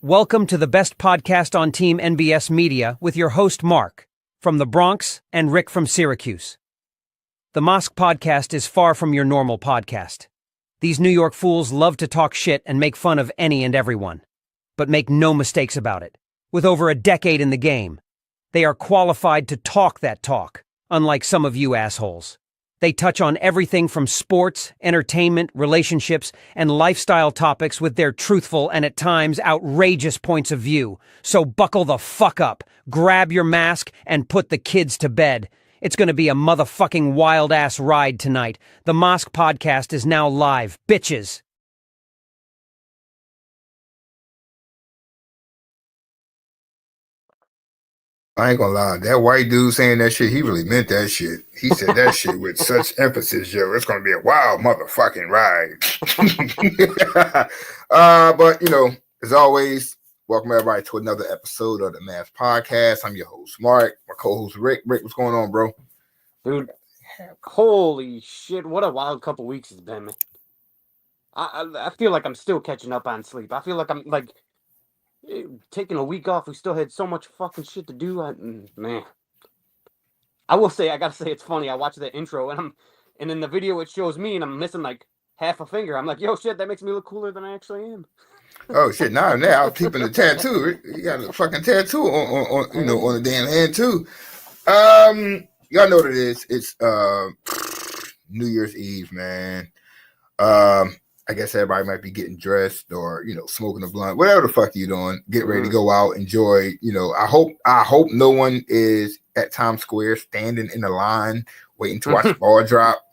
Welcome to the best podcast on Team NBS Media with your host Mark from the Bronx and Rick from Syracuse. The Mosque Podcast is far from your normal podcast. These New York fools love to talk shit and make fun of any and everyone. But make no mistakes about it. With over a decade in the game, they are qualified to talk that talk, unlike some of you assholes. They touch on everything from sports, entertainment, relationships, and lifestyle topics with their truthful and at times outrageous points of view. So buckle the fuck up, grab your mask, and put the kids to bed. It's gonna be a motherfucking wild-ass ride tonight. The Mosque Podcast is now live, bitches. I ain't gonna lie, that white dude saying that shit, he really meant that shit. He said that shit with such emphasis, yo. It's gonna be a wild motherfucking ride. But as always, welcome everybody to another episode of the Mass Podcast. I'm your host, Mark, my co-host Rick. Rick, what's going on, bro? Dude, holy shit, what a wild couple weeks it's been, man. I feel like I'm still catching up on sleep. I feel like I'm taking a week off. We still had so much fucking shit to do. Man, I will say, I gotta say, it's funny. I watched the intro and in the video it shows me and I'm missing like half a finger. I'm like, yo, shit, that makes me look cooler than I actually am. Oh shit! Now I was peeping the tattoo. You got a fucking tattoo on the damn hand too. Y'all know what it is. It's New Year's Eve, man. I guess everybody might be getting dressed or smoking a blunt, whatever the fuck you doing. Get ready to go out, enjoy. I hope no one is at Times Square standing in a line waiting to watch the ball drop.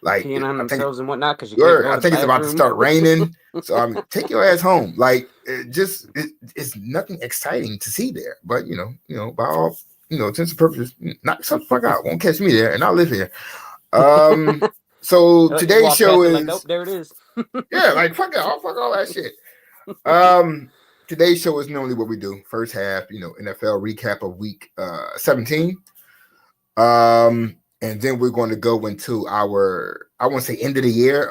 Like peeing on themselves and whatnot because I think it's about to start raining. So take your ass home. Like it's nothing exciting to see there. But by all intents and purposes, knock the fuck out. Won't catch me there, and I'll live here. So today's show is like, oh, there it is. yeah, like fuck all that shit. Today's show is normally what we do. First half, NFL recap of week 17. And then we're going to go into our, I want to say end of the year,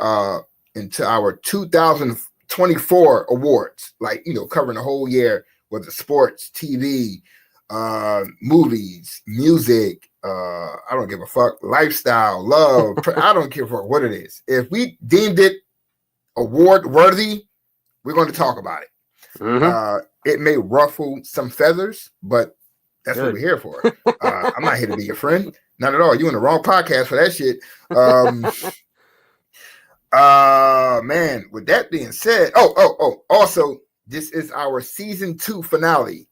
into our 2024 awards, like, covering the whole year, whether sports, TV, movies, music, I don't give a fuck, lifestyle, love, I don't give a fuck what it is. If we deemed it award worthy, we're going to talk about it. Mm-hmm. It may ruffle some feathers, but that's what we're here for. I'm not here to be your friend. Not at all. You in the wrong podcast for that shit. Man, with that being said, also, this is our season 2 finale.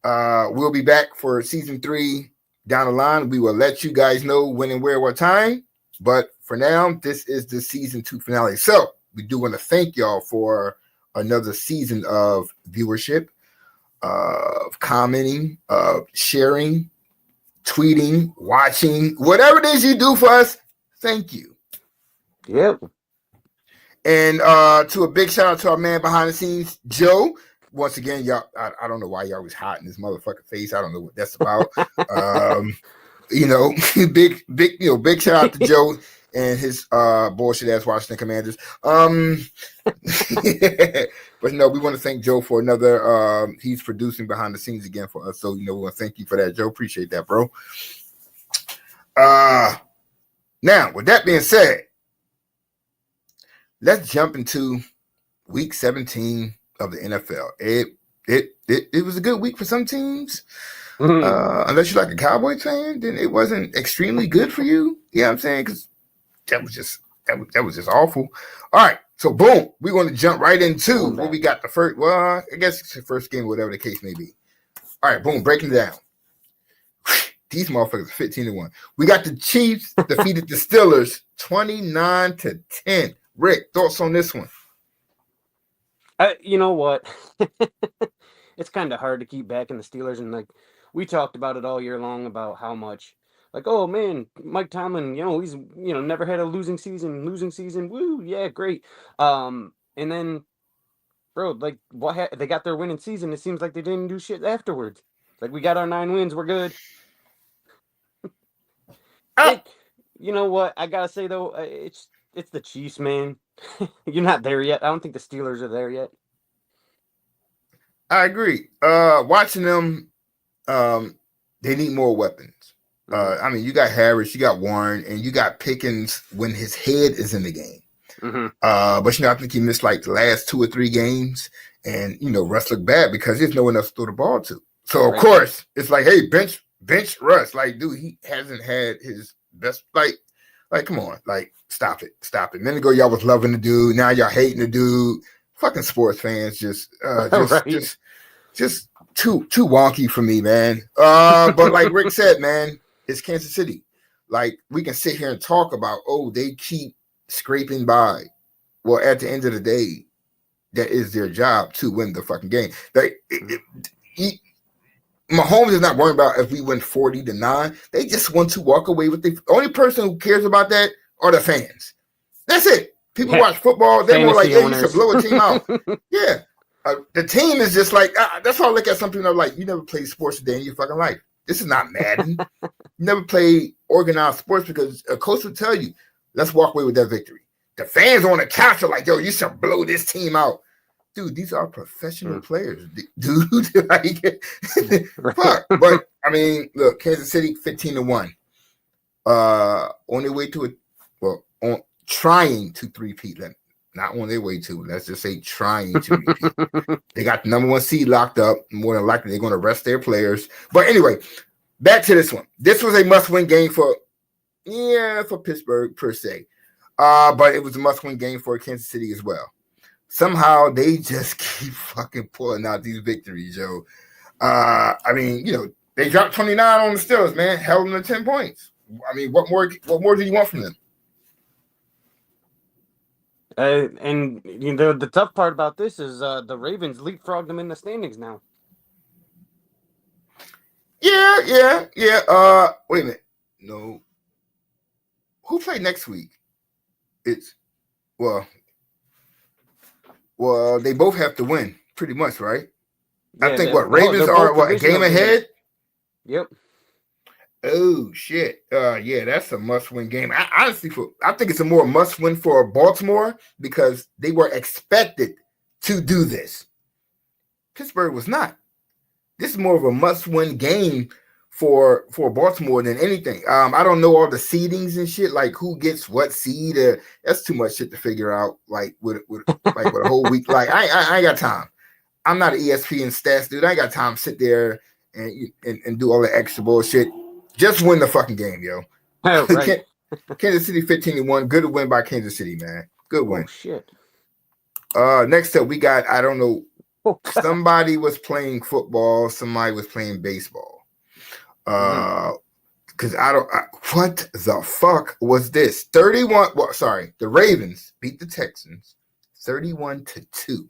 We'll be back for season 3 down the line. We will let you guys know when and where, what time. But for now, this is the season 2 finale. So we do want to thank y'all for another season of viewership, of commenting, of sharing, tweeting, watching, whatever it is you do for us. Thank you. Yep. And to a big shout out to our man behind the scenes, Joe. Once again, y'all, I don't know why y'all was hot in this motherfucking face. I don't know what that's about. Big shout out to Joe and his bullshit ass Washington Commanders. But no, we want to thank Joe for another. He's producing behind the scenes again for us, so we want to thank you for that, Joe. Appreciate that, bro. Now, with that being said, let's jump into week 17 of the NFL. It was a good week for some teams. Mm-hmm. Unless you're like a Cowboys fan, then it wasn't extremely good for you. You know what I'm saying? Because that was just awful. All right, so boom, we're going to jump right into what we got the first. Well, I guess it's the first game, whatever the case may be. All right, boom, breaking it down. These motherfuckers 15-1. We got the Chiefs defeated the Steelers 29-10. Rick, thoughts on this one? You know what? It's kind of hard to keep backing the Steelers, and we talked about it all year long about how much, oh man, Mike Tomlin, he's never had a losing season. Woo, yeah, great. And then, bro, they got their winning season. It seems like they didn't do shit afterwards. We got our 9 wins, we're good. You know what? I gotta say though, it's the Chiefs, man. You're not there yet. I don't think the Steelers are there yet. I agree. Watching them, they need more weapons. I mean, you got Harris, you got Warren, and you got Pickens when his head is in the game. But I think he missed like the last 2 or 3 games, and Russ looked bad because there's no one else to throw the ball to. So of course it's like, hey, bench Russ. Like, dude, he hasn't had his best. Like, come on, like, stop it. A minute ago, y'all was loving the dude. Now y'all hating the dude. Fucking sports fans, just too wonky for me, man. But like Rick said, man, it's Kansas City. Like, we can sit here and talk about, they keep scraping by. Well, at the end of the day, that is their job to win the fucking game. Mahomes is not worrying about if we win 40-9. They just want to walk away with the only person who cares about that are the fans. That's it. People watch football. They're more like, you should blow a team out. Yeah. The team is just like, that's how I look at some people. Like, you never played sports a day in your fucking life. This is not Madden. You never played organized sports because a coach will tell you, let's walk away with that victory. The fans on the couch are like, yo, you should blow this team out. Dude, these are professional players, dude. Like, fuck. But I mean, look, Kansas City 15-1. On their way to it, on trying to three-peat. Not on their way to. Let's just say trying to repeat. They got the number 1 seed locked up. More than likely, they're going to rest their players. But anyway, back to this one. This was a must-win game for Pittsburgh per se. But it was a must-win game for Kansas City as well. Somehow they just keep fucking pulling out these victories, yo. I mean, they dropped 29 on the Steelers, man. Held them to 10 points. I mean, what more do you want from them? And the tough part about this is the Ravens leapfrogged them in the standings now. Yeah. Wait a minute. No. Who played next week? It's well, they both have to win, pretty much, right? Yeah, I think Ravens are a game ahead? Yep. Oh shit. Yeah, that's a must-win game. I think it's a more must-win for Baltimore because they were expected to do this. Pittsburgh was not. This is more of a must-win game for Baltimore than anything. I don't know all the seedings and shit, like who gets what seed. That's too much shit to figure out. Like with a whole week. Like I ain't got time. I'm not an ESPN stats dude. I ain't got time to sit there and do all the extra bullshit. Just win the fucking game, yo. Oh, right. Kansas City 15-1. Good win by Kansas City, man. Good win. Oh shit. Next up we got, I don't know. Somebody was playing football. Somebody was playing baseball. Because what the fuck was this? 31. Well, sorry, the Ravens beat the Texans 31-2.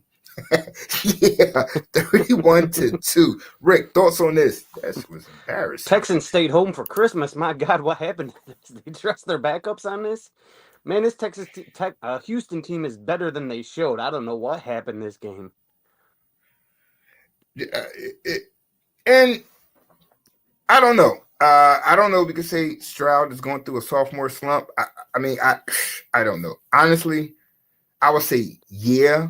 Yeah, 31-2. Rick, thoughts on this? That was embarrassing. Texans stayed home for Christmas. My God, what happened? They trust their backups on this? Man, this Houston team is better than they showed. I don't know what happened this game. And I don't know. I don't know. We could say Stroud is going through a sophomore slump. I don't know. Honestly, I would say yeah,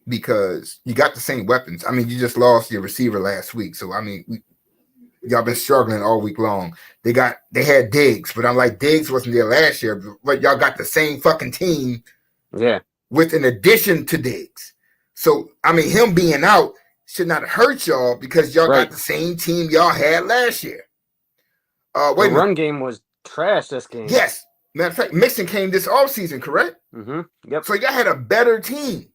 because you got the same weapons. I mean, you just lost your receiver last week, so I mean, y'all been struggling all week long. They had Diggs, but I'm like, Diggs wasn't there last year, but y'all got the same fucking team. Yeah. With an addition to Diggs. So I mean, him being out should not hurt y'all because y'all got the same team y'all had last year. The run game was trash this game. Yes. Matter of fact, Mixon came this offseason, correct? Mm-hmm. Yep. So y'all had a better team.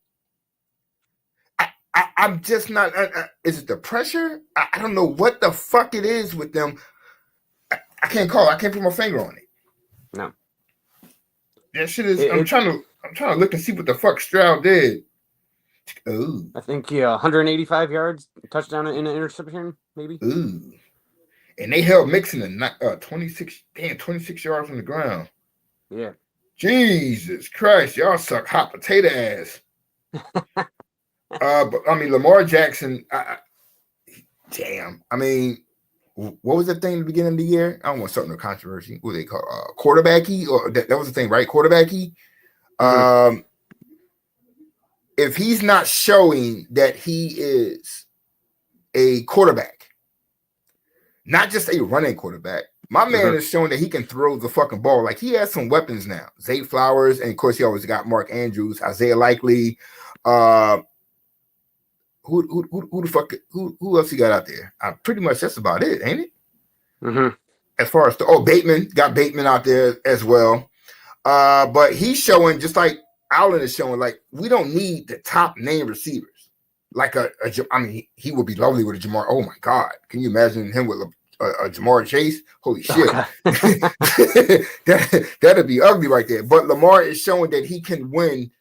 I'm just not. Is it the pressure? I don't know what the fuck it is with them. I can't call. I can't put my finger on it. No. That shit is. I'm trying to look and see what the fuck Stroud did. Ooh. I think 185 yards, touchdown and an interception, maybe. Ooh. And they held Mixon to 26 yards on the ground. Yeah. Jesus Christ, y'all suck hot potato ass. But I mean, Lamar Jackson, damn. I mean, what was the thing at the beginning of the year? I don't want something of controversy. What do they call quarterbacky? Or that was the thing, right? Quarterbacky. If he's not showing that he is a quarterback, not just a running quarterback. My man is showing that he can throw the fucking ball. Like, he has some weapons now. Zay Flowers, and of course he always got Mark Andrews, Isaiah Likely. Who the fuck? Who else he got out there? Pretty much that's about it, ain't it? As far as Bateman, got Bateman out there as well. But he's showing, just like Allen is showing, like, we don't need the top name receivers. Like he would be lovely with a Jamar. Oh my God, can you imagine him with a Jamar Chase? Holy shit, that'd be ugly right there. But Lamar is showing that he can win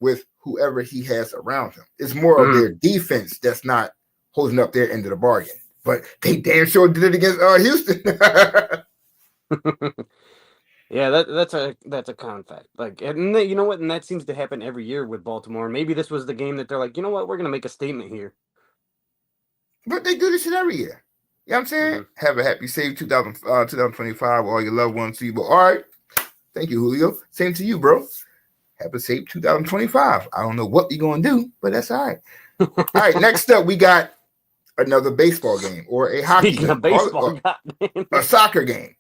with whoever he has around him. It's more of their defense that's not holding up their end of the bargain. But they damn sure did it against Houston. Yeah, that's a con fact. Like, and you know what? And that seems to happen every year with Baltimore. And maybe this was the game that they're like, you know what? We're gonna make a statement here. But they do this shit every year. You know what I'm saying? Have a happy, safe 2025 with all your loved ones to you. But all right. Thank you, Julio. Same to you, bro. Have a safe 2025. I don't know what you're going to do, but that's all right. All right, next up, we got another baseball game or a hockey Speaking game. of baseball, a soccer game.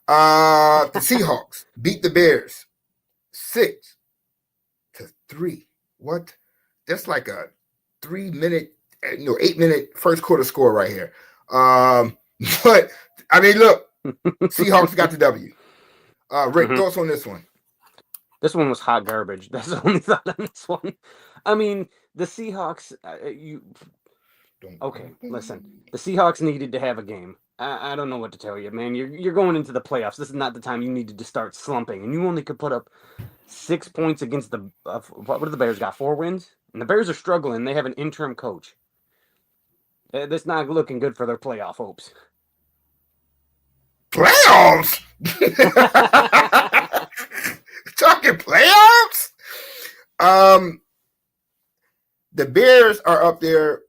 The Seahawks beat the Bears 6-3. What? That's like a 8-minute first quarter score right here. But I mean, look, Seahawks got the W. Rick, thoughts on this one? This one was hot garbage. That's the only thought on this one. I mean, the Seahawks. Okay, listen. The Seahawks needed to have a game. I don't know what to tell you, man. You're going into the playoffs. This is not the time you needed to start slumping, and you only could put up 6 points against the. What do the Bears got? 4 wins, and the Bears are struggling. They have an interim coach. That's not looking good for their playoff hopes. Playoffs? Talking playoffs? The Bears are up there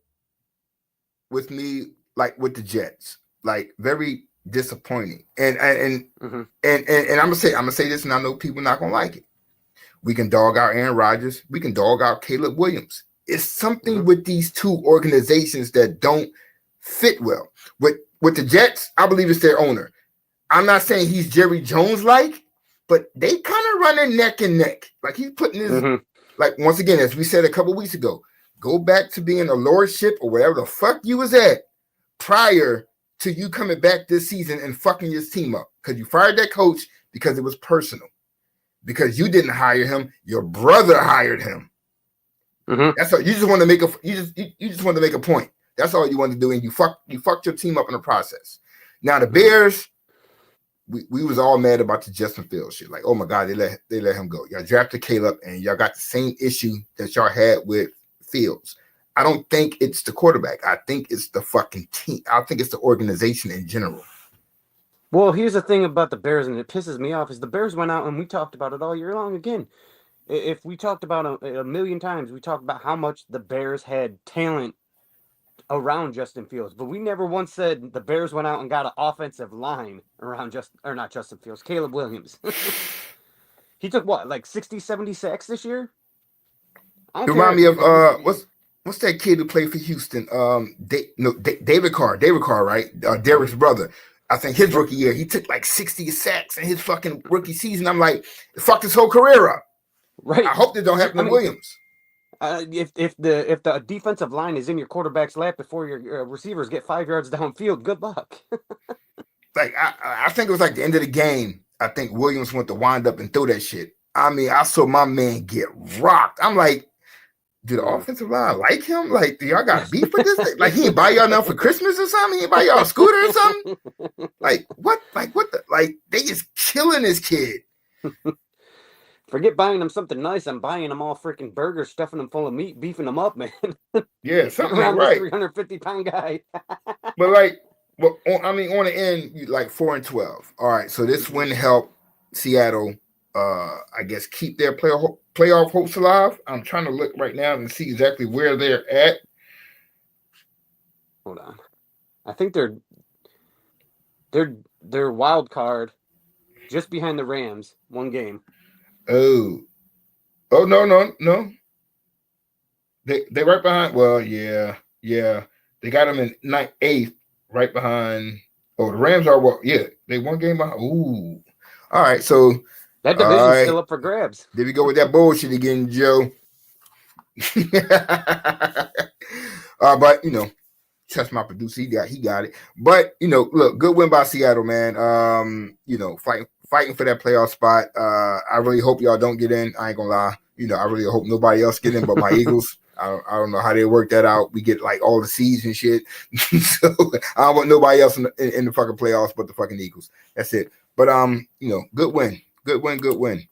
with me, like with the Jets, like very disappointing. And I'm gonna say this, and I know people not gonna like it. We can dog out Aaron Rodgers. We can dog out Caleb Williams. It's something with these two organizations that don't fit well. With the Jets, I believe it's their owner. I'm not saying he's Jerry Jones-like, but they kind of running neck and neck. Like, he's putting his, like, once again, as we said a couple weeks ago, go back to being a lordship or whatever the fuck you was at prior to you coming back this season and fucking your team up. Because you fired that coach because it was personal. Because you didn't hire him, your brother hired him. That's all. You just want to make you just want to make a point. That's all you want to do, and you fucked your team up in the process. Now the Bears, we was all mad about the Justin Fields shit. Like, oh my God, they let him go. Y'all drafted Caleb, and y'all got the same issue that y'all had with Fields. I don't think it's the quarterback. I think it's the fucking team. I think it's the organization in general. Well, here's the thing about the Bears, and it pisses me off, is the Bears went out, and we talked about it all year long again. If we talked about a million times, we talked about how much the Bears had talent around Justin Fields, but we never once said the Bears went out and got an offensive line around not Justin Fields, Caleb Williams. He took what, like 60, 70 sacks this year? It remind me of what's that kid who played for Houston? David Carr, right? Derek's brother. I think his rookie year, he took like 60 sacks in his fucking rookie season. I'm like, fuck his whole career up. Right. I hope that don't happen to Williams. If the defensive line is in your quarterback's lap before your receivers get 5 yards downfield, good luck. Like, I think it was like the end of the game. I think Williams went to wind up and throw that shit. I mean, I saw my man get rocked. I'm like, do the offensive line like him? Like, do y'all got beef with this? Like, he ain't buy y'all nothing for Christmas or something? He ain't buy y'all a scooter or something? Like, what? Like, what the? Like, they just killing this kid. Forget buying them something nice. I'm buying them all freaking burgers, stuffing them full of meat, beefing them up, man. Yeah, something around right. 350-pound guy. But like, well, on the end, you like 4-12. All right, so this win helped Seattle, I guess, keep their playoff hopes alive. I'm trying to look right now and see exactly where they're at. Hold on, I think they're wild card, just behind the Rams, 1 game. Oh no. They right behind. Well, yeah. The They got them in ninth, eighth, right behind. Oh, the Rams are what? Yeah, they one game behind. Ooh. All right, so That division's still up for grabs. There we go with that bullshit again, Joe. But trust my producer, he got it. But look, good win by Seattle, man. Fighting for that playoff spot. I really hope y'all don't get in. I ain't gonna lie. I really hope nobody else get in but my Eagles. I don't know how they work that out. We get like all the seeds and shit. So I don't want nobody else in the fucking playoffs but the fucking Eagles. That's it. But good win. Good win.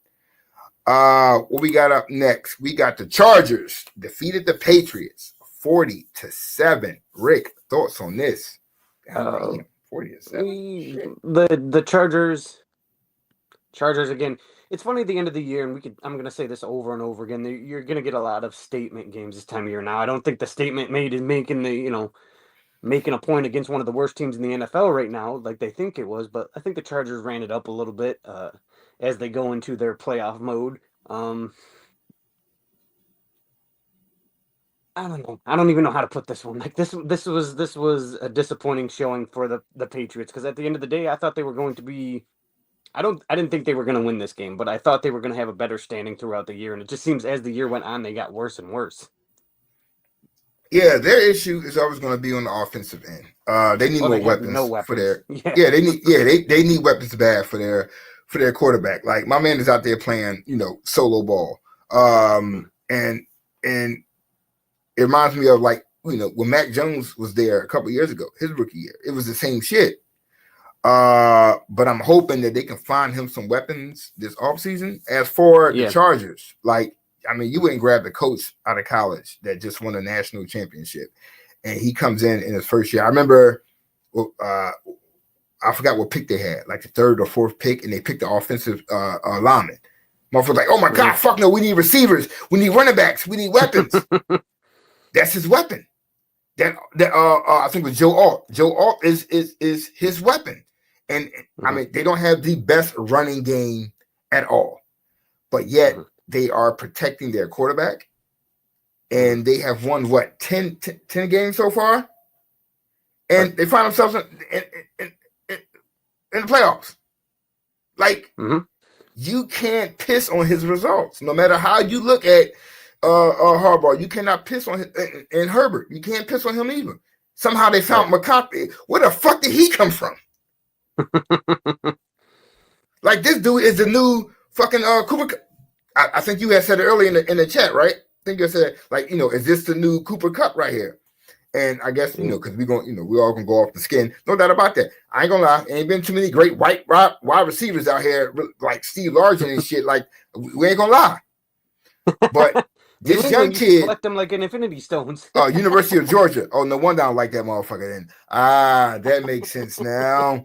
What we got up next? We got the Chargers defeated the Patriots 40-7. Rick, thoughts on this? 40-7. The Chargers again. It's funny at the end of the year, and I'm going to say this over and over again. You're going to get a lot of statement games this time of year. Now, I don't think the statement made is making making a point against one of the worst teams in the NFL right now, like they think it was. But I think the Chargers ran it up a little bit as they go into their playoff mode. I don't know. I don't even know how to put this one. Like this was a disappointing showing for the Patriots, because at the end of the day, I thought they were going to be. I didn't think they were going to win this game, but I thought they were going to have a better standing throughout the year, and it just seems as the year went on, they got worse and worse. Yeah, their issue is always going to be on the offensive end. They need more weapons. No weapons for their. Yeah, they need weapons bad for their quarterback. Like my man is out there playing, solo ball. And it reminds me of like, when Mac Jones was there a couple years ago, his rookie year. It was the same shit. But I'm hoping that they can find him some weapons this offseason. As for the Chargers, you wouldn't grab the coach out of college that just won a national championship, and he comes in his first year. I remember, I forgot what pick they had, like the third or fourth pick, and they picked the offensive lineman. Motherfucker like, oh my God, fuck no, we need receivers, we need running backs, we need weapons. That's his weapon. That I think it was Joe Alt. Joe Alt is his weapon. And they don't have the best running game at all, but yet they are protecting their quarterback, and they have won 10 games so far, and they find themselves in the playoffs. Like you can't piss on his results, no matter how you look at Harbaugh. You cannot piss on his, and Herbert. You can't piss on him either. Somehow they found McCarthy. Where the fuck did he come from? Like this dude is the new fucking Cooper. I think you had said it earlier in the chat, right? I think you said is this the new Cooper Kupp right here? And I guess because we all gonna go off the skin, no doubt about that. I ain't gonna lie, ain't been too many great wide receivers out here like Steve Largent and shit. Like we ain't gonna lie, but this young kid collect them like an Infinity Stones. University of Georgia. Oh, no wonder I don't like that motherfucker. Then that makes sense now.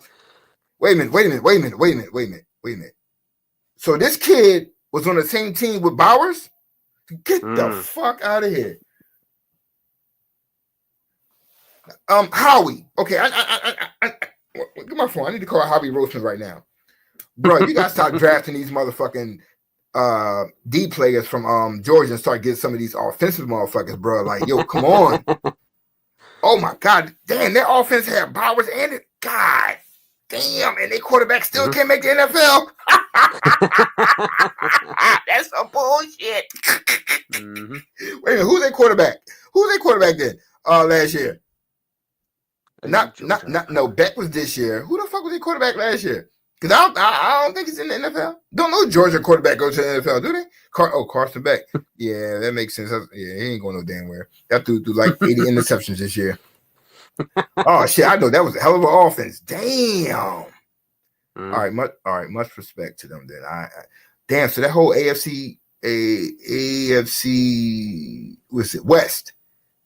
Wait a minute. So this kid was on the same team with Bowers? Get the fuck out of here. Howie. Okay, I get my phone. I need to call Howie Roseman right now. Bro, you gotta stop drafting these motherfucking D players from Georgia and start getting some of these offensive motherfuckers, bro. Like, yo, come on. Oh my God. Damn, their offense had Bowers and it. God. Damn, and their quarterback still can't make the NFL. That's some bullshit. Wait a minute, who's their quarterback? Who's their quarterback then? Last year. No, Beck was this year. Who the fuck was their quarterback last year? Because I don't think he's in the NFL. Don't know Georgia quarterback goes to the NFL, do they? Carson Beck. Yeah, that makes sense. Yeah, he ain't going no damn where. That dude threw like 80 interceptions this year. Oh shit! I know that was a hell of an offense. Damn. All right, much respect to them. Then damn. So that whole AFC was it West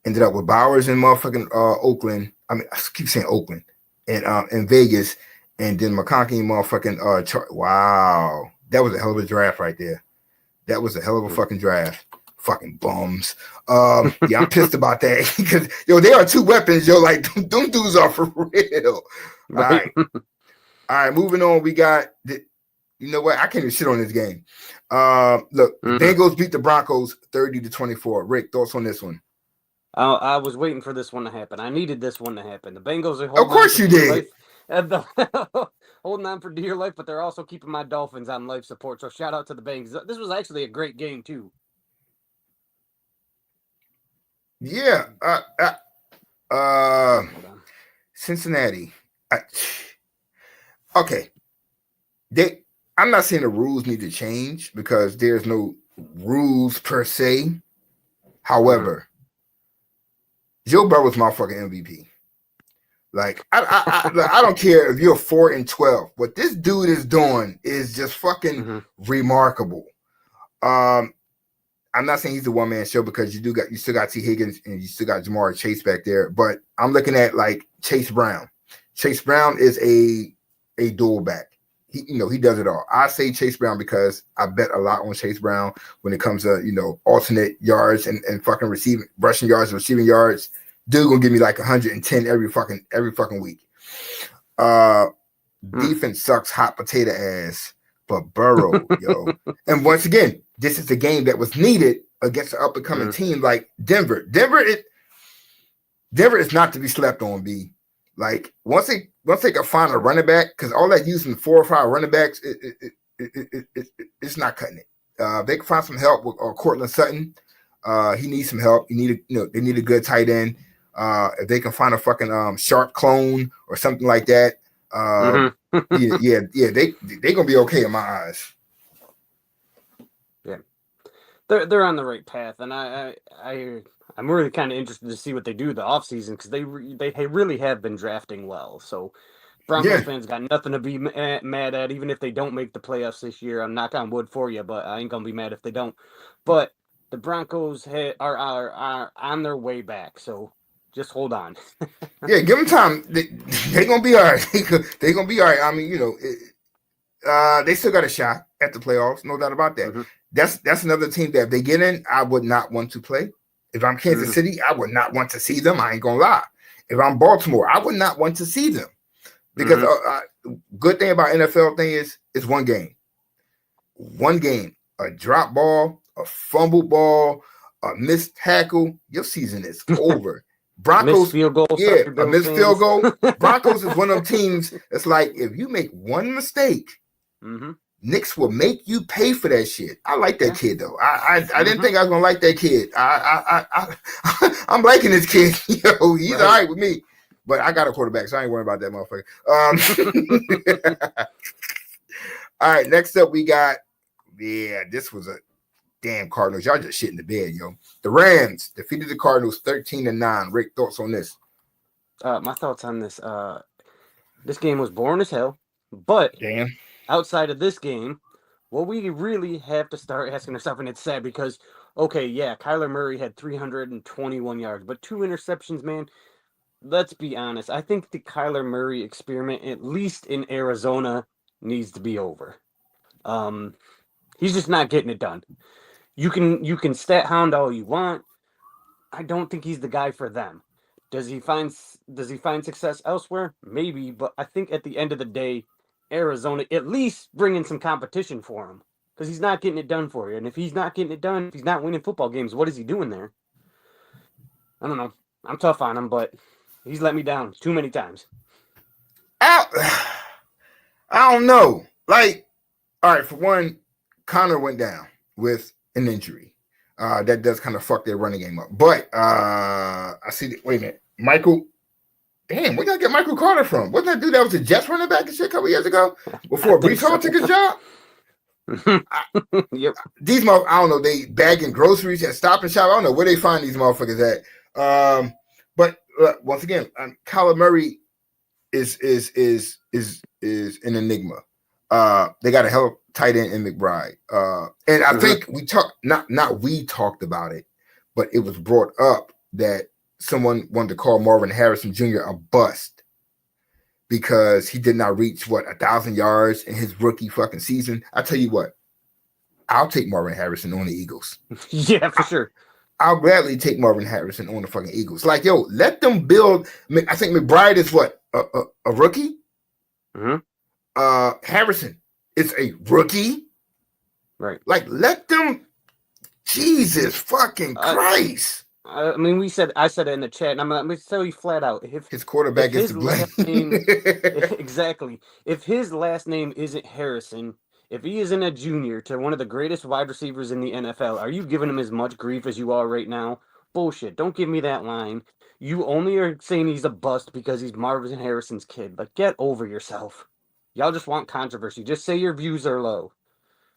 ended up with Bowers in motherfucking Oakland. I mean, I keep saying Oakland and Vegas, and then McConkey motherfucking wow, that was a hell of a draft right there. That was a hell of a fucking draft. Fucking bums. Yeah, I'm pissed about that because they are two weapons. Like them dudes are for real. All right. Moving on. We got you know what? I can't even shit on this game. Look, Bengals beat the Broncos 30-24. Rick, thoughts on this one? I was waiting for this one to happen. I needed this one to happen. The Bengals are Of holding on course for you dear did. life. Holding on for dear life, but they're also keeping my Dolphins on life support. So shout out to the Bengals. This was actually a great game too. Yeah. Hold on. Cincinnati. Okay. I'm not saying the rules need to change because there's no rules per se. However, Joe Burrow's my fucking MVP. Like, I don't care if you're 4-12. What this dude is doing is just fucking remarkable. I'm not saying he's the one man show because you still got T. Higgins and you still got Jamar Chase back there, but I'm looking at like Chase Brown. Chase Brown is a dual back. He does it all. I say Chase Brown because I bet a lot on Chase Brown when it comes to alternate yards and fucking rushing yards, receiving yards. Dude gonna give me like 110 every fucking week. Defense sucks hot potato ass, but Burrow, yo. And once again, this is a game that was needed against an up and coming team like Denver. Denver is not to be slept on. B. Like once they can find a running back, because all that using 4 or 5 running backs, it's not cutting it. They can find some help with Cortland Sutton. He needs some help. They need a good tight end. If they can find a fucking sharp clone or something like that, they gonna be okay in my eyes. Yeah, they're on the right path, and I'm really kind of interested to see what they do the offseason because they really have been drafting well. So Broncos fans got nothing to be mad at, even if they don't make the playoffs this year. I'm knock on wood for you, but I ain't gonna be mad if they don't. But the Broncos are on their way back, so just hold on. Yeah, give them time. They gonna be all right. They gonna be all right. I mean, they still got a shot at the playoffs, no doubt about that. That's another team that if they get in, I would not want to play. If I'm Kansas City, I would not want to see them. I ain't gonna lie. If I'm Baltimore, I would not want to see them because good thing about NFL thing is it's one game, a drop ball, a fumble ball, a missed tackle, your season is over. Broncos missed field goal, a missed field goal. Broncos is one of them teams that's like if you make one mistake, Knicks will make you pay for that shit. I like that kid though. I didn't think I was gonna like that kid. I'm liking this kid. Yo, he's all right with me. But I got a quarterback, so I ain't worried about that motherfucker. All right, next up we got this was a damn Cardinals. Y'all just shit in the bed, yo. The Rams defeated the Cardinals 13-9. Rick, thoughts on this? My thoughts on this. This game was boring as hell, but outside of this game, what we really have to start asking ourselves, and it's sad because, Kyler Murray had 321 yards, but 2 interceptions, man. Let's be honest. I think the Kyler Murray experiment, at least in Arizona, needs to be over. He's just not getting it done. You can stat hound all you want. I don't think he's the guy for them. Does he find success elsewhere? Maybe, but I think at the end of the day, Arizona at least bring in some competition for him because he's not getting it done for you. And if he's not getting it done, if he's not winning football games, what is he doing there? I don't know. I'm tough on him, but he's let me down too many times. I don't know. Like, all right, for one, Connor went down with an injury. That does kind of fuck their running game up. But I see. Wait a minute, Michael. Damn, where did I get Michael Carter from? Wasn't that dude that was a Jets running back and shit a couple years ago before Brees Hall took his job? Yep. These motherfuckers, I don't know. They bagging groceries at Stop and Shop. I don't know where they find these motherfuckers at. But once again, Kyler Murray is an enigma. They got a hell of tight end in McBride. And I think we talked about it, but it was brought up that someone wanted to call Marvin Harrison Jr. a bust because he did not reach 1,000 yards in his rookie fucking season. I tell you what, I'll take Marvin Harrison on the Eagles. Yeah, for sure. I'll gladly take Marvin Harrison on the fucking Eagles. Like, yo, let them build. I think McBride is a rookie. Harrison is a rookie. Right. Like, let them. Jesus fucking Christ. I mean, I said it in the chat, and I'm going to tell you flat out. His If quarterback is to his blame. last name, exactly, if his last name isn't Harrison, if he isn't a junior to one of the greatest wide receivers in the NFL, are you giving him as much grief as you are right now? Bullshit. Don't give me that line. You only are saying he's a bust because he's Marvin Harrison's kid. Like, get over yourself. Y'all just want controversy. Just say your views are low.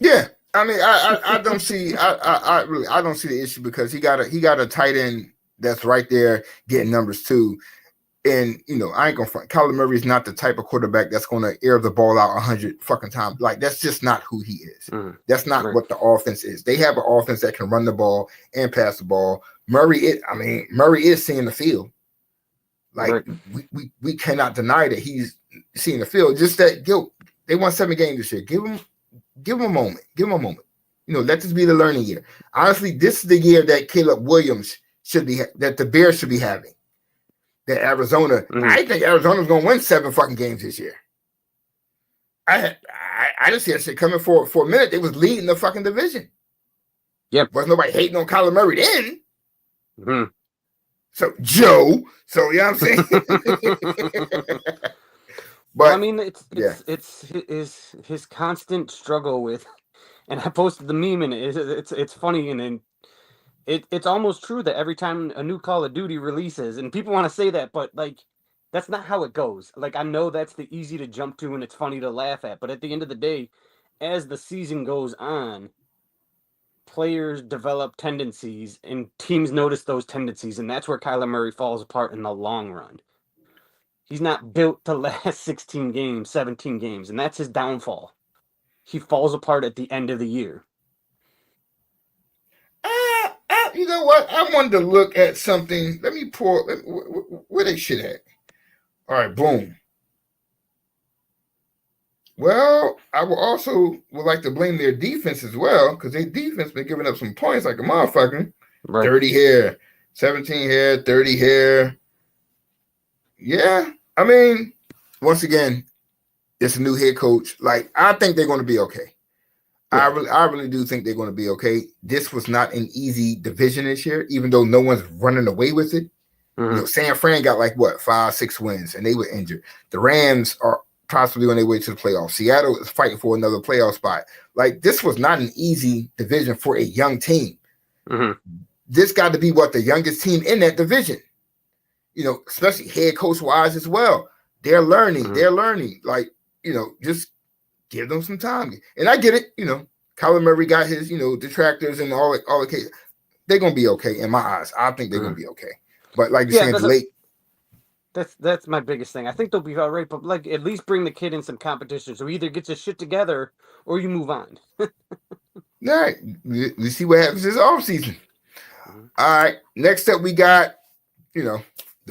Yeah, I mean, I don't see I don't see the issue because he got a tight end that's right there getting numbers too. And I ain't gonna front. Kyler Murray is not the type of quarterback that's gonna air the ball out 100 fucking times. Like that's just not who he is. That's not Right. what the offense is. They have an offense that can run the ball and pass the ball. Murray is seeing the field. Like Right. we cannot deny that he's seeing the field. Just that they won 7 games this year. Give him a moment. Give him a moment. Let this be the learning year. Honestly, this is the year that Caleb Williams that the Bears should be having. That Arizona, I think Arizona's gonna win 7 fucking games this year. I just see that shit coming for a minute. They was leading the fucking division. Yep. Wasn't nobody hating on Kyler Murray then. Mm-hmm. So Joe, you know what I'm saying? But I mean, it's his constant struggle with, and I posted the meme, and it's funny, and it's almost true that every time a new Call of Duty releases, and people want to say that, but like that's not how it goes. Like I know that's the easy to jump to, and it's funny to laugh at, but at the end of the day, as the season goes on, players develop tendencies, and teams notice those tendencies, and that's where Kyler Murray falls apart in the long run. He's not built to last 16 games, 17 games, and that's his downfall. He falls apart at the end of the year. You know what? I wanted to look at something. Let me pull. Where they shit at? All right, boom. Well, I would like to blame their defense as well because their defense been giving up some points like a motherfucker. Right. 30 here, 17 here, 30 here. Yeah, I mean, once again, it's a new head coach. Like, I think they're going to be okay. Yeah. I really do think they're going to be okay. This was not an easy division this year, even though no one's running away with it. Mm-hmm. San Fran got 5-6 wins, and they were injured. The Rams are possibly on their way to the playoffs. Seattle is fighting for another playoff spot. Like, this was not an easy division for a young team. Mm-hmm. This got to be the youngest team in that division. Especially head coach wise as well. They're learning. Mm-hmm. They're learning. Just give them some time. And I get it. Kyler Murray got his, detractors and all the cases. They're gonna be okay in my eyes. I think they're gonna be okay. But like you're saying, late. That's my biggest thing. I think they'll be all right, but at least bring the kid in some competition. So he either gets his shit together or you move on. All right. We see what happens this offseason. Mm-hmm. All right. Next up, we got, the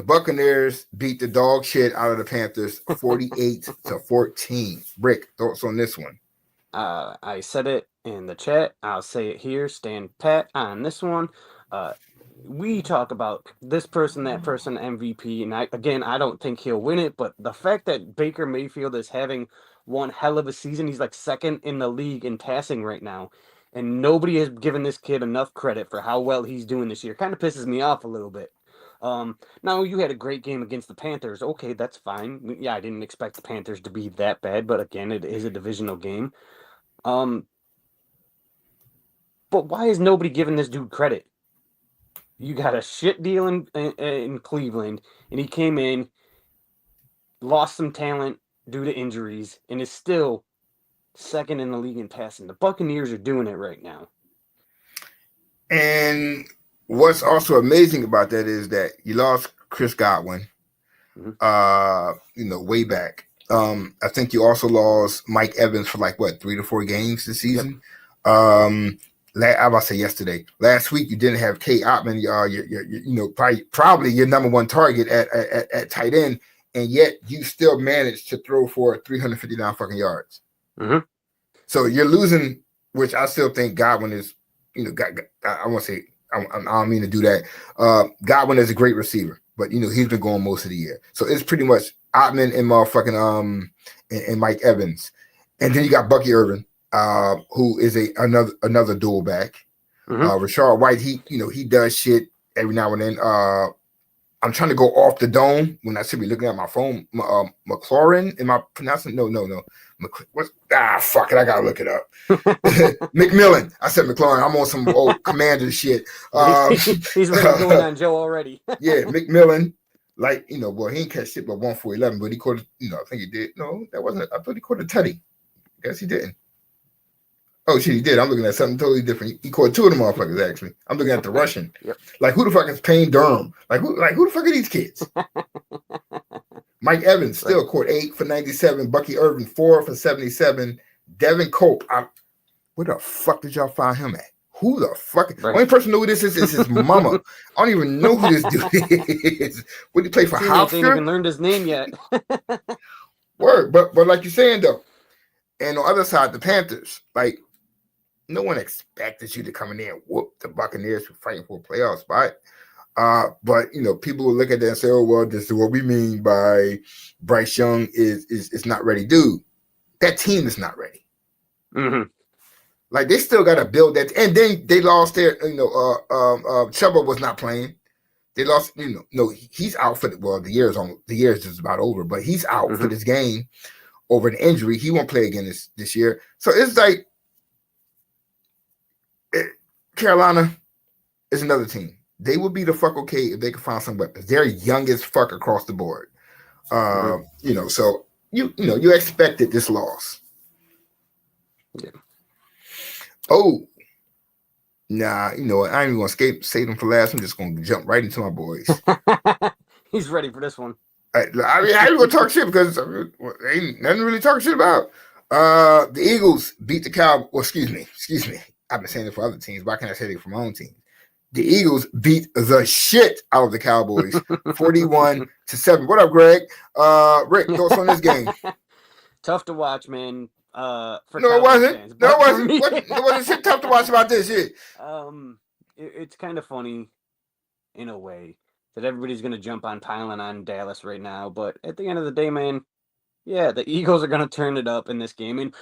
Buccaneers beat the dog shit out of the Panthers 48-14. Rick, thoughts on this one? I said it in the chat. I'll say it here. Stand pat on this one. We talk about this person, that person, MVP, and I don't think he'll win it, but the fact that Baker Mayfield is having one hell of a season, he's second in the league in passing right now, and nobody has given this kid enough credit for how well he's doing this year. Kind of pisses me off a little bit. Now you had a great game against the Panthers. Okay, that's fine. Yeah, I didn't expect the Panthers to be that bad, but again, it is a divisional game. But why is nobody giving this dude credit? You got a shit deal in Cleveland, and he came in, lost some talent due to injuries, and is still second in the league in passing. The Buccaneers are doing it right now. And what's also amazing about that is that you lost Chris Godwin, way back. I think you also lost Mike Evans for 3 to 4 games this season. Yep. I was about to say yesterday. Last week you didn't have Kate Ottman, probably your number one target at tight end, and yet you still managed to throw for 359 fucking yards. Mm-hmm. So you're losing, which I still think Godwin is. I want to say I don't mean to do that. Godwin is a great receiver, but he's been going most of the year, so it's pretty much Ottman and motherfucking and Mike Evans, and then you got Bucky Irvin. Who is another dual back. Mm-hmm. Rashard White, he does shit every now and then. I'm trying to go off the dome when I should be looking at my phone. McLaurin, am I pronouncing? No. Fuck it, I gotta look it up. McMillan. I said McLaurin. I'm on some old Commander shit. He's ready going on Joe already. Yeah, McMillan. Like, he ain't catch shit but 1 for 11, but he caught, I think he did. No, that wasn't. I thought he caught a tutty. Guess he didn't. Oh shit, he did. I'm looking at something totally different. He caught 2 of the motherfuckers actually. I'm looking at the Russian. Yep. Like, who the fuck is Payne Durham? Like who the fuck are these kids? Mike Evans still caught 8 for 97. Bucky Irvin 4 for 77. Devin Cope. Where the fuck did y'all find him at? Who the fuck? Right. Only person who this is his mama. I don't even know who this dude is. Would he play for Hofstra? He ain't even learned his name yet. Word, but like you're saying though, and on the other side, the Panthers, like, no one expected you to come in there and whoop the Buccaneers for fighting for a playoff spot. But people will look at that and say, "Oh well, this is what we mean by Bryce Young is not ready." Dude, that team is not ready. Mm-hmm. Like, they still got to build that, and then they lost their. Chuba was not playing. They lost. He's out for the years is about over, but he's out for this game over an injury. He won't play again this year. So it's like. Carolina is another team. They would be the fuck okay if they could find some weapons. They're young as fuck across the board. So you expected this loss. Yeah. Oh, nah, I ain't even gonna save them for last. I'm just gonna jump right into my boys. He's ready for this one. I ain't gonna talk shit because ain't nothing really talking shit about. The Eagles beat the Cowboys. Well, excuse me. I've been saying it for other teams. Why can't I say it for my own team? The Eagles beat the shit out of the Cowboys, 41-7. What up, Greg? Rick, thoughts on this game? Tough to watch, man. No, it wasn't. It wasn't shit tough to watch about this shit. It's kind of funny, in a way, that everybody's gonna jump piling on Dallas right now. But at the end of the day, man, yeah, the Eagles are gonna turn it up in this game. And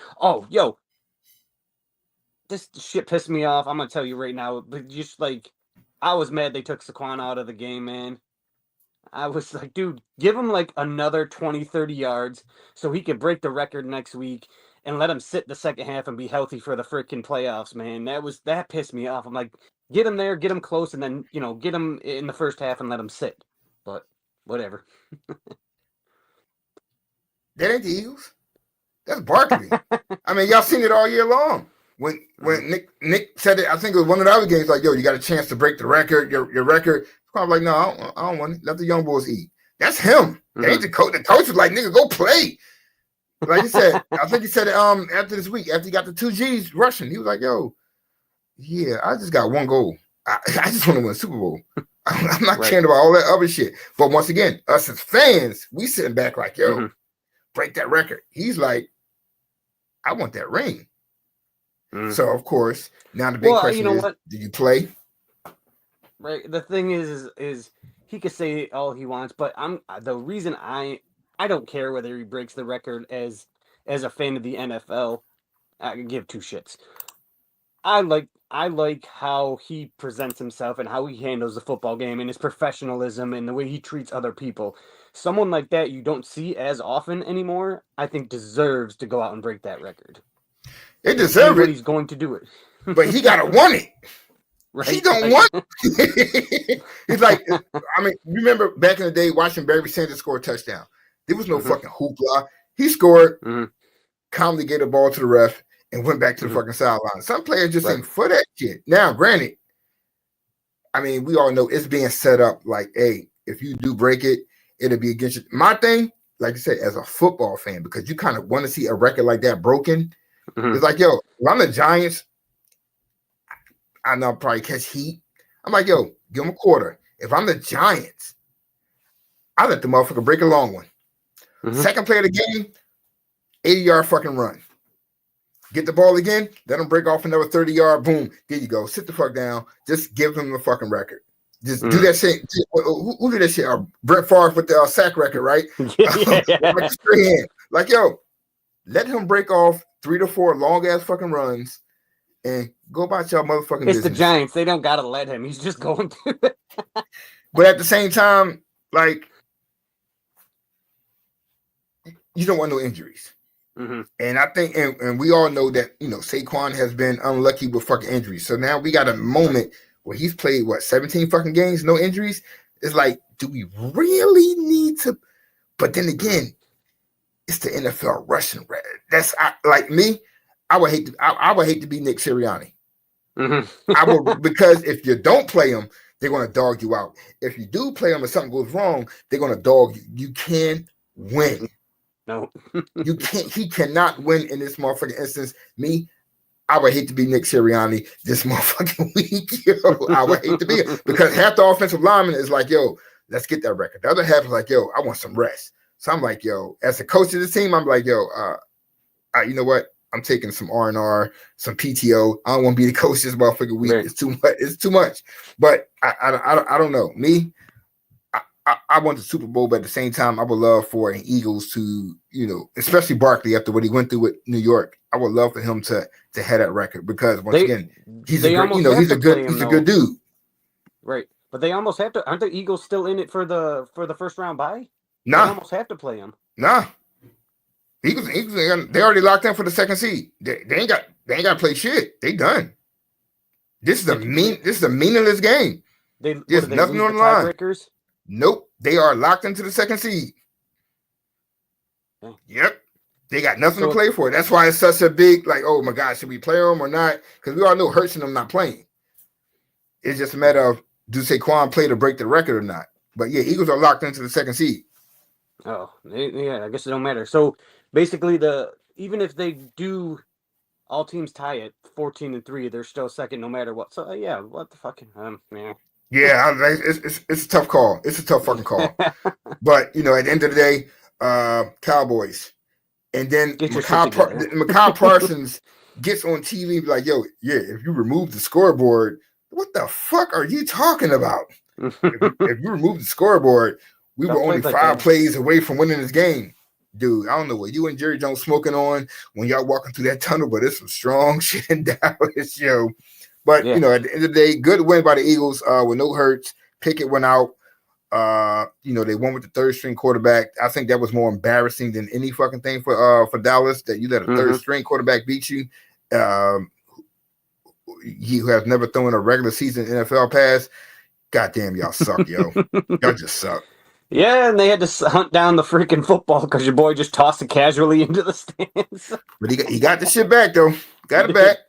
this shit pissed me off. I'm gonna tell you right now. But just like, I was mad they took Saquon out of the game, man. I was like, dude, give him like another 20, 30 yards so he can break the record next week and let him sit the second half and be healthy for the freaking playoffs, man. That pissed me off. I'm like, get him there, get him close, and then, get him in the first half and let him sit. But whatever. That ain't the Eagles. That's Barkley. I mean, y'all seen it all year long. When Nick said it, I think it was one of the other games, like, yo, you got a chance to break the record, your record. I'm like, no, I don't want it. Let the young boys eat. That's him. That ain't the coach. The coach was like, nigga, go play. Like he said, I think he said it after this week, after he got the 2 G's rushing, he was like, yo, yeah, I just got 1 goal. I just want to win a Super Bowl. I'm not caring about all that other shit. But once again, us as fans, we sitting back like, yo, break that record. He's like, I want that ring. So, of course, now the big question is, did you play? Right. The thing is he could say all he wants, but the reason I don't care whether he breaks the record as a fan of the NFL. I can give 2 shits. I like how he presents himself and how he handles the football game and his professionalism and the way he treats other people. Someone like that you don't see as often anymore, I think deserves to go out and break that record. They deserve it. He's going to do it. But he gotta want it. Right? He don't want it. He's like, I mean, remember back in the day watching Barry Sanders score a touchdown. There was no fucking hoopla. He scored, calmly gave the ball to the ref, and went back to the fucking sideline. Some players just ain't for that shit. Now, granted, I mean, we all know it's being set up like, hey, if you do break it, it'll be against you. My thing, like I said, as a football fan, because you kind of want to see a record like that broken. It's like, yo, if I'm the Giants, I know I'll probably catch heat. I'm like, yo, give them a quarter. If I'm the Giants, I let the motherfucker break a long one. Second play of the game, 80-yard fucking run. Get the ball again, let him break off another 30-yard, boom, there you go. Sit the fuck down. Just give him the fucking record. Just do that shit. Who did that shit? Brett Favre with the sack record, right? Like, yo, let him break off 3 to 4 long-ass fucking runs and go about y'all motherfucking It's business. the Giants. They don't gotta let him. He's just going to. But at the same time, like, you don't want no injuries. Mm-hmm. And I think, and we all know that, Saquon has been unlucky with fucking injuries. So now we got a moment where he's played, 17 fucking games, no injuries? It's like, do we really need to? But then again, it's the NFL rushing. That's like me. I would hate to be Nick Sirianni. Mm-hmm. I would, because if you don't play him, they're going to dog you out. If you do play him and something goes wrong, they're going to dog you. You can't win. No. You can't. He cannot win in this motherfucking instance. Me, I would hate to be Nick Sirianni this motherfucking week. Yo, I would hate to be it, because half the offensive lineman is like, yo, let's get that record. The other half is like, yo, I want some rest. So I'm like, yo, as a coach of the team, I'm like, yo, you know what? I'm taking some R&R, some PTO. I don't want to be the coach this motherfucking week. Right. It's too much. It's too much. But I don't know. Me, I want the Super Bowl, but at the same time, I would love for an Eagles to, especially Barkley after what he went through with New York. I would love for him to have that record, because once again, he's a good dude. Right, but they almost have to. Aren't the Eagles still in it for the first round bye? Nah, they almost have to play him. Nah, Eagles, they already locked in for the second seed. They ain't got to play shit. They done. This is a meaningless game. There's nothing on the line. Nope, they are locked into the second seed. Okay. Yep, they got nothing to play for. That's why it's such a big, like, oh my God, should we play them or not? Because we all know Hurts and them not playing. It's just a matter of, do Saquon play to break the record or not? But yeah, Eagles are locked into the second seed. Oh, yeah, I guess it don't matter. So basically, even if they do, all teams tie it 14-3, they're still second no matter what. So yeah, what the fucking yeah. Yeah, it's a tough call. It's a tough fucking call. But, at the end of the day, Cowboys. And then Micah Parsons gets on TV and be like, yo, yeah, if you remove the scoreboard, what the fuck are you talking about? if you remove the scoreboard, we were only 5 plays away from winning this game. Dude, I don't know what you and Jerry Jones smoking on when y'all walking through that tunnel, but it's some strong shit in Dallas, yo. But, at the end of the day, good win by the Eagles with no Hurts. Pickett went out. They won with the third-string quarterback. I think that was more embarrassing than any fucking thing for Dallas, that you let a third-string quarterback beat you. He who has never thrown a regular season NFL pass. Goddamn, y'all suck, yo. Y'all just suck. Yeah, and they had to hunt down the freaking football because your boy just tossed it casually into the stands. But he got the shit back, though. Got it back.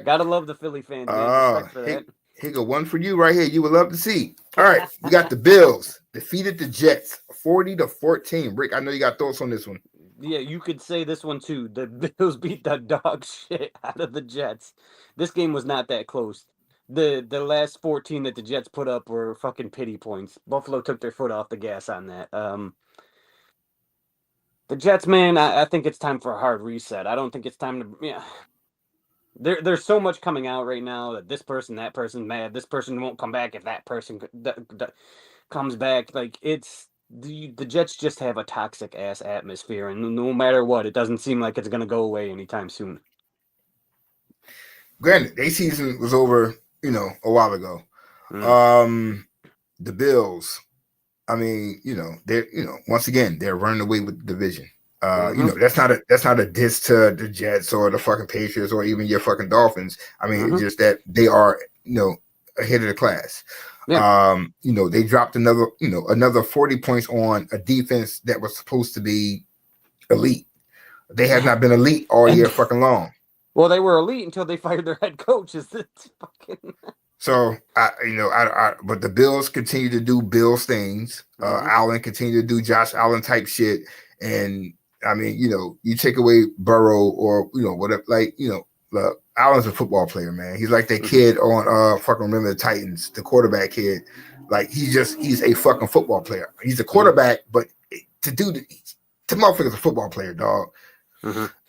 Gotta love the Philly fans, man. Here go one for you right here. You would love to see. All right, we got the Bills defeated the Jets 40-14. Rick, I know you got thoughts on this one. Yeah, you could say this one too. The Bills beat the dog shit out of the Jets. This game was not that close. The last 14 that the Jets put up were fucking pity points. Buffalo took their foot off the gas on that. The Jets, man, I think it's time for a hard reset. I don't think it's time to There's so much coming out right now that this person, that person's mad. This person won't come back if that person comes back. Like, it's the Jets just have a toxic ass atmosphere, and no matter what, it doesn't seem like it's gonna go away anytime soon. Granted, their season was over, a while ago. The Bills, I mean, they're, once again, they're running away with the division. That's not a diss to the Jets or the fucking Patriots or even your fucking Dolphins. I mean, it's just that they are, ahead of the class. Yeah. They dropped another 40 points on a defense that was supposed to be elite. They have not been elite all year fucking long. Well, they were elite until they fired their head coach. So but the Bills continue to do Bills things. Allen continue to do Josh Allen type shit, and I mean, you take away Burrow or whatever, Allen's a football player, man. He's like that kid on fucking remember the Titans, the quarterback kid. Like he's a fucking football player. He's a quarterback, but to motherfucker's a football player, dog.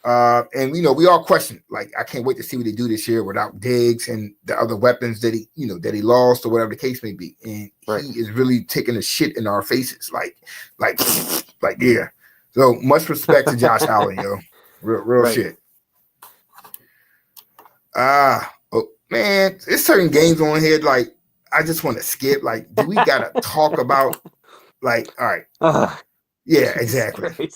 And we all question, like, I can't wait to see what they do this year without Diggs and the other weapons that he lost or whatever the case may be. And he is really taking a shit in our faces, like yeah. So much respect to Josh Allen, yo. Real shit. Oh man, there's certain games on here like I just want to skip. Like, do we gotta talk about like? All right, yeah, exactly.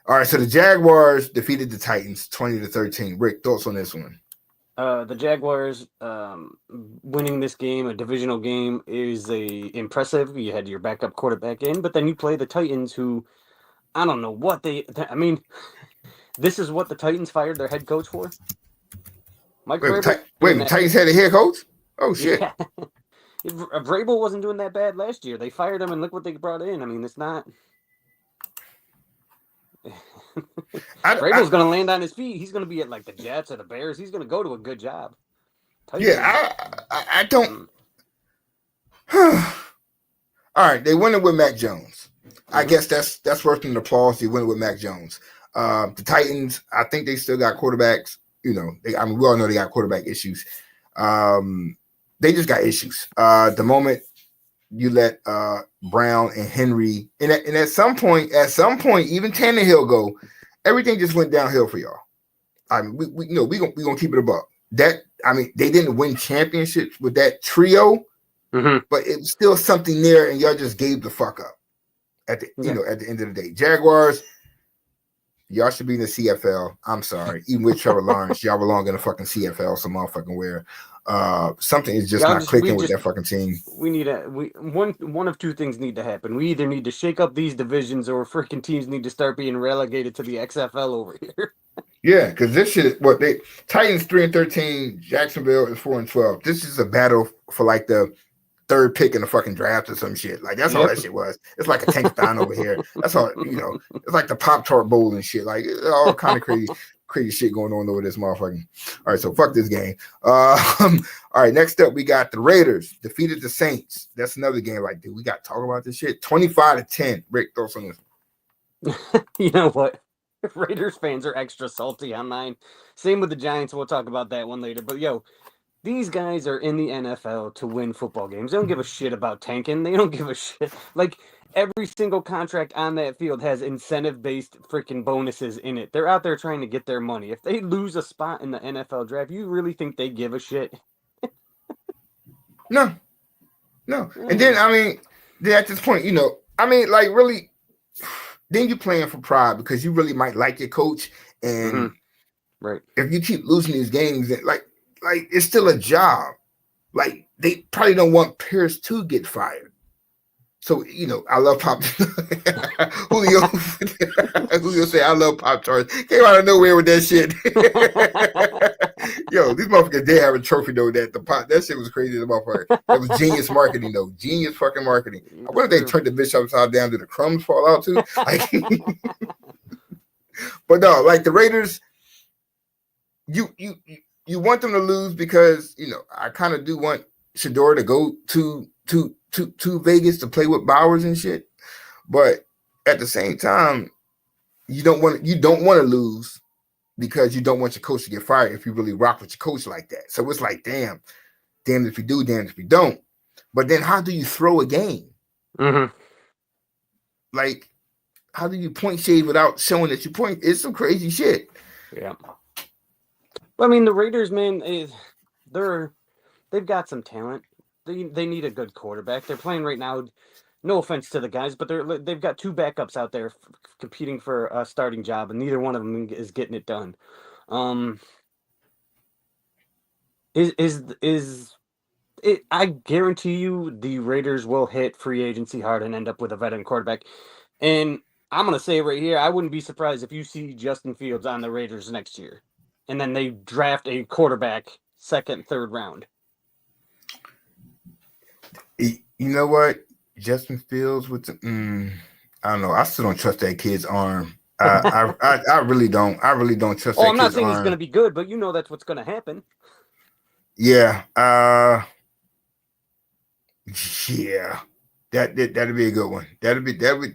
All right, so the Jaguars defeated the Titans 20-13. Rick, thoughts on this one? The Jaguars winning this game, a divisional game, is impressive. You had your backup quarterback in, but then you play the Titans, who I don't know what I mean, this is what the Titans fired their head coach for. Mike Vrabel. The Titans had a head coach? Oh shit! Yeah. Vrabel wasn't doing that bad last year. They fired him, and look what they brought in. I mean, it's not. Vrabel's going to land on his feet. He's going to be at like the Jets or the Bears. He's going to go to a good job. I don't. All right, they win it with Mac Jones. I guess that's worth an applause. They win it with Mac Jones. The Titans, I think they still got quarterbacks. You know, we all know they got quarterback issues. They just got issues. The moment you let Brown and Henry, and at some point, even Tannehill go, everything just went downhill for y'all. I mean, we gonna keep it above that. I mean, they didn't win championships with that trio, but it's still something there, and y'all just gave the fuck up at the at the end of the day. Jaguars, y'all should be in the CFL. I'm sorry, even with Trevor Lawrence, y'all belong in the fucking CFL some motherfucking where. Something is just not clicking with that fucking team. We need one of two things need to happen. We either need to shake up these divisions, or freaking teams need to start being relegated to the XFL over here. Yeah, because this shit. Titans 3-13, Jacksonville is 4-12. This is a battle for like the third pick in the fucking draft or some shit. Like that's all that shit was. It's like a tankathon over here. That's all. It's like the Pop-Tart Bowl and shit. Like all kind of crazy shit going on over this motherfucking. All right, so fuck this game. All right, next up we got the Raiders defeated the Saints. That's another game. Like, dude, we got to talk about this shit. 25-10. Rick, thoughts on this? You know what? Raiders fans are extra salty online. Same with the Giants. We'll talk about that one later. But these guys are in the NFL to win football games. They don't give a shit about tanking. They don't give a shit. Like, every single contract on that field has incentive-based freaking bonuses in it. They're out there trying to get their money. If they lose a spot in the NFL draft, you really think they give a shit? No. And then, I mean, at this point, like really, then you're playing for pride because you really might like your coach. And right, if you keep losing these games, like it's still a job. Like, they probably don't want Pierce to get fired. So, I love Pop. Julio say, I love Pop-Tarts. Came out of nowhere with that shit. Yo, these motherfuckers did have a trophy, though, that shit was crazy, the motherfucker. That was genius marketing, though. Genius fucking marketing. I wonder if they turned the bitch upside down. Did the crumbs fall out, too? Like, but no, like the Raiders, you want them to lose because, I kind of do want Shador to go to Vegas to play with Bowers and shit, but at the same time, you don't want to lose because you don't want your coach to get fired if you really rock with your coach like that. So it's like, damn if you do, damn if you don't. But then how do you throw a game? Like, how do you point shade without showing that you point? It's some crazy shit. Yeah. I mean, the Raiders, man, they've got some talent. They need a good quarterback. They're playing right now. No offense to the guys, but they've got two backups out there competing for a starting job, and neither one of them is getting it done. I guarantee you the Raiders will hit free agency hard and end up with a veteran quarterback. And I'm gonna say right here, I wouldn't be surprised if you see Justin Fields on the Raiders next year, and then they draft a quarterback second, third round. You know what? Justin Fields with I don't know. I still don't trust that kid's arm. I really don't. I really don't trust that kid's arm. I'm not saying he's going to be good, but that's what's going to happen. Yeah. Yeah. That'd be a good one. That'd be a good one.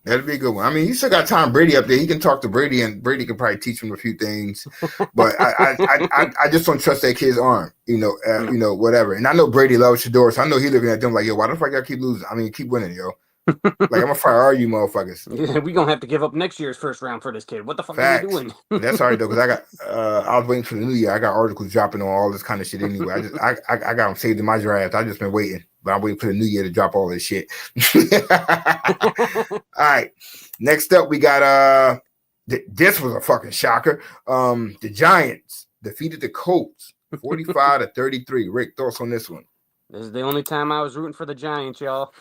That'd be a good one. I mean, he still got Tom Brady up there. He can talk to Brady, and Brady can probably teach him a few things. But I just don't trust that kid's arm. Whatever. And I know Brady loves Shador, so I know he's looking at them like, yo, why the fuck y'all keep losing? I mean, keep winning, yo. Like, I'm gonna fire all you motherfuckers. Yeah, we gonna have to give up next year's first round for this kid. What the fuck are we Facts. doing? That's all right though, because I was waiting for the new year. I got articles dropping on all this kind of shit anyway. I got them saved in my draft. I just been waiting, but I'm waiting for the new year to drop all this shit. All right. Next up, we got this was a fucking shocker. The Giants defeated the Colts 45-33. Rick, thoughts on this one? This is the only time I was rooting for the Giants, y'all.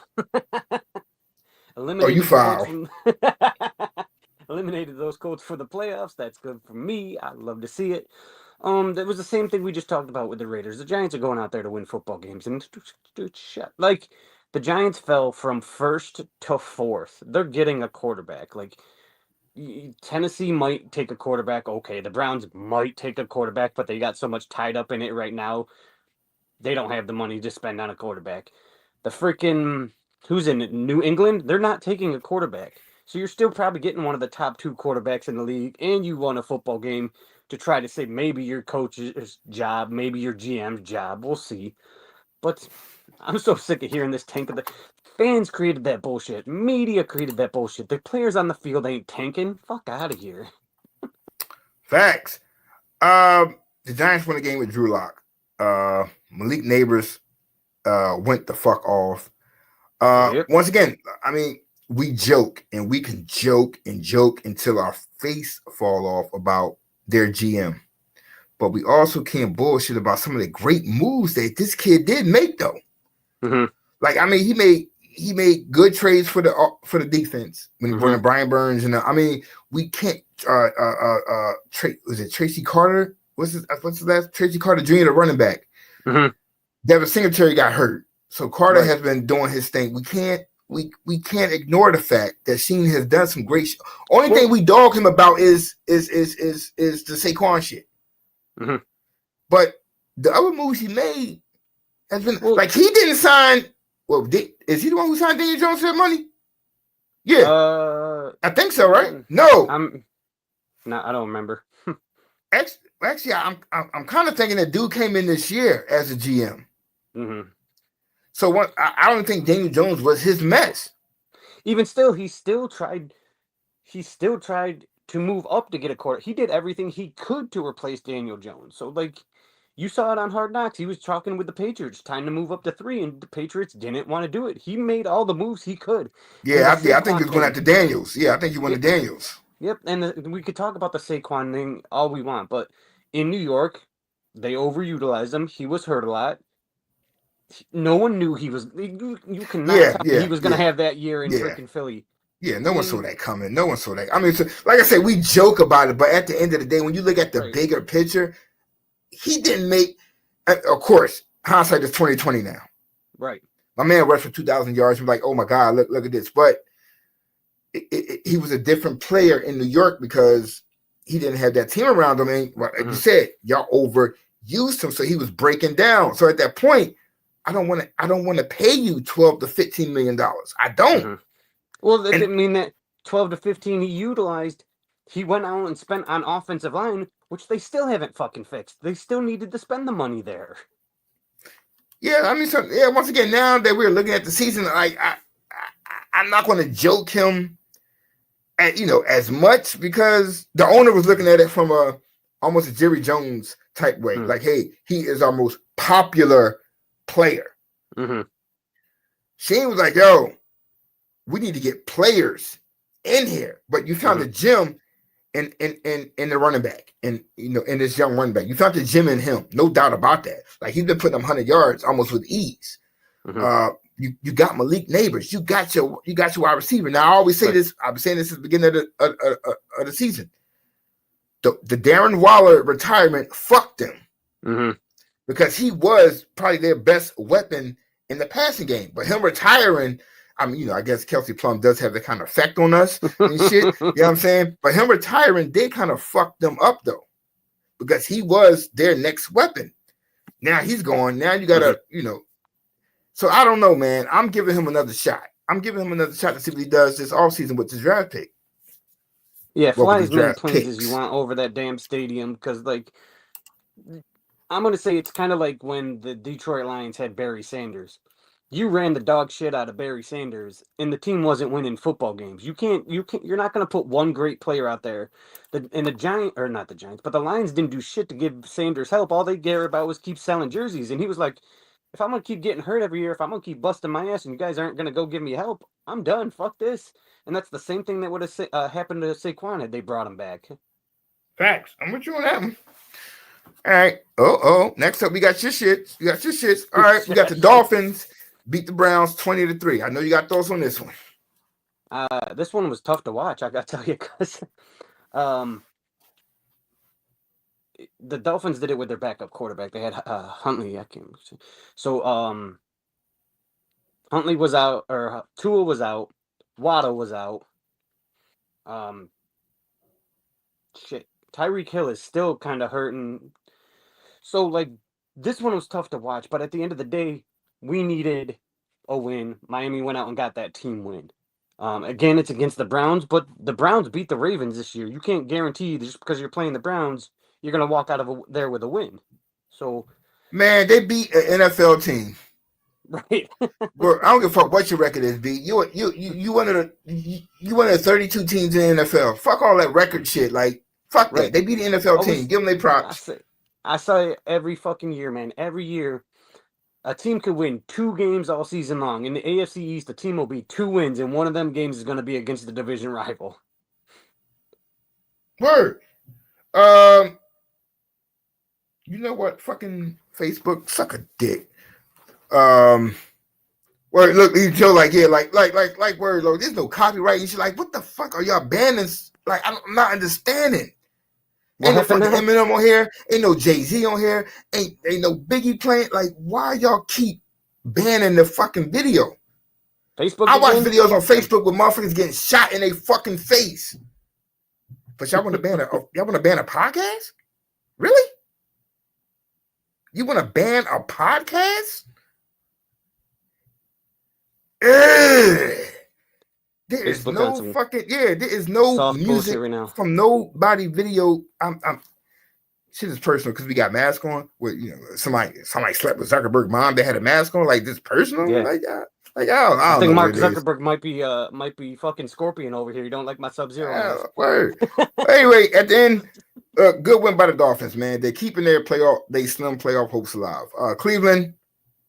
You foul. Eliminated those Colts for the playoffs. That's good for me. I love to see it. That was the same thing we just talked about with the Raiders. The Giants are going out there to win football games, and shut. Like, the Giants fell from first to fourth. They're getting a quarterback. Like, Tennessee might take a quarterback. Okay, the Browns might take a quarterback, but they got so much tied up in it right now. They don't have the money to spend on a quarterback. The freaking, who's in New England? They're not taking a quarterback. So you're still probably getting one of the top 2 quarterbacks in the league, and you won a football game to try to say maybe your coach's job, maybe your GM's job. We'll see. But I'm so sick of hearing this tank of the fans created that bullshit. Media created that bullshit. The players on the field ain't tanking. Fuck out of here. Facts. The Giants won a game with Drew Lock. Malik Neighbors went the fuck off. Yep. Once again, I mean, we joke and we can joke and joke until our face fall off about their GM. But we also can't bullshit about some of the great moves that this kid did make, though. Mm-hmm. Like, I mean, he made good trades for the defense when he brought in Brian Burns, and I mean, we can't. Was it Tracy Carter? What's his last? Tracy Carter Jr., the running back. Mm-hmm. Devin Singletary got hurt, so Carter has been doing his thing. We can't ignore the fact that Sheen has done some great shit. Only thing we dog him about is the Saquon shit. Mm-hmm. But the other moves he made has been like he didn't sign. Well, is he the one who signed Daniel Jones for that money? Yeah, I think so, right? No, I don't remember. Actually, I'm kind of thinking that dude came in this year as a GM. Mm-hmm. So I don't think Daniel Jones was his mess. Even still, he still tried to move up to get a quarter. He did everything he could to replace Daniel Jones. So, like, you saw it on Hard Knocks. He was talking with the Patriots, time to move up to 3, and the Patriots didn't want to do it. He made all the moves he could. Yeah, I think he was going after Daniels. Yeah, I think he went to Daniels. Yep, and we could talk about the Saquon thing all we want, but in New York, they overutilized him. He was hurt a lot. No one knew he was. You cannot tell me he was going to have that year in freaking Philly. Yeah, no one saw that coming. No one saw that. I mean, so, like I said, we joke about it, but at the end of the day, when you look at the bigger picture, he didn't make. Of course, hindsight is 2020 now. Right. My man rushed for 2,000 yards. I'm like, oh my god, look at this. But he was a different player in New York because he didn't have that team around him. And like you said, y'all overused him, so he was breaking down. So at that point, I don't want to pay you $12 to $15 million. I don't. Mm-hmm. Well, that didn't mean that 12 to 15 he utilized. He went out and spent on offensive line, which they still haven't fucking fixed. They still needed to spend the money there. Yeah, I mean, once again, now that we're looking at the season, I'm not going to joke him, as much because the owner was looking at it from almost a Jerry Jones type way. Mm-hmm. Like, hey, he is our most popular player. Mm-hmm. Shane was like, yo, we need to get players in here. But you found the gym in the running back, and in this young running back. You found the gym in him, no doubt about that. Like, he's been putting them 100 yards almost with ease. Mm-hmm. You got Malik Neighbors. You got your wide receiver. Now I always say this. I've been saying this at the beginning of the season. The Darren Waller retirement fucked them. Mm-hmm. Because he was probably their best weapon in the passing game. But him retiring, I mean, I guess Kelsey Plum does have that kind of effect on us and shit. You know what I'm saying? But him retiring did kind of fuck them up, though. Because he was their next weapon. Now he's gone. Now you got to, So I don't know, man. I'm giving him another shot. I'm giving him another shot to see what he does this offseason with his draft pick. Yeah, fly as many planes as you want over that damn stadium. Because, like, I'm going to say it's kind of like when the Detroit Lions had Barry Sanders. you ran the dog shit out of Barry Sanders, and the team wasn't winning football games. You're not going to put one great player out there. And the Giants, or not the Giants, but the Lions didn't do shit to give Sanders help. All they cared about was keep selling jerseys. And he was like, if I'm going to keep getting hurt every year, if I'm going to keep busting my ass and you guys aren't going to go give me help, I'm done. Fuck this. And that's the same thing that would have happened to Saquon had they brought him back. Facts. I'm with you on that one. All right. Oh. Next up, we got your shit. You got your shits. All right. We got the Dolphins beat the Browns 20-3. I know you got thoughts on this one. This one was tough to watch, I got to tell you, because the Dolphins did it with their backup quarterback. They had Huntley. I can't. So Huntley was out, or Tua was out. Waddle was out. Tyreek Hill is still kind of hurting. So, like, this one was tough to watch, but at the end of the day, we needed a win. Miami went out and got that team win. Again, it's against the Browns, but the Browns beat the Ravens this year. You can't guarantee that just because you're playing the Browns, you're going to walk out of there with a win. So, man, they beat an NFL team. Right. Bro, I don't give a fuck what your record is, B. You one of the 32 teams in the NFL. Fuck all that record shit. Like, fuck that. They beat the NFL team. Give them their props. I say it every fucking year, man. Every year, a team could win 2 games all season long. In the AFC East, the team will be 2 wins, and one of them games is going to be against the division rival. Word. You know what? Fucking Facebook, suck a dick. Word, look, you Joe, like, yeah, like, word, look, there's no copyright. And she's like, what the fuck are y'all banning? Like, I'm not understanding. Ain't no fucking Eminem on here. Ain't no Jay-Z on here. Ain't no Biggie playing. Like, why y'all keep banning the fucking video? Facebook. I watch videos on Facebook with motherfuckers getting shot in their fucking face. But y'all want to ban a podcast? Really? You want to ban a podcast? There is no fucking there is no music right from nobody video. I'm shit is personal because we got masks on. With somebody slept with Zuckerberg mom. They had a mask on. Like this personal. Yeah. I think Mark Zuckerberg might be fucking Scorpion over here. You don't like my Sub-Zero? Word. Anyway, at the end, good win by the Dolphins, man. They're keeping their slim playoff hopes alive. Cleveland.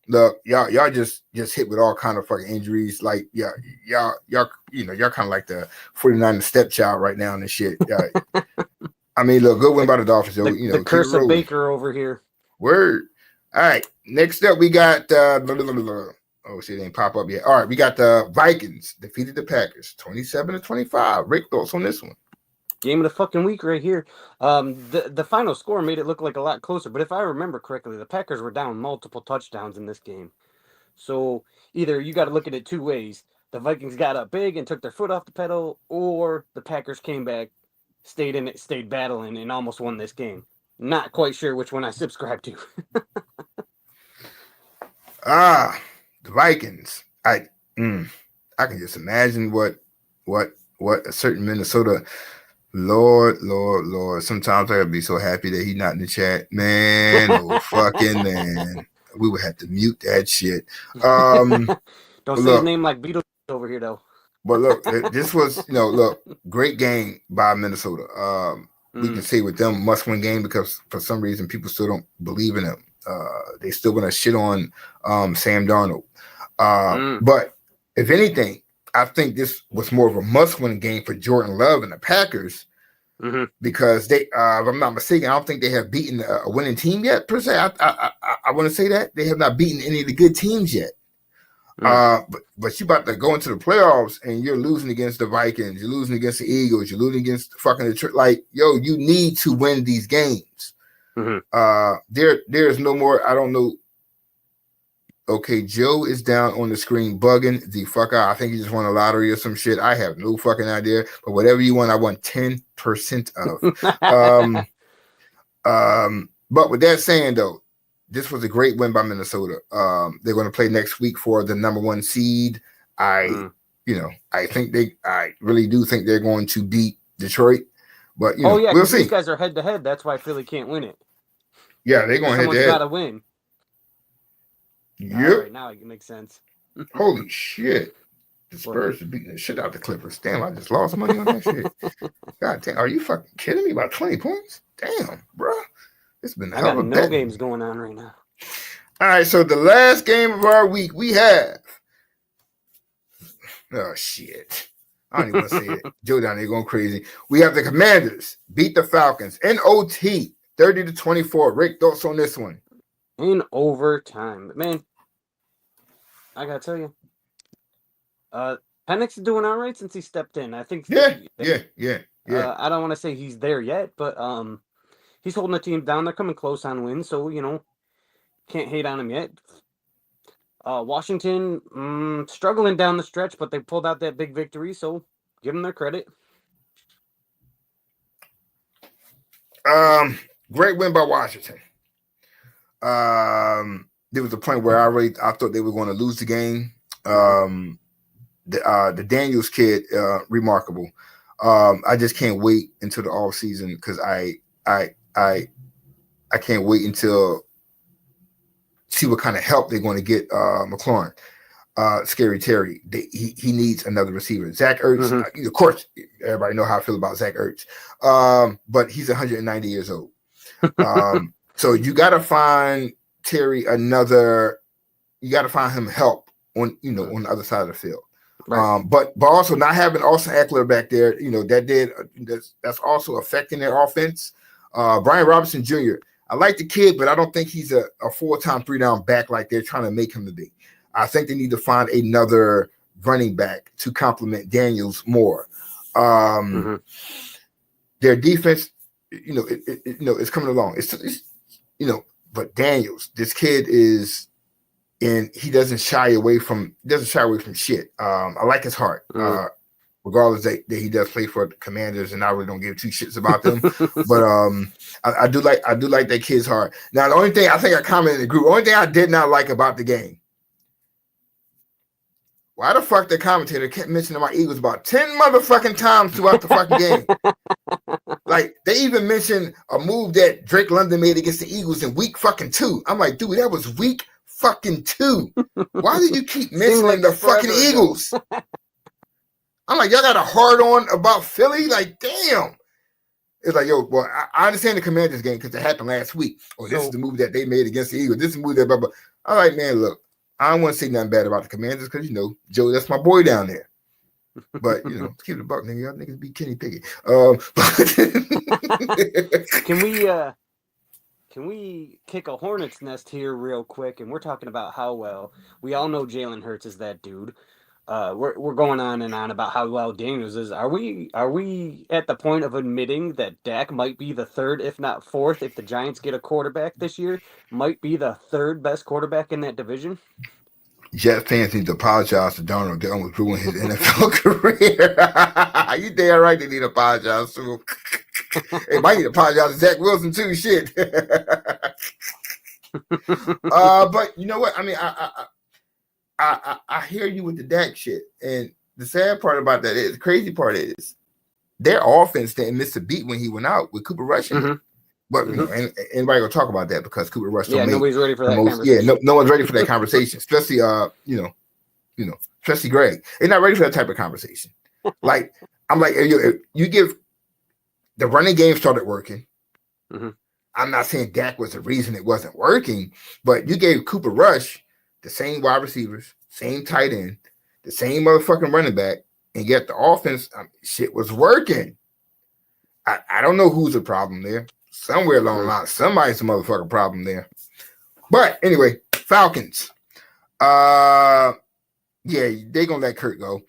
Look, y'all just hit with all kind of fucking injuries. Like, y'all kind of like the 49ers stepchild right now and shit. I mean, look, good win by the Dolphins. The curse of Baker over here. Word. All right. Next up, we got oh shit, it ain't pop up yet. All right, we got the Vikings defeated the Packers 27-25. Rick, thoughts on this one? Game of the fucking week right here. The final score made it look like a lot closer, but if I remember correctly, the Packers were down multiple touchdowns in this game. So either you got to look at it 2 ways. The Vikings got up big and took their foot off the pedal, or the Packers came back, stayed in it, stayed battling, and almost won this game. Not quite sure which one I subscribe to. The Vikings. I can just imagine what a certain Minnesota. Lord. Sometimes I would be so happy that he's not in the chat. Man, oh fucking man. We would have to mute that shit. Don't say his name like Beatles over here though. But look, this was, great game by Minnesota. We can say with them must-win game because for some reason people still don't believe in them. They still gonna shit on Sam Darnold. But if anything, I think this was more of a must-win game for Jordan Love and the Packers because they, if I'm not mistaken, I don't think they have beaten a winning team yet, per se. I want to say that. They have not beaten any of the good teams yet. But you about to go into the playoffs and you're losing against the Vikings, you're losing against the Eagles, you're losing against fucking Detroit. Like, yo, you need to win these games. There's no more, I don't know. Okay, Joe is down on the screen bugging the fuck out. I think he just won a lottery or some shit. I have no fucking idea. But whatever you want, I want 10% of. But with that saying though, this was a great win by Minnesota. They're going to play next week for the number 1 seed. I really do think they're going to beat Detroit. But we'll see. These guys are head to head. That's why Philly can't win it. Yeah, they're going head to head. Someone's got to win. Yep. Right, now it makes sense. Holy shit. The What? Spurs are beating the shit out of the Clippers. Damn, I just lost money on that shit. God damn, are you fucking kidding me? About 20 points? Damn, bro. It's been a I hell got of a no bet. games going on right now. All right, so the last game of our week, we have. Oh, shit. I don't even want to say it. Joe down there going crazy. We have the Commanders beat the Falcons in OT 30-24. Rick, thoughts on this one? In overtime. Man, I got to tell you. Penix is doing all right since he stepped in. I think. Yeah. I don't want to say he's there yet, but he's holding the team down. They're coming close on wins, so can't hate on him yet. Washington struggling down the stretch, but they pulled out that big victory, so give them their credit. Great win by Washington. There was a point where I thought they were going to lose the game. The Daniels kid, remarkable. I just can't wait until the off season because I can't wait until see what kind of help they're going to get McLaurin. Scary Terry. He needs another receiver. Zach Ertz, of course, everybody know how I feel about Zach Ertz. But he's 190 years old. So you got to find Terry you got to find him help on the other side of the field. Right. But also not having Austin Eckler back there, that's also affecting their offense. Brian Robinson Jr. I like the kid, but I don't think he's a full-time 3-down back like they're trying to make him to be. I think they need to find another running back to complement Daniels more. Their defense, it's coming along. It's but Daniels, this kid is, and he doesn't shy away from shit. I like his heart. Regardless that he does play for the Commanders, and I really don't give two shits about them. But I do like that kid's heart. Now, the only thing I think I commented in the group, the only thing I did not like about the game, why the fuck the commentator kept mentioning my Eagles about 10 motherfucking times throughout the fucking game? Like, they even mentioned a move that Drake London made against the Eagles in week fucking 2. I'm like, dude, that was week fucking 2. Why did you keep mentioning the fucking Eagles? I'm like, y'all got a hard on about Philly? Like, damn. It's like, yo, well, I understand the Commanders game because it happened last week. Oh, this is the move that they made against the Eagles. This is the move that blah, blah. I'm like, man, look, I don't want to say nothing bad about the Commanders because, Joe, that's my boy down there. But, let's keep it a buck, nigga. Y'all niggas be Kenny Pickett. Can we kick a hornet's nest here real quick? And we're talking about how well we all know Jalen Hurts is that dude. We're going on and on about how well Daniels is. Are we at the point of admitting that Dak might be the third, if not fourth, if the Giants get a quarterback this year, might be the third best quarterback in that division? Jet fans need to apologize to Donald. They almost ruined his NFL career. You damn right they need to apologize to him. They might need to apologize to Zach Wilson too. Shit. But you know what? I mean, I hear you with the Dak shit, and the sad part about that is, the crazy part is, their offense didn't miss a beat when he went out with Cooper Rush. But anybody gonna talk about that because Cooper Rush? Nobody's ready for that conversation. Yeah, no one's ready for that conversation, especially especially Greg. They're not ready for that type of conversation. Like, I'm like, you give the running game started working. I'm not saying Dak was the reason it wasn't working, but you gave Cooper Rush the same wide receivers, same tight end, the same motherfucking running back, and yet the offense, shit was working. I don't know who's the problem there. Somewhere along the line, somebody's a motherfucking problem there. But anyway, Falcons. Yeah, they're gonna let Kurt go.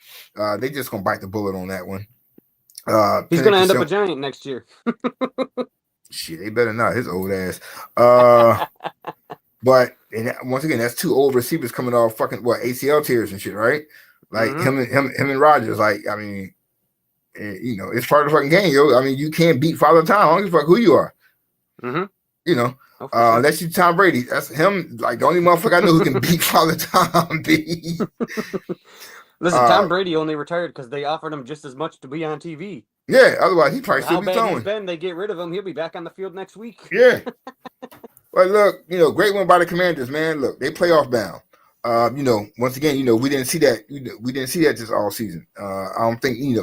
They just gonna bite the bullet on that one. He's gonna end up a Giant next year. Shit, they better not. His old ass. But once again, that's two old receivers coming off fucking ACL tears and shit, right? Like him and Rodgers. Like, I mean, it's part of the fucking game, yo. I mean, you can't beat Father Time. I don't give a fuck who you are. Unless you Tom Brady. That's him. Like, the only motherfucker I know who can beat Father Time. Listen, Tom Brady only retired because they offered him just as much to be on TV. Yeah, otherwise he probably still be throwing. How bad he's been, they get rid of him. He'll be back on the field next week. Yeah. Well, look, great one by the Commanders, man. Look, they playoff bound. Once again, we didn't see that. We didn't see that just all season. I don't think, we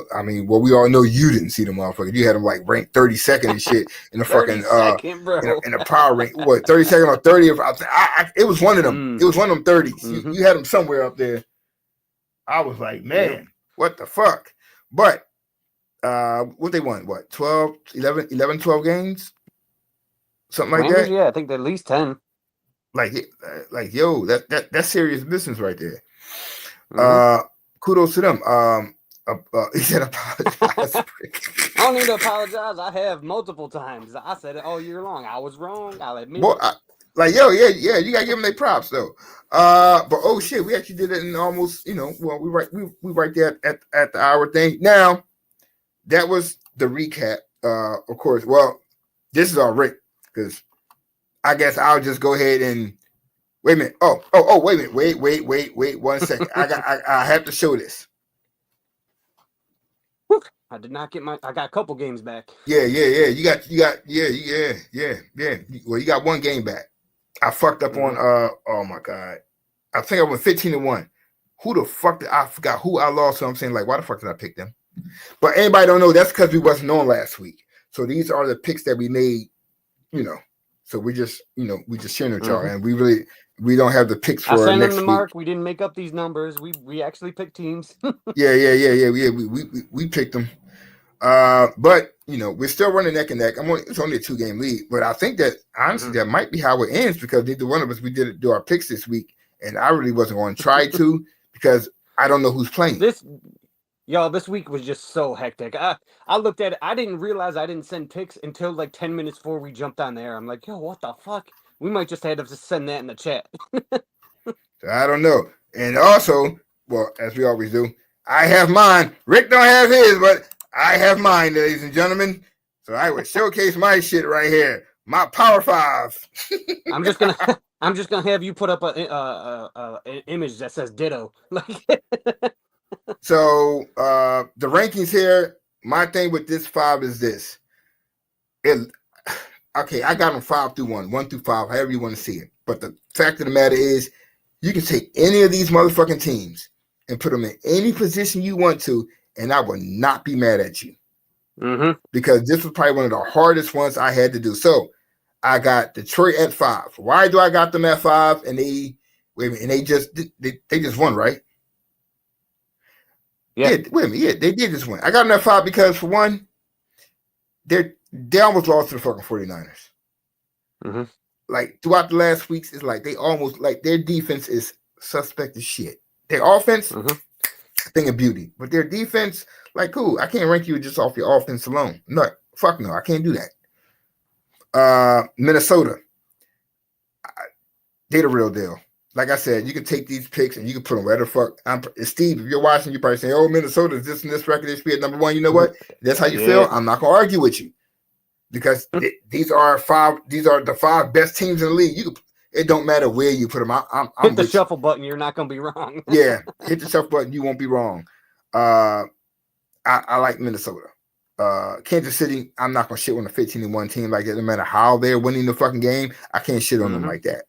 all know you didn't see the motherfucker. You had him like ranked 32nd and shit in the fucking 32nd, bro. in the power rank. What, 32nd or 30th? It was one of them. It was one of them 30s. Mhm. You had him somewhere up there. I was like, man, Yep. what the fuck? But what they won? What, 11, 12 games? Something like Commanders, that. yeah, I think at least 10. Like yo, that's serious business right there. Mhm. Kudos to them. He said apologize. I don't need to apologize. I have multiple times. I said it all year long. I was wrong. I'll admit Boy, it. yeah, you gotta give them their props though. But oh shit, we actually did it in almost, we right there at the hour thing. Now, that was the recap. Of course. Well, this is all Rick, because I guess I'll just go ahead and wait a minute. Oh, wait a minute. Wait 1 second. I have to show this. I did not get I got a couple games back. Yeah. You got yeah. Well, you got one game back. I fucked up on oh my god. I think I went 15-1. Who the fuck I forgot who I lost, so I'm saying, like, why the fuck did I pick them? But anybody don't know, that's because we wasn't on last week. So these are the picks that we made, So we just, we just sharing with y'all, and we don't have the picks for I sent next them to week. Mark. We didn't make up these numbers. We actually picked teams. Yeah. We picked them. But we're still running neck and neck. It's only a 2-game lead, but I think that honestly that might be how it ends, because neither one of us we did do our picks this week, and I really wasn't going to try to because I don't know who's playing. This week was just so hectic. I looked at it. I didn't realize I didn't send picks until like 10 minutes before we jumped on the air. I'm like, yo, what the fuck? We might just have to send that in the chat. So I don't know. And also, well, as we always do, I have mine. Rick don't have his, but I have mine, ladies and gentlemen. So I would showcase my shit right here. My Power 5. I'm just gonna have you put up an image that says ditto. So the rankings here, my thing with this 5 is this. Okay, I got them 5 through 1 through 5, however you want to see it. But the fact of the matter is, you can take any of these motherfucking teams and put them in any position you want to, and I will not be mad at you. Because this was probably one of the hardest ones I had to do. So I got Detroit at 5. Why do I got them at 5? And they just won, right? Yeah. Wait a minute. Yeah, they did just win. I got them at 5 because, for one, they almost lost to the fucking 49ers. Like, throughout the last weeks, it's like they almost, like, their defense is suspect as shit. Their offense, a thing of beauty. But their defense, like, cool. I can't rank you just off your offense alone. No, fuck no. I can't do that. Minnesota, they the real deal. Like I said, you can take these picks and you can put them wherever the fuck. Steve, if you're watching, you probably say, oh, Minnesota is this and this record. They should be at number 1. You know what? That's how you feel. I'm not going to argue with you. Because these are the 5 best teams in the league. It don't matter where you put them. I'm hit the shuffle button. You're not gonna be wrong. Yeah, hit the shuffle button. You won't be wrong. I like Minnesota. Kansas City, I'm not gonna shit on a 15-1 team like that. No matter how they're winning the fucking game, I can't shit on them like that.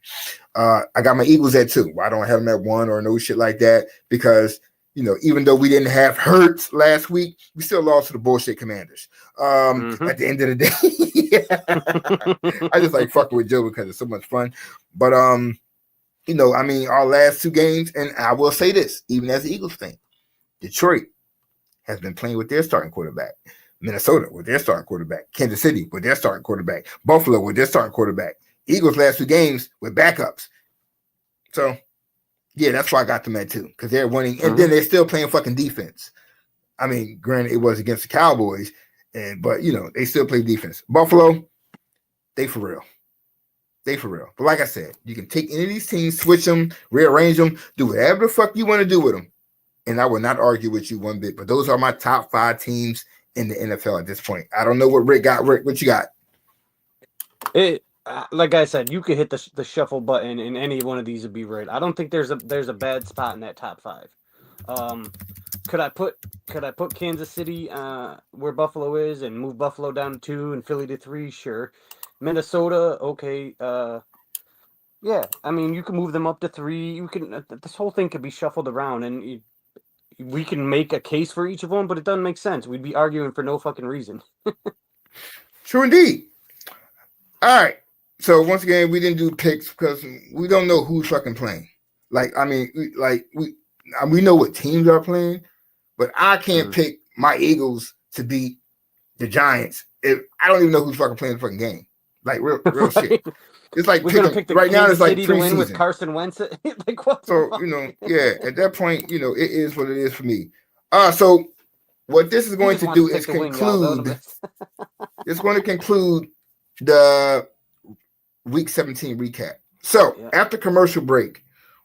I got my Eagles at 2. Why don't I have them at 1 or no shit like that? Because even though we didn't have Hurts last week, we still lost to the bullshit Commanders. At the end of the day, I just like fucking with Joe because it's so much fun. But our last 2 games, and I will say this, even as an Eagles fan, Detroit has been playing with their starting quarterback. Minnesota with their starting quarterback. Kansas City with their starting quarterback. Buffalo with their starting quarterback. Eagles last 2 games with backups. So yeah, that's why I got them at 2, because they're winning, and then they're still playing fucking defense. I mean, granted, it was against the Cowboys, but they still play defense. Buffalo, they for real. But like I said, you can take any of these teams, switch them, rearrange them, do whatever the fuck you want to do with them, and I will not argue with you one bit. But those are my top 5 teams in the NFL at this point. I don't know what Rick got. Rick, what you got? Like I said, you could hit the shuffle button and any one of these would be right. I don't think there's a bad spot in that top 5. Could I put Kansas City where Buffalo is and move Buffalo down to 2 and Philly to 3? Sure. Minnesota, okay. Yeah, I mean, you can move them up to 3. You can this whole thing could be shuffled around, and we can make a case for each of them, but it doesn't make sense. We'd be arguing for no fucking reason. True indeed. All right. So once again, we didn't do picks because we don't know who's fucking playing. Like, I mean, we know what teams are playing, but I can't pick my Eagles to beat the Giants if I don't even know who's fucking playing the fucking game. Like real Right? shit. It's like We're gonna pick the right now. Kansas It's like City to win with preseason. Carson Wentz. Like what? So yeah. At that point, it is what it is for me. So what this is going to do is conclude. It's going to conclude the Week 17 recap. So after commercial break,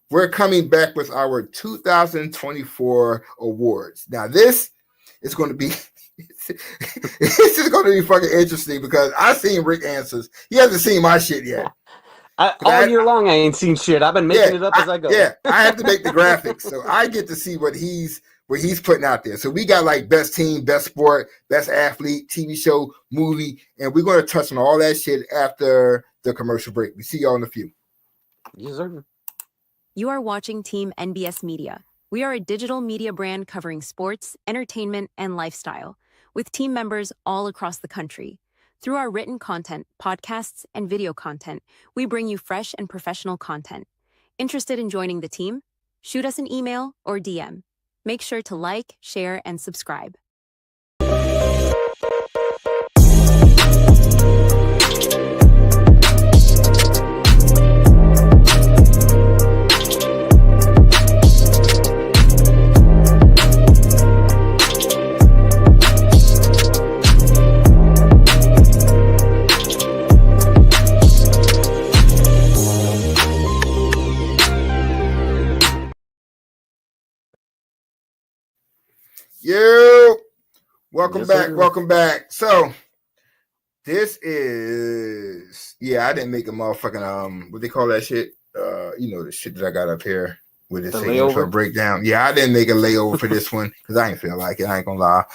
we're coming back with our 2024 awards. Now this is going to be this is going to be fucking interesting because I've seen Rick answers. He hasn't seen my shit yet. All year long, I ain't seen shit. I've been making it up as I go. Yeah, I have to make the graphics, so I get to see what he's putting out there. So we got like best team, best sport, best athlete, TV show, movie, and we're going to touch on all that shit after the commercial break. We see y'all in a few. Yes, sir. You are watching Team NBS Media. We are a digital media brand covering sports, entertainment, and lifestyle, with team members all across the country. Through our written content, podcasts, and video content, we bring you fresh and professional content. Interested in joining the team? Shoot us an email or DM. Make sure to like, share, and subscribe. Yo, welcome Yes, back. sir. Welcome back. So this is I didn't make a motherfucking what they call that shit. The shit that I got up here with it The saying for a layover? breakdown. Yeah, I didn't make a layover for this one because I ain't feel like it. I ain't gonna lie.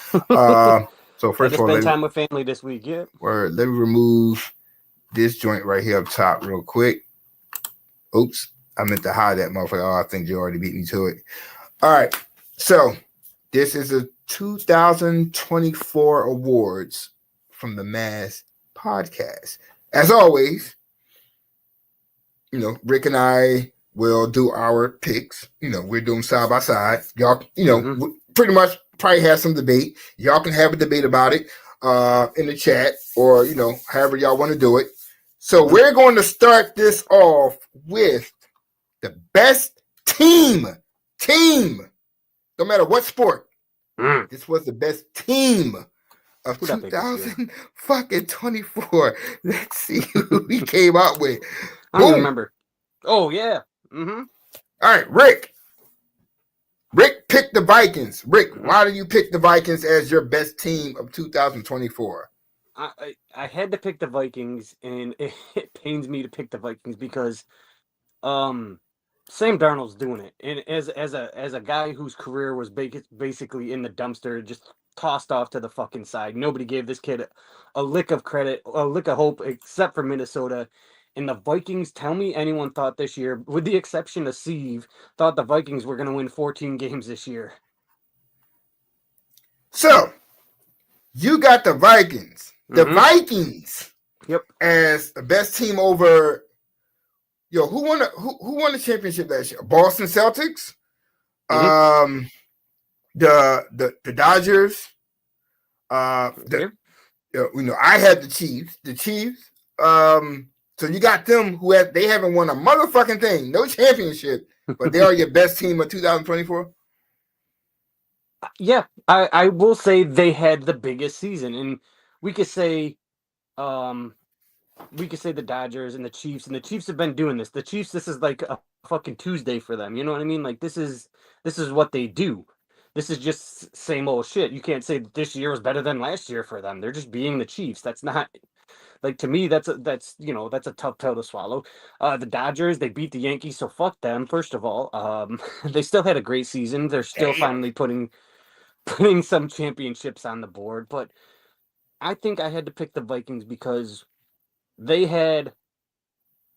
So Had first to of all, spend time with family this week. Yeah. let me remove this joint right here up top real quick. Oops, I meant to hide that motherfucker. Oh, I think you already beat me to it. All right, so this is a 2024 awards from the Mass Podcast. As always, Rick and I will do our picks. We're doing side by side. Y'all, we pretty much probably have some debate. Y'all can have a debate about it in the chat or, however y'all want to do it. So we're going to start this off with the best team. No matter what sport. This was the best team of 2024. Let's see who we came up with. I don't remember. Oh, yeah. Mm-hmm. All right, Rick. Rick picked the Vikings. Rick, why do you pick the Vikings as your best team of 2024? I had to pick the Vikings, and it pains me to pick the Vikings because Sam Darnold's doing it, and as a guy whose career was basically in the dumpster, just tossed off to the fucking side. Nobody gave this kid a lick of credit, a lick of hope, except for Minnesota. And the Vikings, tell me anyone thought this year, with the exception of Steve, thought the Vikings were going to win 14 games this year. So, you got the Vikings. The Vikings. Yep. As the best team over. Yo, who won the championship last year? Boston Celtics. The Dodgers. I had the Chiefs. So you got them they haven't won a motherfucking thing, no championship, but they are your best team of 2024. Yeah, I will say they had the biggest season, and we could say the Dodgers and the Chiefs have been doing this. The Chiefs, this is like a fucking Tuesday for them. You know what I mean? Like this is what they do. This is just same old shit. You can't say that this year was better than last year for them. They're just being the Chiefs. That's not like, to me, that's a tough pill to swallow. The Dodgers, they beat the Yankees, so fuck them. First of all, they still had a great season. They're still finally putting some championships on the board, but I think I had to pick the Vikings because they had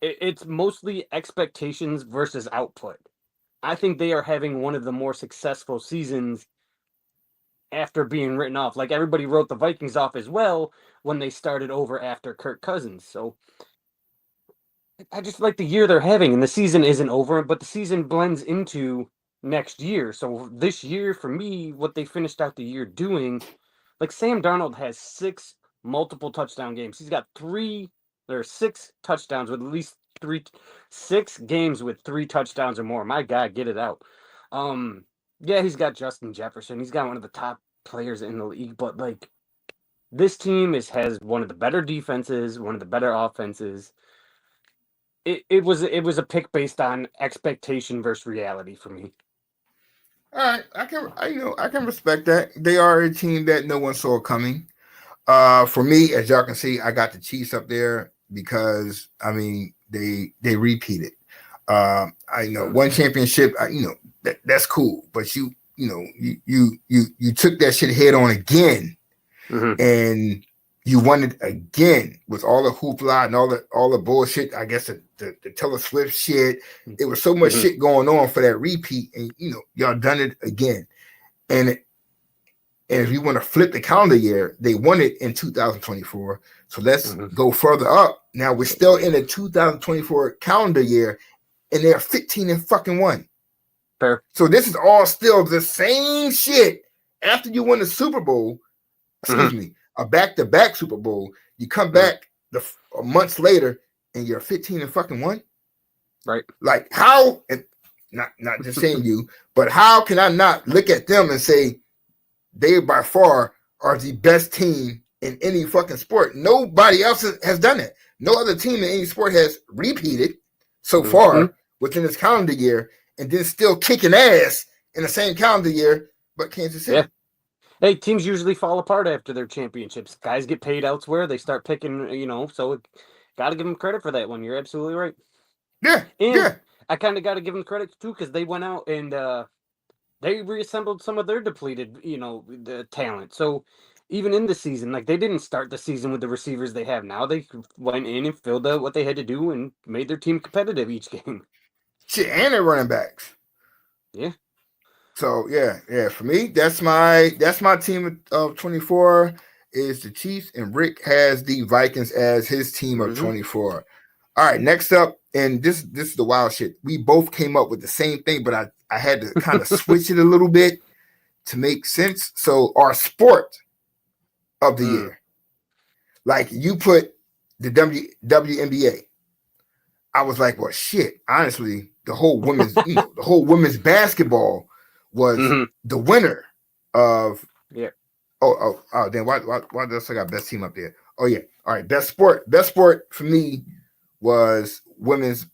it's mostly expectations versus output. I think they are having one of the more successful seasons after being written off. Like everybody wrote the Vikings off as well when they started over after Kirk Cousins. So I just like the year they're having, and the season isn't over, but the season blends into next year. So this year, for me, what they finished out the year doing, like Sam Darnold has 6 multiple touchdown games. He's got 6 touchdowns with at least 6 games with 3 touchdowns or more. My God, get it out. Yeah, he's got Justin Jefferson. He's got one of the top players in the league, but like this team has one of the better defenses, one of the better offenses. It was a pick based on expectation versus reality for me. All right, I can respect that. They are a team that no one saw coming. For me, as y'all can see, I got the Chiefs up there because I mean they repeated. I know one championship. That's cool, but you took that shit head on again, and you won it again with all the hoopla and all the bullshit. I guess the Taylor Swift shit. It was so much shit going on for that repeat, and y'all done it again. And if you want to flip the calendar year, they won it in 2024. So let's go further up. Now we're still in the 2024 calendar year, and they're 15-1. Fair. So this is all still the same shit. After you win the Super Bowl, a back-to-back Super Bowl, you come back months later, and you're 15-1. Right. Like how? And not just saying you, but how can I not look at them and say they by far are the best team in any fucking sport? Nobody else has done it. No other team in any sport has repeated so far within this calendar year, and then still kicking ass in the same calendar year, but Kansas City. Yeah. Hey, teams usually fall apart after their championships. Guys get paid elsewhere. They start picking, so got to give them credit for that one. You're absolutely right. Yeah. And I kind of got to give them credit too, because they went out and they reassembled some of their depleted, the talent. So even in the season, like they didn't start the season with the receivers they have now. They went in and filled out what they had to do and made their team competitive each game. Shit, and their running backs. Yeah. So yeah. For me, that's my team of 24 is the Chiefs, and Rick has the Vikings as his team of 24. All right, next up, and this is the wild shit. We both came up with the same thing, but I had to kind of switch it a little bit to make sense. So our sport of the year, like you put the WNBA. I was like, well, shit. Honestly, the whole women's basketball was the winner of. Yeah. Oh, then why does I got best team up there? Oh yeah. All right, best sport for me was women's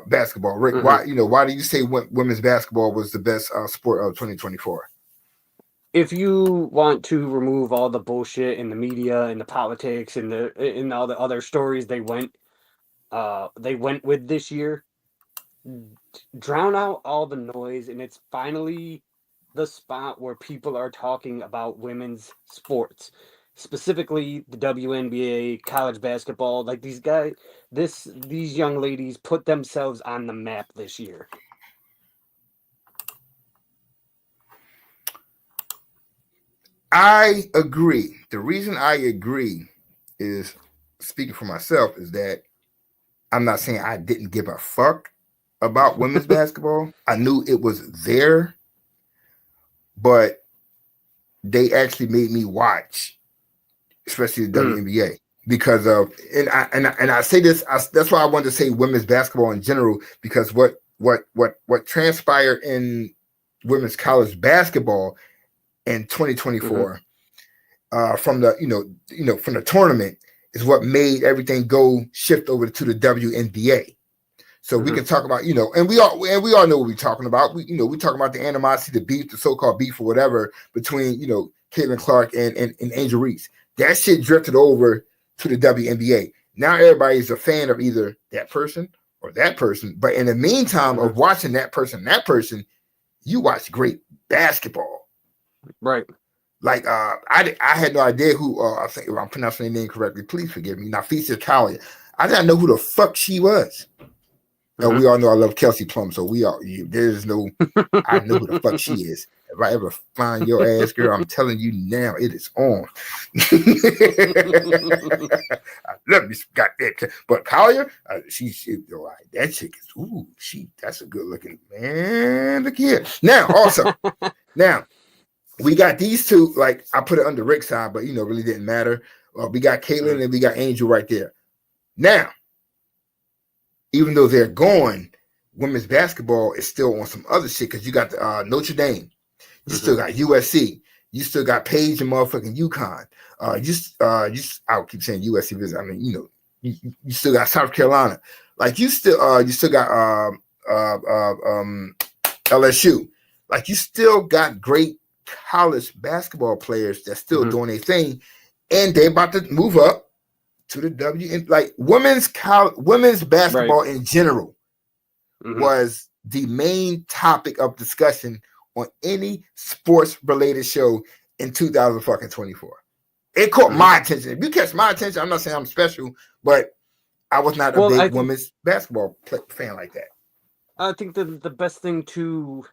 basketball. Rick, why do you say women's basketball was the best sport of 2024? If you want to remove all the bullshit in the media and the politics and all the other stories they went with this year, drown out all the noise, and it's finally the spot where people are talking about women's sports, specifically the WNBA, college basketball. Like these young ladies put themselves on the map this year. I agree. The reason I agree is, speaking for myself, is that I'm not saying I didn't give a fuck about women's basketball. I knew it was there, but they actually made me watch, especially the WNBA, because of and I say this. That's why I wanted to say women's basketball in general, because what transpired in women's college basketball in 2024 from the from the tournament is what made everything shift over to the WNBA. So we can talk about, and we all know what we're talking about. We talking about the animosity, the beef, the so-called beef or whatever between, Caitlin Clark and Angel Reese. That shit drifted over to the WNBA. Now everybody's a fan of either that person or that person. But in the meantime of watching that person, you watch great basketball. Right. Like I had no idea who I think if I'm pronouncing their name correctly, please forgive me. Nafisa Kalia. I didn't know who the fuck she was. And we all know I love Kelsey Plum, so there's no, I know who the fuck she is. If I ever find your ass, girl, I'm telling you now, it is on. I love me, got that. But Collier, that chick is, that's a good looking man. Look here. Now, also, we got these two, like I put it under Rick's side, but really didn't matter. We got Caitlin and we got Angel right there. Now, even though they're gone, women's basketball is still on some other shit because you got the Notre Dame, you still got USC, you still got Page and motherfucking UConn. I'll keep saying USC because I mean, you still got South Carolina. Like you still got LSU. Like you still got great college basketball players that's still doing their thing, and they about to move up to the W. And like women's basketball in general was the main topic of discussion on any sports related show in 2024. It caught my attention. If you catch my attention, I'm not saying I'm special, but I was not a big women's basketball fan like that. I think the best thing to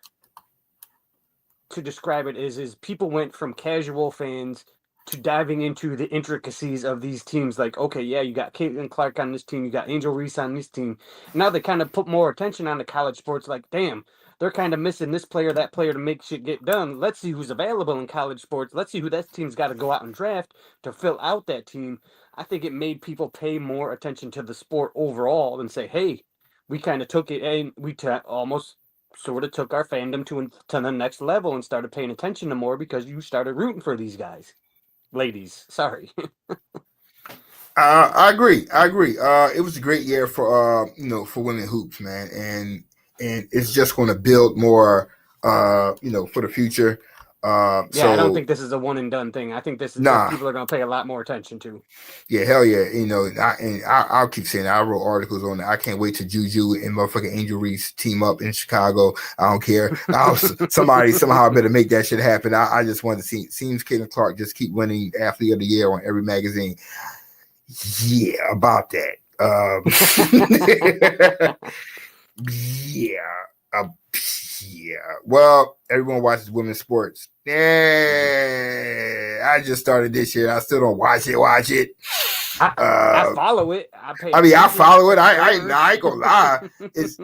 describe it is people went from casual fans to diving into the intricacies of these teams. Like, okay, yeah, you got Caitlin Clark on this team, you got Angel Reese on this team. Now they kind of put more attention on the college sports. Like, damn, they're kind of missing this player, that player to make shit get done. Let's see who's available in college sports. Let's see who that team's got to go out and draft to fill out that team. I think it made people pay more attention to the sport overall and say, hey, we kind of took it and we almost sort of took our fandom to the next level and started paying attention to more because you started rooting for these guys. Ladies, sorry. I agree. It was a great year for for women hoops, man, and it's just going to build more, for the future. I don't think this is a one and done thing. I think this is people are going to pay a lot more attention to. Yeah, hell yeah. I'll keep saying that. I wrote articles on it. I can't wait to Juju and motherfucking Angel Reese team up in Chicago. I don't care. Somebody somehow better make that shit happen. I just want to see. Seems Caitlin Clark just keep winning Athlete of the Year on every magazine. Yeah, about that. Yeah. Well, everyone watches women's sports. Yeah, I just started this year. I still don't watch it. I follow it. I follow it. I ain't gonna lie. It's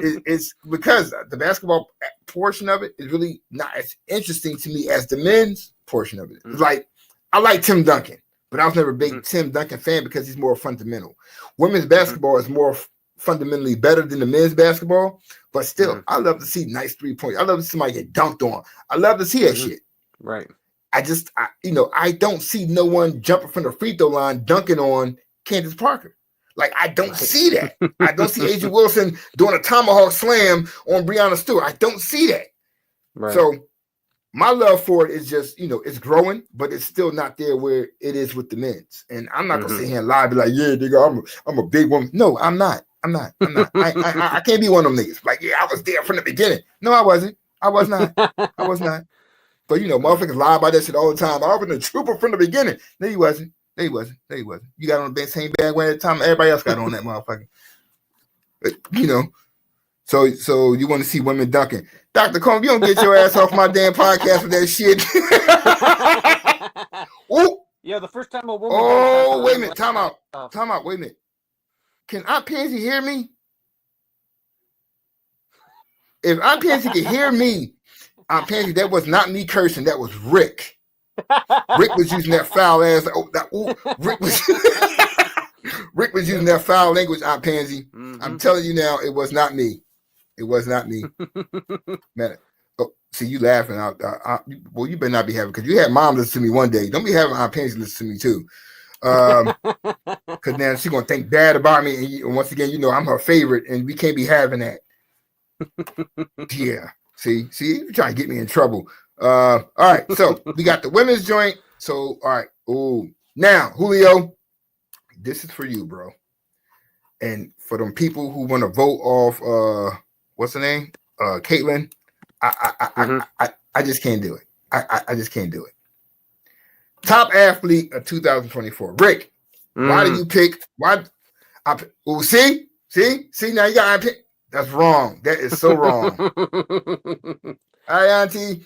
because the basketball portion of it is really not as interesting to me as the men's portion of it. It's like I like Tim Duncan, but I was never a big Tim Duncan fan because he's more fundamental. Women's basketball is more fundamentally better than the men's basketball, but still, I love to see nice 3-point. I love to see somebody get dunked on. I love to see that shit. Right. I don't see no one jumping from the free throw line dunking on Candace Parker. Like, I don't see that. I don't see A'ja Wilson doing a tomahawk slam on Breanna Stewart. I don't see that. Right. So my love for it is just, it's growing, but it's still not there where it is with the men's. And I'm not gonna sit here and lie, be like, yeah, nigga, I'm a big woman. No, I'm not. I can't be one of them niggas. Like, yeah, I was there from the beginning. No, I wasn't. I was not. But motherfuckers lie about that shit all the time. I was a trooper from the beginning. No, he wasn't. You got on the same bandwagon at the time everybody else got on that motherfucker. But, So you want to see women dunking. Dr. Combs, you don't get your ass off my damn podcast with that shit. Ooh. Yeah, the first time a woman. Oh, wait a minute. Time out. Wait a minute. Can Aunt Pansy hear me? If Aunt Pansy can hear me, Aunt Pansy, that was not me cursing. That was Rick. Rick was using that foul ass. Rick was using that foul language, Aunt Pansy. I'm telling you now, it was not me. It was not me. Man, see, you laughing. Well, you better not be having, because you had mom listen to me one day. Don't be having Aunt Pansy listen to me too. Because now she's going to think bad about me. And once again, I'm her favorite, and we can't be having that. Yeah. See, you're trying to get me in trouble. All right. So we got the women's joint. So, all right. Oh, now, Julio, this is for you, bro. And for them people who want to vote off, what's her name? Caitlin. I just can't do it. I just can't do it. Top athlete of 2024. Rick, why do you pick? Why? Oh, see. Now you got that's wrong. That is so wrong. All right, Auntie.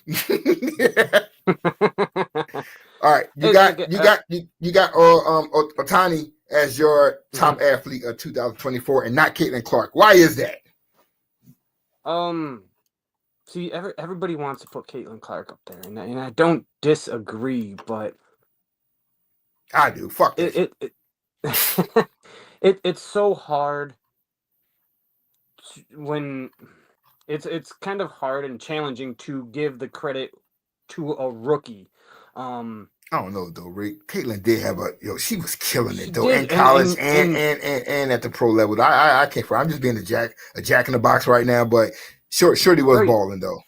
All right, you got Otani as your top athlete of 2024, and not Caitlin Clark. Why is that? See, everybody wants to put Caitlin Clark up there, and I don't disagree, but I do. Fuck it. It's so hard when it's kind of hard and challenging to give the credit to a rookie. I don't know though, Rick. Caitlin did have she was killing it though, did, in college and at the pro level. I can't. I'm just being a jack in the box right now, but Shorty was balling though.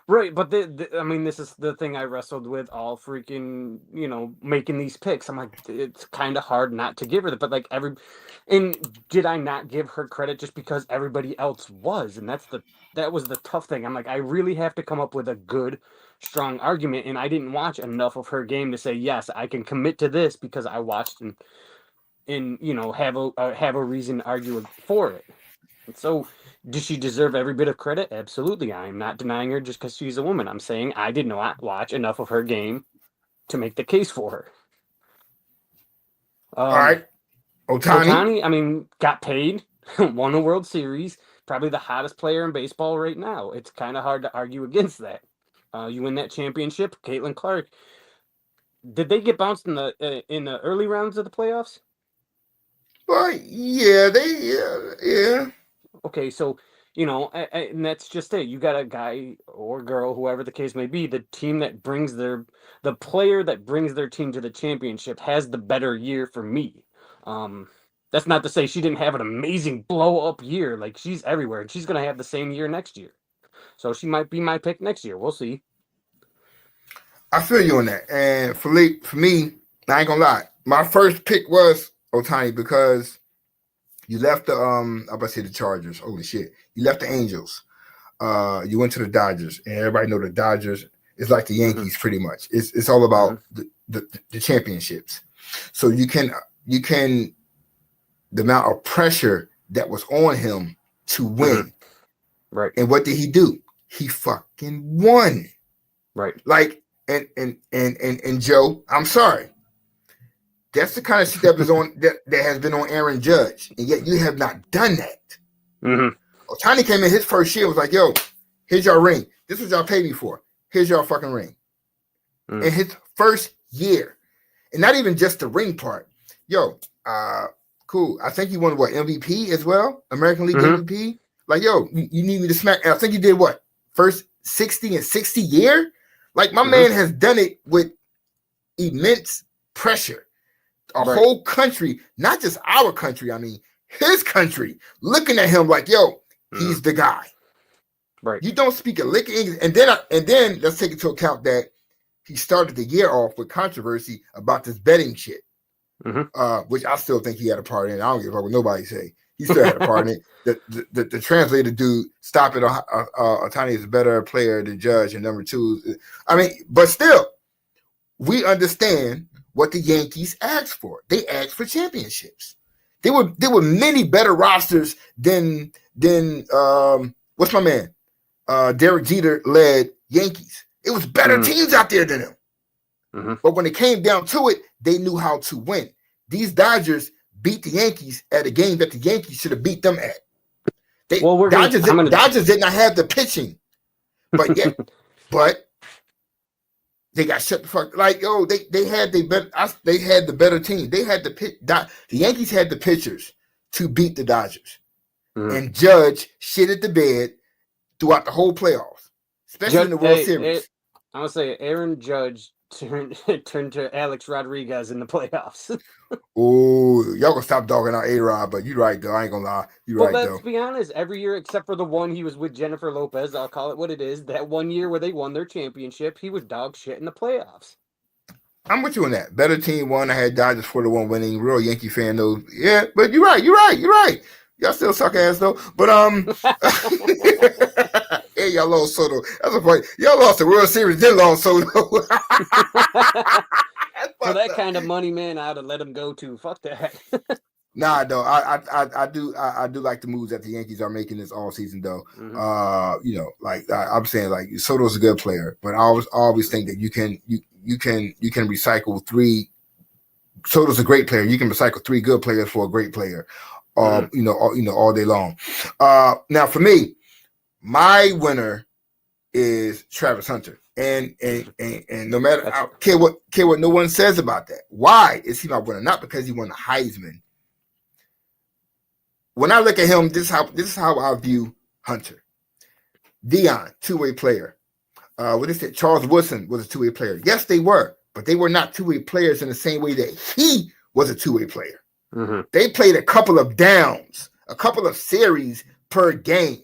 Right, but I mean, this is the thing I wrestled with all freaking, making these picks. I'm like, it's kind of hard not to give her that, but like and did I not give her credit just because everybody else was? And that was the tough thing. I'm like, I really have to come up with a good, strong argument, and I didn't watch enough of her game to say, yes, I can commit to this because I watched and have a reason to argue for it. And so, does she deserve every bit of credit? Absolutely. I'm not denying her just because she's a woman. I'm saying I did not watch enough of her game to make the case for her. All right. Otani, I mean, got paid, won a World Series, probably the hottest player in baseball right now. It's kind of hard to argue against that. You win that championship, Caitlin Clark. Did they get bounced in the early rounds of the playoffs? Well, yeah, yeah. Okay, so, and that's just it. You got a guy or girl, whoever the case may be, the team that the player that brings their team to the championship has the better year for me. That's not to say she didn't have an amazing blow-up year. Like, she's everywhere, and she's going to have the same year next year. So she might be my pick next year. We'll see. I feel you on that. And for me, I ain't going to lie. My first pick was Otani because you left I'm about to say the Chargers. Holy shit. You left the Angels. You went to the Dodgers. And everybody know the Dodgers is like the Yankees pretty much. It's all about the championships. So you can the amount of pressure that was on him to win. Right. And what did he do? He fucking won. Right. Like and Joe, I'm sorry. That's the kind of shit that was on that has been on Aaron Judge, and yet you have not done that. Otani came in his first year, was like, "Yo, here's your ring. This is what y'all paid me for. Here's your fucking ring." In his first year, and not even just the ring part. Yo, cool. I think he won MVP as well, American League MVP. Like, yo, you need me to smack. And I think he did what first 60 and 60 year. Like my man has done it with immense pressure. A whole country, not just our country, I mean, his country, looking at him like, yo, he's the guy. Right. You don't speak a lick of English. And then let's take into account that he started the year off with controversy about this betting shit, which I still think he had a part in. I don't give a fuck what nobody say. He still had a part in it. The translator dude, stop it. Otani is a better player than Judge, and number two. I mean, but still, we understand what the Yankees asked for. They asked for championships. There were many better rosters than what's my man? Derek Jeter led Yankees. It was better teams out there than him. But when it came down to it, they knew how to win. These Dodgers beat the Yankees at a game that the Yankees should have beat them at. Dodgers did not have the pitching, but yet, but they got shut the fuck. Like, yo, they had the better team. They had the Yankees had the pitchers to beat the Dodgers, and Judge shitted the bed throughout the whole playoffs, especially in the World Series. I would say Aaron Judge turned to Alex Rodriguez in the playoffs. Oh, y'all gonna stop dogging out A-Rod, but you're right though. I ain't gonna lie. You're right though. Let's be honest. Every year except for the one he was with Jennifer Lopez, I'll call it what it is. That one year where they won their championship, he was dog shit in the playoffs. I'm with you on that. Better team won. I had Dodgers for the one winning. Real Yankee fan though. Yeah, but you're right. Y'all still suck ass though. But hey, y'all lost Soto. That's the point. Y'all lost the World Series, then lost Soto. For that kind of money, man, I'd have let him go too. Fuck that. Nah, though I do like the moves that the Yankees are making this all season though. You know, like I'm saying, like Soto's a good player, but I always think that you can recycle three. Soto's a great player. You can recycle three good players for a great player. You know, all day long. Now for me, my winner is Travis Hunter. And no matter I care what no one says about that. Why is he my winner? Not because he won the Heisman. When I look at him, this is how I view Hunter. Deion, two-way player. What is it? Charles Woodson was a two-way player. Yes, they were, but they were not two-way players in the same way that he was a two-way player. They played a couple of downs, a couple of series per game.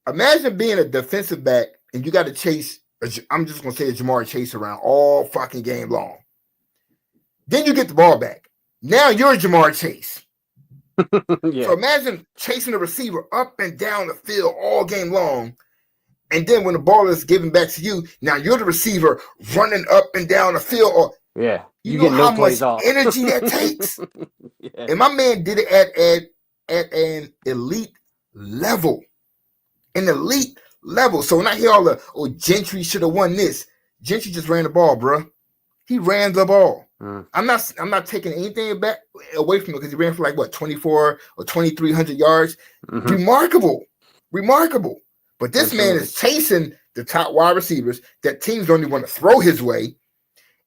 Imagine being a defensive back and you got to chase, I'm just going to say a Jamar Chase around all fucking game long. Then you get the ball back. Now you're Jamar Chase. So imagine chasing a receiver up and down the field all game long. And then when the ball is given back to you, now you're the receiver running up and down the field. Or, you know how much energy that takes? And my man did it at an elite level. An elite level. So when I hear all the, Gentry should have won this. Gentry just ran the ball, bro. He ran the ball. I'm not taking anything back away from him because he ran for like what 24 or 2,300 yards. Remarkable. But this man is chasing the top wide receivers that teams don't even want to throw his way,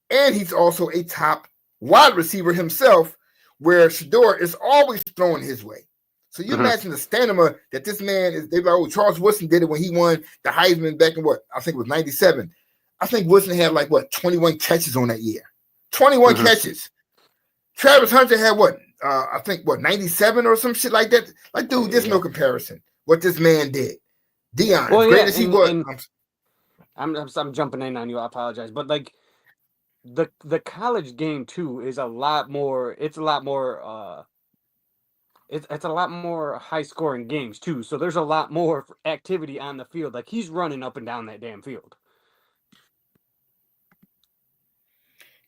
and he's also a top wide receiver himself, where Shador is always throwing his way. So you imagine the stamina that this man is. They're like, Charles Woodson did it when he won the Heisman back in what I think it was 97. I think Woodson had like 21 catches on that year. 21 catches. Travis Hunter had I think 97 or some shit like that. Like, dude, there's no comparison. What this man did. Deion, as great as he was. I'm jumping in on you. I apologize, but like the college game too is a lot more. It's a lot more. It's a lot more high scoring games too. So there's a lot more activity on the field. Like he's running up and down that damn field.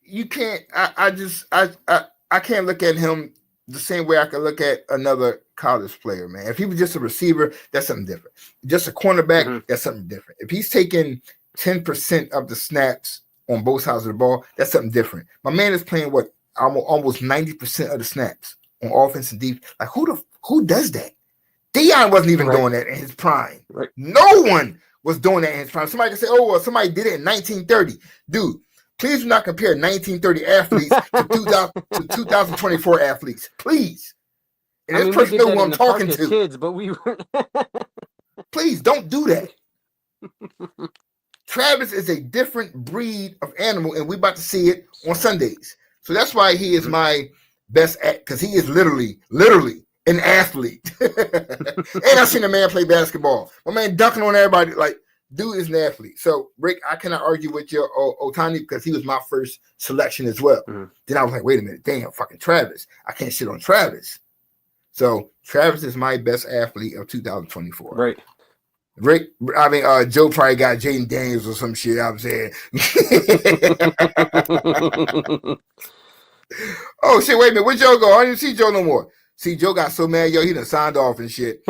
You can't. I can't look at him the same way I could look at another college player, man. If he was just a receiver, that's something different. Just a cornerback, that's something different. If he's taking 10% of the snaps on both sides of the ball, that's something different. My man is playing almost 90% of the snaps on offense and defense. Like who does that? Deion wasn't even doing that in his prime. No one was doing that in his prime. Somebody can say, "Oh, well, somebody did it in 1930." Dude, please do not compare 1930 athletes to 2024 athletes. Please. And this person knows who I'm talking to. Kids, but we were Please don't do that. Travis is a different breed of animal, and we're about to see it on Sundays. So that's why he is my best because he is literally an athlete. And I've seen a man play basketball. My man dunking on everybody. Like, dude is an athlete. So, Rick, I cannot argue with your Ohtani because he was my first selection as well. Then I was like, wait a minute, damn, fucking Travis. I can't shit on Travis. So, Travis is my best athlete of 2024. Right. Rick, I mean, Joe probably got Jaden Daniels or some shit. I'm saying. Oh shit! Wait a minute, where'd Joe go? I didn't see Joe no more. See, Joe got so mad, yo, he done signed off and shit.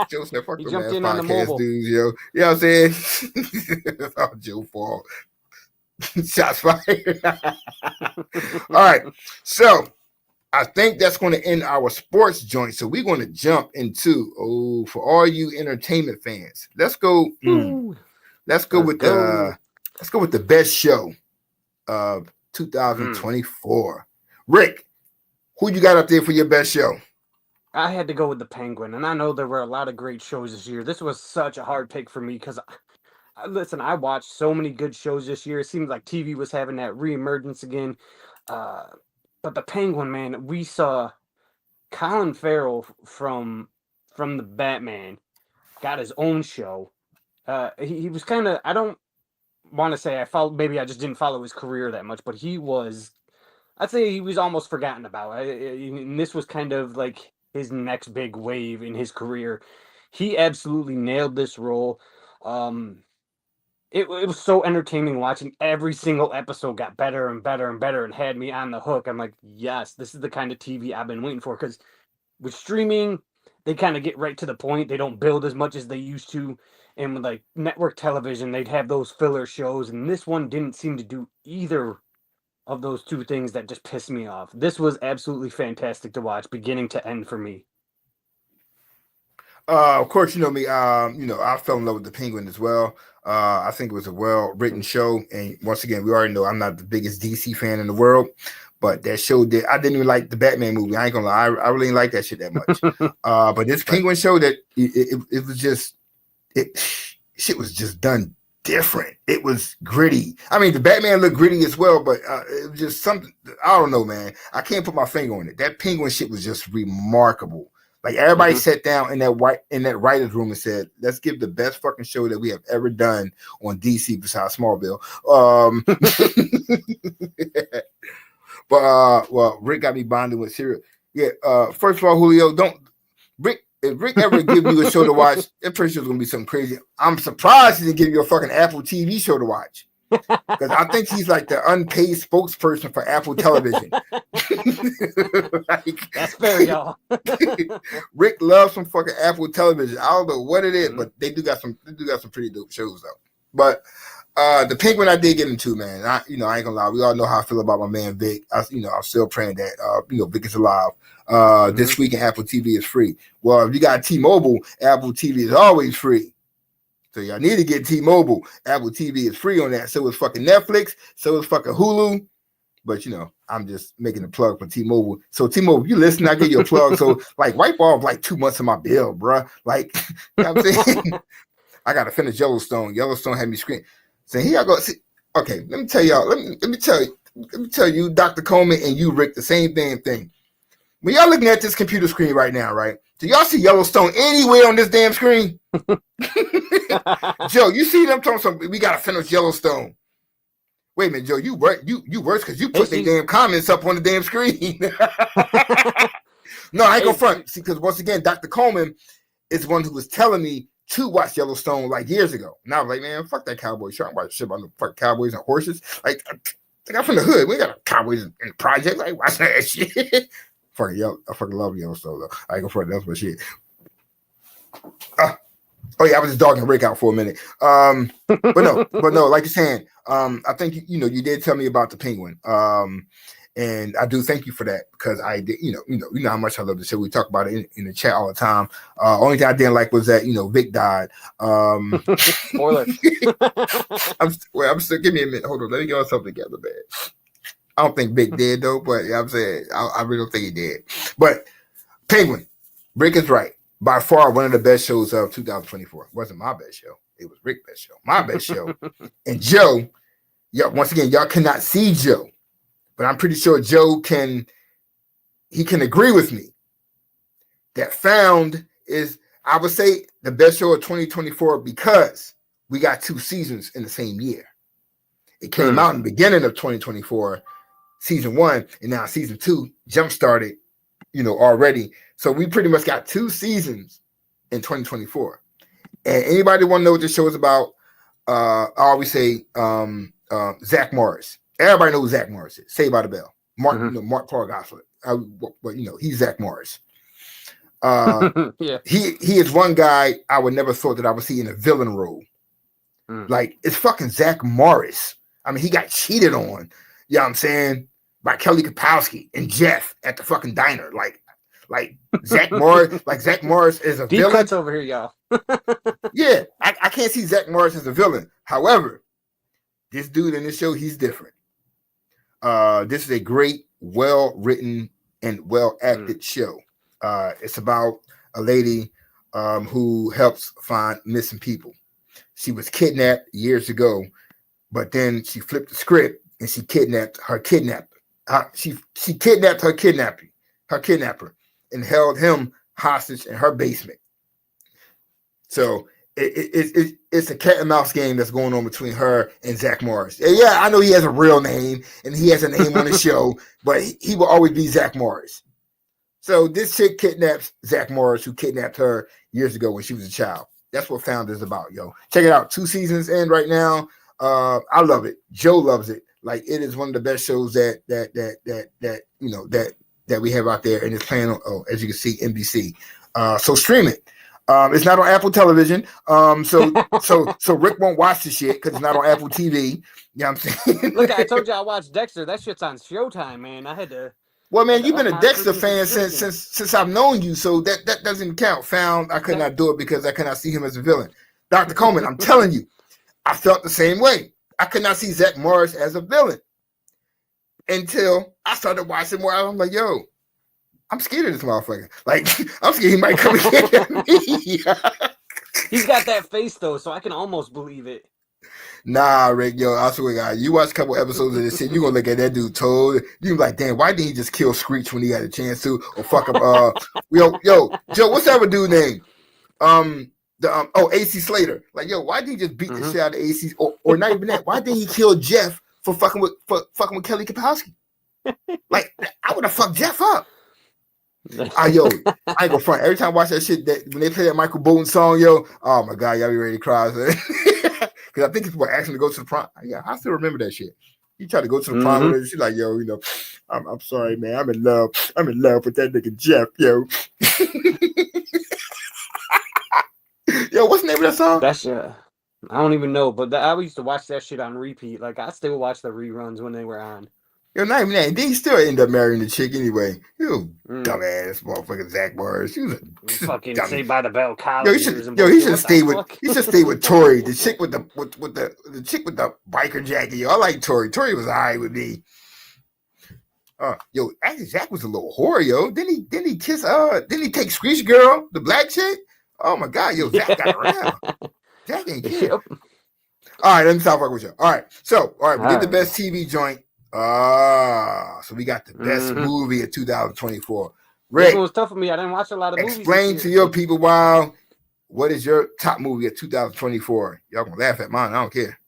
Joe said, "Fuck the last podcast, dudes, yo." You know what I'm saying? It's all Joe fault. Shots fired. All right, so I think that's going to end our sports joint. So we're going to jump into for all you entertainment fans. Let's go. Let's go with the best show of 2024. Rick, who you got up there for your best show? I had to go with the Penguin, and I know there were a lot of great shows this year. This was such a hard pick for me because, listen, I watched so many good shows this year. It seemed like TV was having that reemergence again. But the Penguin, man, we saw Colin Farrell from the Batman got his own show. He was kind of, I don't want to say maybe I just didn't follow his career that much, but I'd say he was almost forgotten about. And this was kind of like his next big wave in his career. He absolutely nailed this role. it was so entertaining watching. Every single episode got better and better and better and had me on the hook. I'm like, yes, this is the kind of TV I've been waiting for. Because with streaming, they kind of get right to the point. They don't build as much as they used to. And with like network television, they'd have those filler shows. And this one didn't seem to do either of those two things that just pissed me off. This was absolutely fantastic to watch, beginning to end for me. Of course, you know me. I fell in love with the Penguin as well. I think it was a well-written show, and once again, we already know I'm not the biggest DC fan in the world, but that show did. I didn't even like the Batman movie. I ain't gonna lie, I really didn't like that shit that much. But this Penguin show, that it was just shit was just done different. It was gritty. I mean, the Batman looked gritty as well, but it was just something. I don't know, man. I can't put my finger on it. That Penguin shit was just remarkable. Like everybody sat down in that writer's room and said, "Let's give the best fucking show that we have ever done on DC besides Smallville." Well, Rick got me bonding with Serial. Yeah. First of all, Julio, if Rick ever give you a show to watch, I'm pretty sure it's gonna be something crazy. I'm surprised he didn't give you a fucking Apple TV show to watch. Because I think he's like the unpaid spokesperson for Apple Television. That's fair, y'all. Rick loves some fucking Apple Television. I don't know what it is, but they do got some pretty dope shows though. But the Penguin I did get into, man. I ain't gonna lie. We all know how I feel about my man Vic. I'm still praying that Vic is alive. This week in Apple TV is free. Well, if you got T-Mobile, Apple TV is always free. So y'all need to get T-Mobile. Apple TV is free on that. So is fucking Netflix. So is fucking Hulu. But I'm just making a plug for T-Mobile. So T-Mobile, if you listen, I give you a plug. So like wipe off like 2 months of my bill, bruh. Like, you know what I'm saying? I gotta finish Yellowstone. Yellowstone had me screaming. So here I go. See, okay, let me tell y'all. Let me tell you, Dr. Coleman and you, Rick, the same damn thing. When y'all looking at this computer screen right now, right? Do y'all see Yellowstone anywhere on this damn screen? Joe, you see them talking something? We gotta finish Yellowstone. Wait a minute, Joe, you worse because you put the damn comments up on the damn screen. No, I ain't gonna front. See, because once again, Dr. Coleman is one who was telling me to watch Yellowstone like years ago. And I was like, man, fuck that cowboy shit. I'm watching shit about the fucking cowboys and horses. Like I'm from the hood. We got cowboys in the project. Like, watch that shit. I fucking love Yellowstone though. I ain't gonna front. That's my shit. Oh yeah, I was just dogging Rick out for a minute. But no, like you're saying, I think you did tell me about the Penguin. And I do thank you for that because I did, you know how much I love the show. We talk about it in the chat all the time. Only thing I didn't like was that Vic died. Spoiler. I'm still. Give me a minute. Hold on. Let me get myself together, man. I don't think Vic did though, but I'm saying I really don't think he did. But Penguin, Rick is right. By far, one of the best shows of 2024. It wasn't my best show. It was Rick's best show. My best show. And Joe, once again, y'all cannot see Joe, but I'm pretty sure Joe can agree with me that Found is, I would say, the best show of 2024 because we got 2 seasons in the same year. It came out in the beginning of 2024, season 1, and now season 2 jump started, already. So we pretty much got 2 seasons in 2024. And anybody want to know what this show is about? I always say Zach Morris. Everybody knows who Zach Morris is. Saved by the Bell. Mark Paul Gosselaar. But he's Zach Morris. Yeah. He is one guy I would never thought that I would see in a villain role. Like, it's fucking Zach Morris. I mean, he got cheated on, you know what I'm saying, by Kelly Kapowski and Jeff at the fucking diner. Like Zach Morris is a Deep villain. cuts over here, y'all. Yeah, I can't see Zach Morris as a villain. However, this dude in this show, he's different. This is a great, well-written and well-acted show. It's about a lady who helps find missing people. She was kidnapped years ago, but then she flipped the script and she kidnapped her kidnapper. She kidnapped her kidnapper, and held him hostage in her basement. So it's a cat and mouse game that's going on between her and Zach Morris. And yeah, I know he has a real name and he has a name on the show, but he will always be Zach Morris. So this chick kidnaps Zach Morris, who kidnapped her years ago when she was a child. That's what Found is about, yo. Check it out. 2 seasons in right now. I love it. Joe loves it. Like, it is one of the best shows that we have out there, and it's playing on, as you can see, NBC. So stream it. It's not on Apple Television. So Rick won't watch the shit because it's not on Apple TV. You know what I'm saying? Look, I told you I watched Dexter. That shit's on Showtime, man. I had to. Well, man, you've been a my Dexter freaking fan subscription. since I've known you, so that doesn't count. Found, I could not do it because I could not see him as a villain. Dr. Coleman, I'm telling you, I felt the same way. I could not see Zach Morris as a villain until I started watching more. I'm like, yo, I'm scared of this motherfucker. Like, I'm scared he might come and get me. He's got that face though, so I can almost believe it. Nah, Rick, yo, I swear to God, you watch a couple episodes of this shit, you're gonna look at that dude toad. You be like, damn, why didn't he just kill Screech when he had a chance to? Or fuck him, yo, Joe, what's that dude name? AC Slater. Like, yo, why didn't he just beat the shit out of AC? Or not even that, why didn't he kill Jeff for fucking with Kelly Kapowski? Like, I would have fucked Jeff up. Yo, I ain't gonna front. Every time I watch that shit, that when they play that Michael Bolton song, yo, oh my God, y'all be ready to cry. Because I think it's what asked him to go to the prom. Yeah, I still remember that shit. He tried to go to the prom with her. She's like, yo, I'm sorry, man. I'm in love. I'm in love with that nigga Jeff, yo. Yo, what's the name of that song? That's I don't even know, but I used to watch that shit on repeat. Like, I still watch the reruns when they were on. Yo, not even that. And then he still ended up marrying the chick anyway. You dumbass motherfucker Zach Morris. She was a fucking dummy. Saved by the Bell college. Yo, he should stay with Tori, the chick with the chick with the biker jacket. Yo, I like Tori. Tori was alright with me. Yo, actually Zach was a little whore, yo. Didn't he kiss didn't he take Screech Girl, the black chick? Oh my God, yo, Zach got around. Zach ain't kid. Yep. All right, let me stop fucking with you. All right, we did the best TV joint. So we got the best movie of 2024. Rick, it was tough for me. I didn't watch a lot of movies. Explain to your people, wow, what is your top movie of 2024? Y'all gonna laugh at mine. I don't care.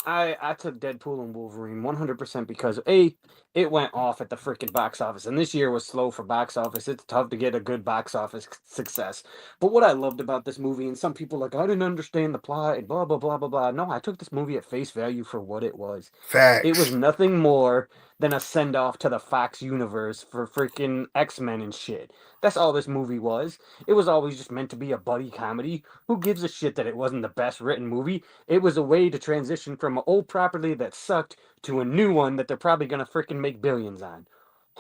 I took Deadpool and Wolverine 100% because it went off at the freaking box office, and this year was slow for box office. It's tough to get a good box office success. But what I loved about this movie, and some people like, I didn't understand the plot and blah blah blah blah blah. No, I took this movie at face value for what it was. Facts. It was nothing more than a send off to the Fox universe for freaking X-Men and shit. That's all this movie was. It was always just meant to be a buddy comedy. Who gives a shit that it wasn't the best written movie? It was a way to transition from an old property that sucked to a new one that they're probably going to freaking make billions on.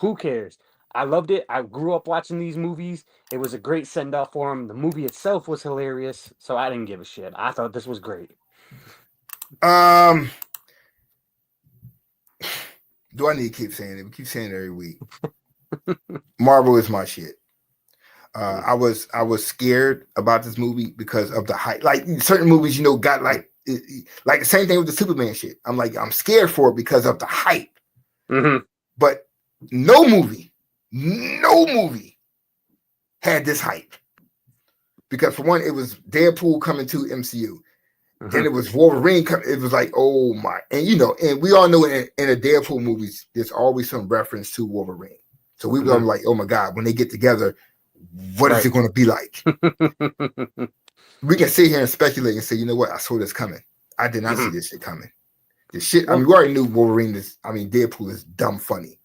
Who cares? I loved it. I grew up watching these movies. It was a great send-off for them. The movie itself was hilarious, so I didn't give a shit. I thought this was great. Do I need to keep saying it? We keep saying it every week. Marvel is my shit. I was scared about this movie because of the hype. Like certain movies, got like the same thing with the Superman shit. I'm scared for it because of the hype. But no movie had this hype. Because for one, it was Deadpool coming to MCU. Then it was Wolverine. It was like, oh my, and and we all know in a Deadpool movies, there's always some reference to Wolverine. So we were like, oh my God, when they get together, what is it going to be like? We can sit here and speculate and say, you know what? I saw this coming. I did not see this shit coming. This shit. I mean, we already knew Deadpool is dumb funny.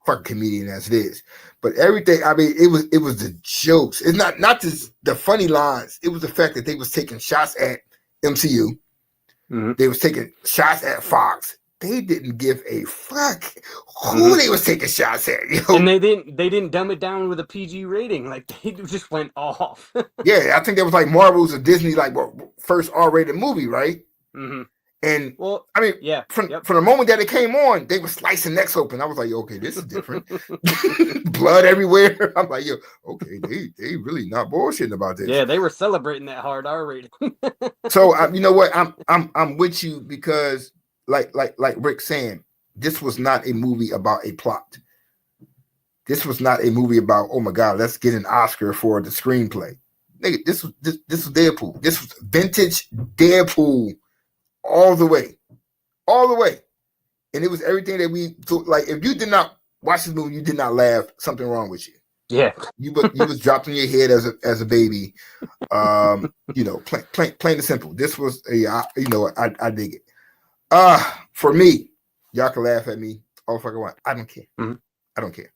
Fucking comedian as it is. But everything. I mean, it was the jokes. It's not just the funny lines. It was the fact that they was taking shots at MCU. They was taking shots at Fox. They didn't give a fuck who they was taking shots at. And they didn't dumb it down with a PG rating. Like they just went off. Yeah, I think that was like Marvel's or Disney first R-rated movie, right? And I mean, from the moment that it came on, they were slicing necks open. I was like, okay, this is different. Blood everywhere. I'm like, yo, okay, they really not bullshitting about this. Yeah, they were celebrating that hard R rating. So you know what? I'm with you because like Rick saying, this was not a movie about a plot. This was not a movie about, oh my God, let's get an Oscar for the screenplay. Nigga, this was Deadpool. This was vintage Deadpool. All the way. And it was everything that we thought. Like, if you did not watch this movie, you did not laugh, something wrong with you. Yeah. You was dropped on your head as a baby. Plain and simple. This was I dig it. For me, y'all can laugh at me all fucking want. I don't care. Mm-hmm. I don't care.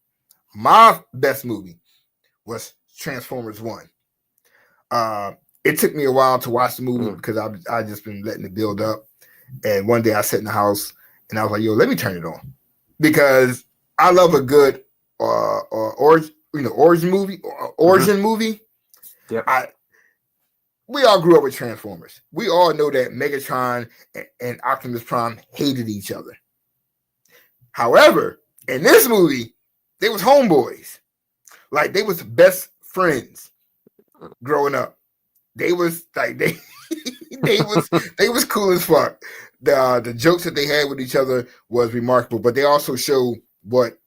My best movie was Transformers 1. It took me a while to watch the movie because I just been letting it build up. And one day I sat in the house and I was like, yo, let me turn it on. Because I love a good origin movie. Yep. We all grew up with Transformers. We all know that Megatron and Optimus Prime hated each other. However, in this movie, they was homeboys. Like they was best friends growing up. They was like they was cool as fuck. The jokes that they had with each other was remarkable, but they also show what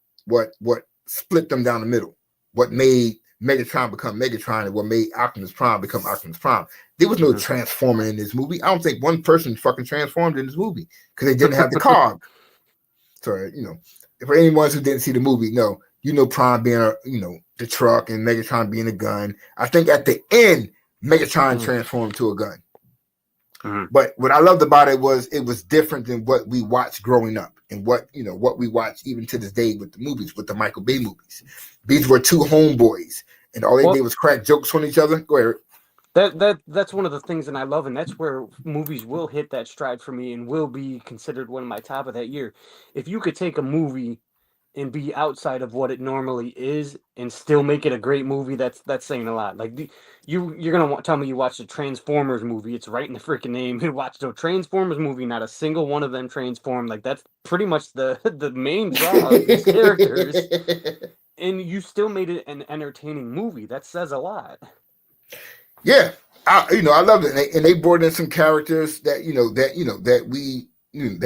split them down the middle. What made Megatron become Megatron and what made Optimus Prime become Optimus Prime. There was no transformer in this movie. I don't think one person fucking transformed in this movie because they didn't have the cog. So, for anyone who didn't see the movie, no, Prime being the truck and Megatron being a gun. I think at the end, Megatron transformed to a gun. But what I loved about it was different than what we watched growing up and what we watch even to this day with the movies, with the Michael Bay movies. These were two homeboys and all they did was crack jokes on each other. Go ahead. That's one of the things that I love, and that's where movies will hit that stride for me and will be considered one of my top of that year. If you could take a movie and be outside of what it normally is and still make it a great movie, that's saying a lot. Like you're gonna tell me you watched a Transformers movie, it's right in the freaking name. You watched a Transformers movie, not a single one of them transformed. Like that's pretty much the main draw of these characters, and you still made it an entertaining movie. That says a lot. Yeah, I loved it, and they brought in some characters that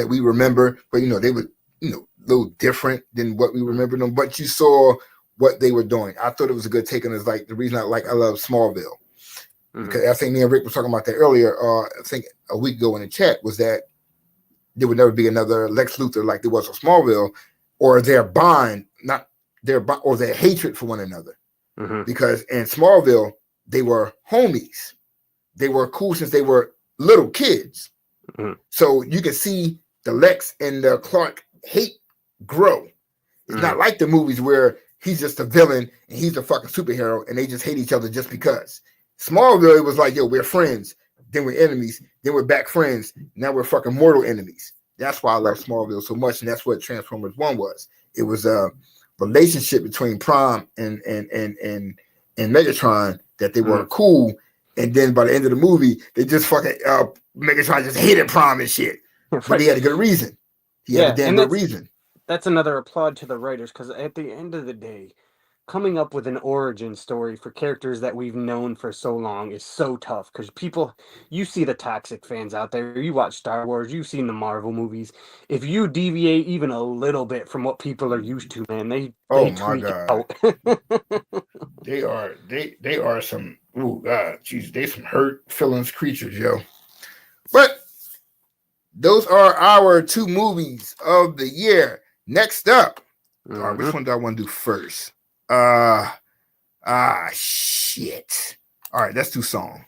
we remember, but they were a little different than what we remember them. But you saw what they were doing. I thought it was a good take on it. Like the reason I love Smallville because I think me and Rick were talking about that earlier. I think a week ago in the chat was that there would never be another Lex Luthor like there was on Smallville, or their bond, or their hatred for one another. Because in Smallville, they were homies. They were cool since they were little kids. So you can see the Lex and the Clark hate grow. It's not like the movies where he's just a villain and he's a fucking superhero and they just hate each other just because. Smallville, it was like, yo, we're friends. Then we're enemies. Then we're back friends. Now we're fucking mortal enemies. That's why I love Smallville so much. And that's what Transformers 1 was. It was a relationship between Prime and Megatron that they were cool, and then by the end of the movie, they just fucking Megatron just hated Prime and shit. But he had a good reason. He had a damn good reason. That's another applaud to the writers, because at the end of the day, coming up with an origin story for characters that we've known for so long is so tough. Because you see the toxic fans out there. You watch Star Wars. You've seen the Marvel movies. If you deviate even a little bit from what people are used to, man, they tweak out. They are some they some hurt feelings creatures, yo. But those are our two movies of the year. Next up, which one do I want to do first? Shit. All right, let's do song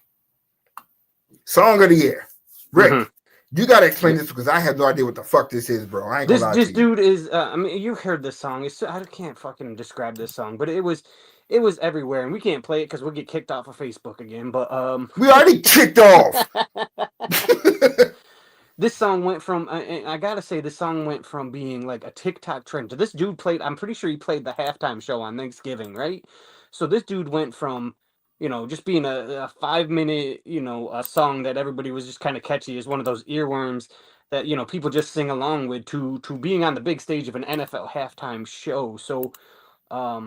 of the year. Rick, you gotta explain this because I have no idea what the fuck this is, bro. I ain't gonna lie to you. This dude is I mean, you heard this song. I can't fucking describe this song, but it was everywhere, and we can't play it because we'll get kicked off of Facebook again. But we already kicked off. This song went from, I gotta say, this song went from being like a TikTok trend to this dude played, I'm pretty sure he played the halftime show on Thanksgiving, right? So this dude went from, just being a 5-minute, a song that everybody was just kind of catchy as one of those earworms that, people just sing along with to being on the big stage of an NFL halftime show. So, I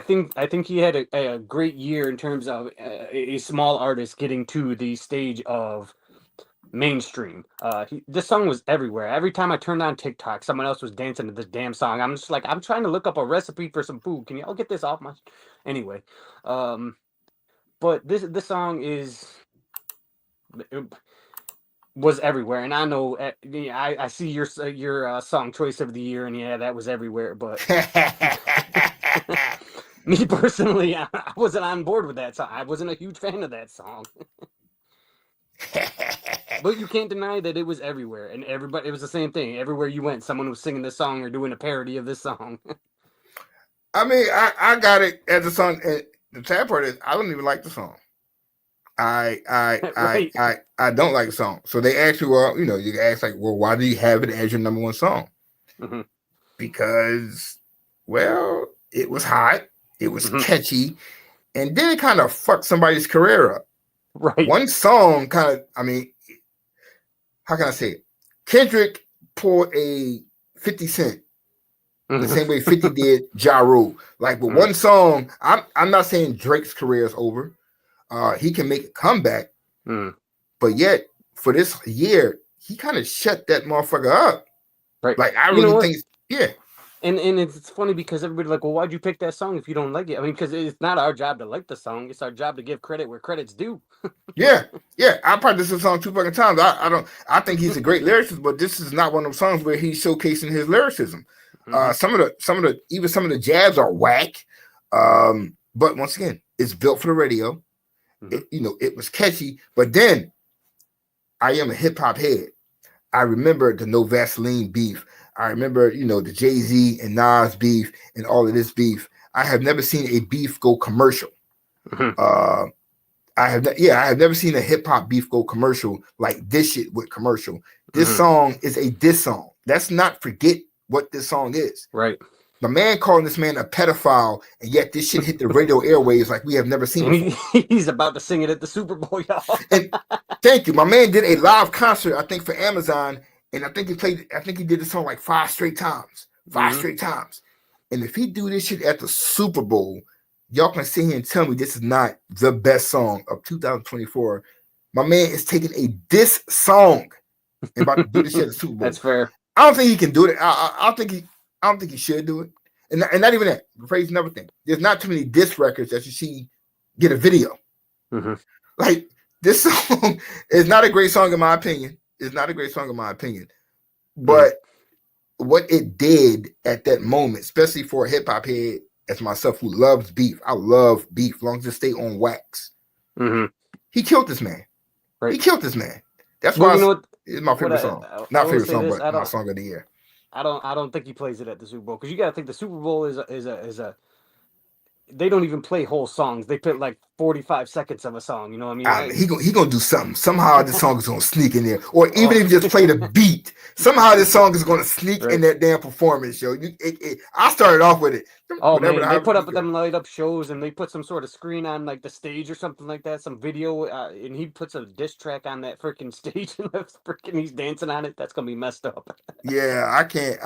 think he had a great year in terms of a small artist getting to the stage of mainstream. This song was everywhere. Every time I turned on TikTok, someone else was dancing to this damn song. I'm just like, I'm trying to look up a recipe for some food. Can y'all get this off my anyway? But this song is was everywhere, and I know I see your song choice of the year, and yeah, that was everywhere. But me personally, I wasn't on board with that song. I wasn't a huge fan of that song. But you can't deny that it was everywhere, and everybody. It was the same thing. Everywhere you went, someone was singing this song or doing a parody of this song. I mean, I got it as a song. The sad part is I don't even like the song. I don't like the song. So they asked you, well, you can ask like, well, why do you have it as your number one song? Mm-hmm. Because, well, it was hot, it was catchy, and then it kind of fucked somebody's career up. Right. One song kind of, I mean, how can I say it? Kendrick pulled a 50 Cent the same way 50 did Ja Rule. Like with one song, I'm not saying Drake's career is over. He can make a comeback, but yet for this year, he kind of shut that motherfucker up. Right. Like I really think, yeah. And it's funny because everybody's like, well, why'd you pick that song if you don't like it? I mean, because it's not our job to like the song; it's our job to give credit where credit's due. Yeah. I practiced this song 2 fucking times. I think he's a great lyricist, but this is not one of those songs where he's showcasing his lyricism. Some of the jabs are whack. But once again, it's built for the radio. It was catchy, but then I am a hip hop head. I remember the No Vaseline beef. I remember, the Jay-Z and Nas beef and all of this beef. I have never seen a beef go commercial. I have never seen a hip hop beef go commercial like this shit with commercial. This song is a diss song. Let's not forget what this song is. Right. My man calling this man a pedophile, and yet this shit hit the radio airwaves like we have never seen before. He's about to sing it at the Super Bowl, y'all. And thank you. My man did a live concert, I think, for Amazon, and I think he did this song like 5 straight times. 5 straight times. And if he do this shit at the Super Bowl, y'all can sit here and tell me this is not the best song of 2024. My man is taking a diss song and about to do this shit at the Super Bowl. That's fair. I don't think he can do it. I don't think he should do it. And not even that. Phrase another thing. There's not too many diss records that you see get a video. Like this song is not a great song in my opinion. But what it did at that moment, especially for a hip hop head as myself who loves beef, I love beef, as long as it stay on wax. He killed this man. Right. He killed this man. That's why it's my favorite song. Not favorite song, but my song of the year. I don't think he plays it at the Super Bowl because you got to think the Super Bowl is a they don't even play whole songs. They put like 45 seconds of a song. You know what I mean? He gonna do something. Somehow this song is gonna sneak in there, or even if you just play the beat, somehow this song is gonna sneak in that damn performance. Yo, I started off with it. Oh man, they put up them light up shows, and they put some sort of screen on like the stage or something like that, some video, and he puts a diss track on that freaking stage, and he's dancing on it. That's gonna be messed up. Yeah, I can't.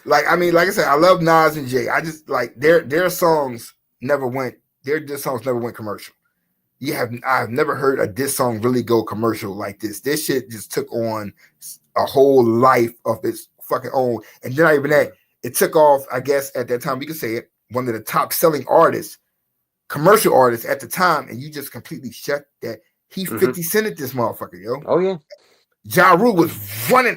Like I said, I love Nas and Jay. I just like their songs. Their diss songs never went commercial. I've never heard a diss song really go commercial like this. This shit just took on a whole life of its fucking own. And then not even that, it took off, I guess, at that time, we could say it, one of the top selling artists, commercial artists at the time, and you just completely shut that. He 50 cented this motherfucker, yo. Oh, yeah. Ja Rule was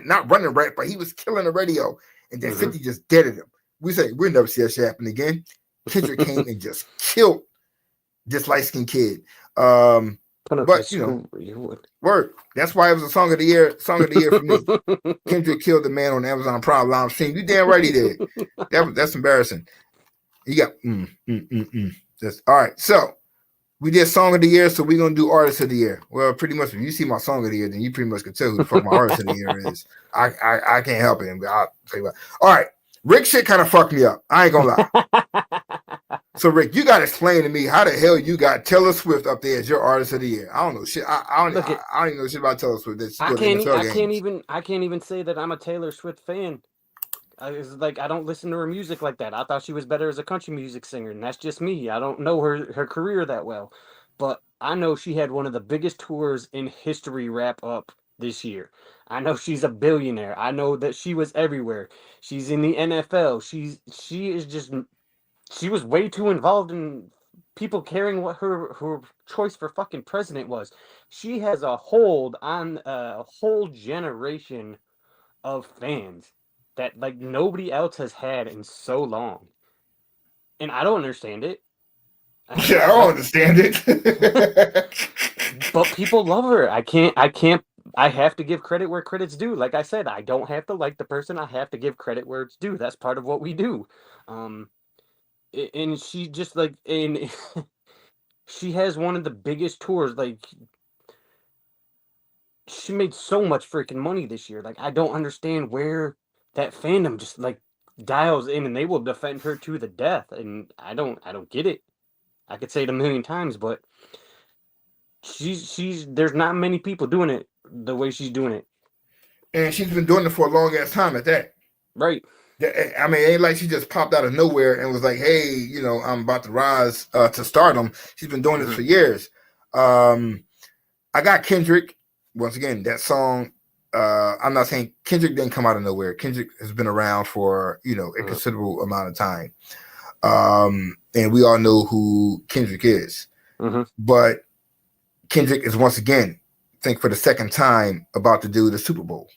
not running right, but he was killing the radio. And then 50 just deaded him. We say, we'll never see that shit happen again. Kendrick came and just killed this light-skinned kid. But word. That's why it was a song of the year for me. Kendrick killed the man on Amazon Prime live stream. You damn right he did. That's embarrassing. You got That's all right. So we did song of the year, so we're gonna do artist of the year. Well, pretty much if you see my song of the year, then you pretty much can tell who the fuck my artist of the year is. I can't help it. I'll tell you what. All right. Rick shit kind of fucked me up. I ain't gonna lie. So Rick, you gotta explain to me how the hell you got Taylor Swift up there as your artist of the year. I don't know shit. I don't even know shit about Taylor Swift. I can't even say that I'm a Taylor Swift fan. It's like I don't listen to her music like that. I thought she was better as a country music singer, and that's just me. I don't know her career that well, but I know she had one of the biggest tours in history wrap up this year. I know she's a billionaire. I know that she was everywhere. She's in the NFL. She was way too involved in people caring what her choice for fucking president was. She has a hold on a whole generation of fans that like nobody else has had in so long. And I don't understand it. Yeah, I don't understand it. But people love her. I have to give credit where credit's due. Like I said, I don't have to like the person. I have to give credit where it's due. That's part of what we do. Um, and she just like, and she has one of the biggest tours. Like, she made so much freaking money this year. Like, I don't understand where that fandom just like dials in, and they will defend her to the death. And I don't get it. I could say it a million times, but she's there's not many people doing it the way she's doing it. And she's been doing it for a long ass time at that. Right. I mean, it ain't like she just popped out of nowhere and was like, hey, you know, I'm about to rise to stardom. She's been doing this for years. I got Kendrick. Once again, that song, I'm not saying Kendrick didn't come out of nowhere. Kendrick has been around for, you know, a considerable amount of time. And we all know who Kendrick is. But Kendrick is once again, I think for the second time, about to do the Super Bowl.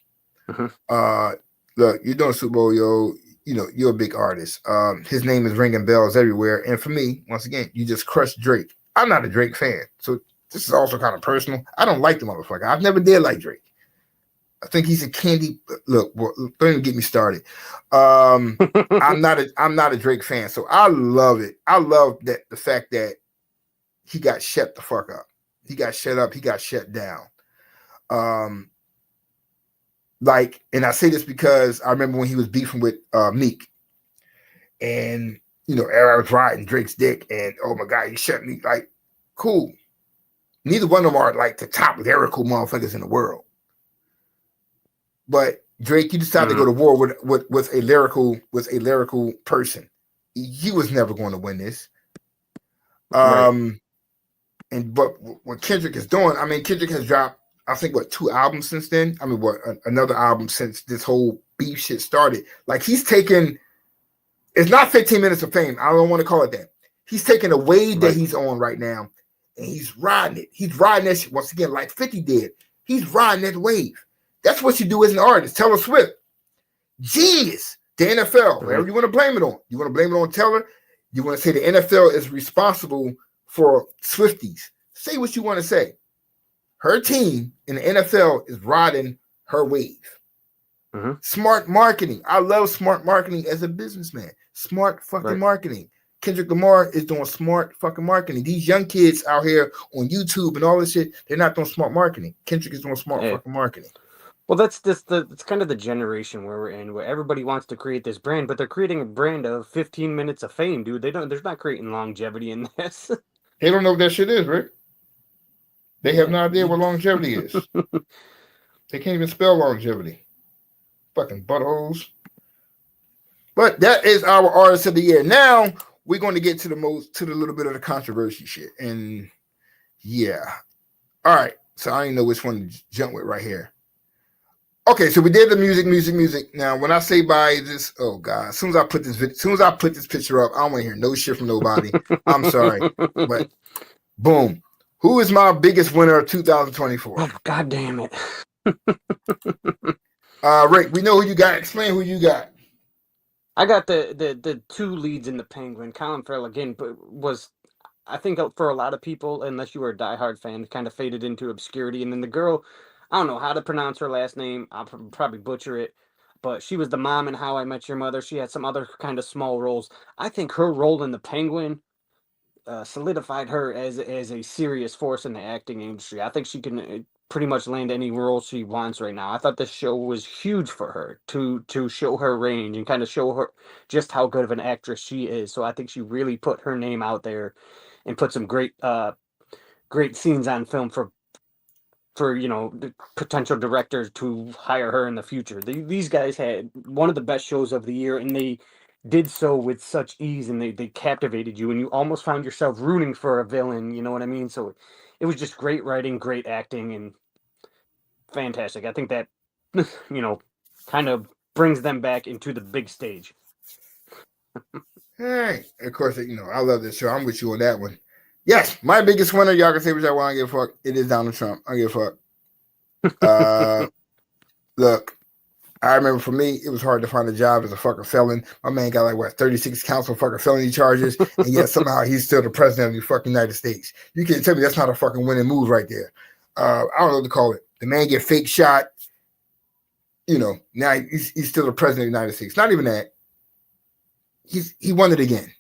Look, you're doing Super Bowl, yo. You know, you're a big artist. His name is ringing bells everywhere. And for me, once again, you just crushed Drake. I'm not a Drake fan. So this is also kind of personal. I don't like the motherfucker. I've never did like Drake. I think he's a candy. Look, don't even get me started. I'm not a Drake fan. So I love it. I love that the fact that he got shut the fuck up. He got shut up. He got shut down. Like, and I say this because I remember when he was beefing with Meek, and you know, I was riding Drake's dick, and oh my god, he shut me. Like, cool. Neither one of them are like the top lyrical motherfuckers in the world. But Drake, you decided to go to war with a lyrical person. He was never going to win this. But what Kendrick is doing, I mean, Kendrick has dropped, I think, 2 albums since then? I mean, another album since this whole beef shit started. Like, he's taken, it's not 15 minutes of fame. I don't want to call it that. He's taking a wave that he's on right now, and he's riding it. He's riding that shit, once again, like 50 did. He's riding that wave. That's what you do as an artist. Taylor Swift, genius. The NFL, whatever you want to blame it on. You want to blame it on Taylor? You want to say the NFL is responsible for Swifties? Say what you want to say. Her team in the NFL is riding her wave. Smart marketing. I love smart marketing as a businessman. Smart fucking marketing. Kendrick Lamar is doing smart fucking marketing. These young kids out here on YouTube and all this shit, they're not doing smart marketing. Kendrick is doing smart fucking marketing. Well, that's it's kind of the generation where we're in, where everybody wants to create this brand, but they're creating a brand of 15 minutes of fame, dude. They're not creating longevity in this. They don't know what that shit is, right? They have no idea what longevity is. They can't even spell longevity. Fucking buttholes. But that is our artist of the year. Now we're going to get to the little bit of the controversy shit. And yeah. All right. So I don't even know which one to jump with right here. Okay, so we did the music. Now, when I say by this, oh god, as soon as I put this picture up, I don't want to hear no shit from nobody. I'm sorry, but boom. Who is my biggest winner of 2024? Oh, god damn it. Rick, we know who you got. Explain who you got. I got the 2 leads in the Penguin. Colin Farrell again, but was, I think, for a lot of people, unless you were a diehard fan, kind of faded into obscurity. And then the girl, I don't know how to pronounce her last name. I'll probably butcher it, but she was the mom in How I Met Your Mother. She had some other kind of small roles. I think her role in the Penguin solidified her as a serious force in the acting industry. I think she can pretty much land any role she wants right now. I thought this show was huge for her to show her range and kind of show her just how good of an actress she is. So I think she really put her name out there and put some great scenes on film for you know, the potential directors to hire her in the future. These guys had one of the best shows of the year, and they did so with such ease, and they captivated you, and you almost found yourself rooting for a villain. You know what I mean? So it was just great writing, great acting, and fantastic. I think that, you know, kind of brings them back into the big stage. Hey, of course, I love this show. I'm with you on that one. Yes, my biggest winner, y'all can say what y'all want, I don't give a fuck. It is Donald Trump. I don't give a fuck. Look, I remember for me, it was hard to find a job as a fucking felon. My man got 36 counts of fucking felony charges, and yet somehow he's still the president of the fucking United States. You can't tell me that's not a fucking winning move right there. I don't know what to call it. The man get fake shot. Now he's still the president of the United States. Not even that. He won it again.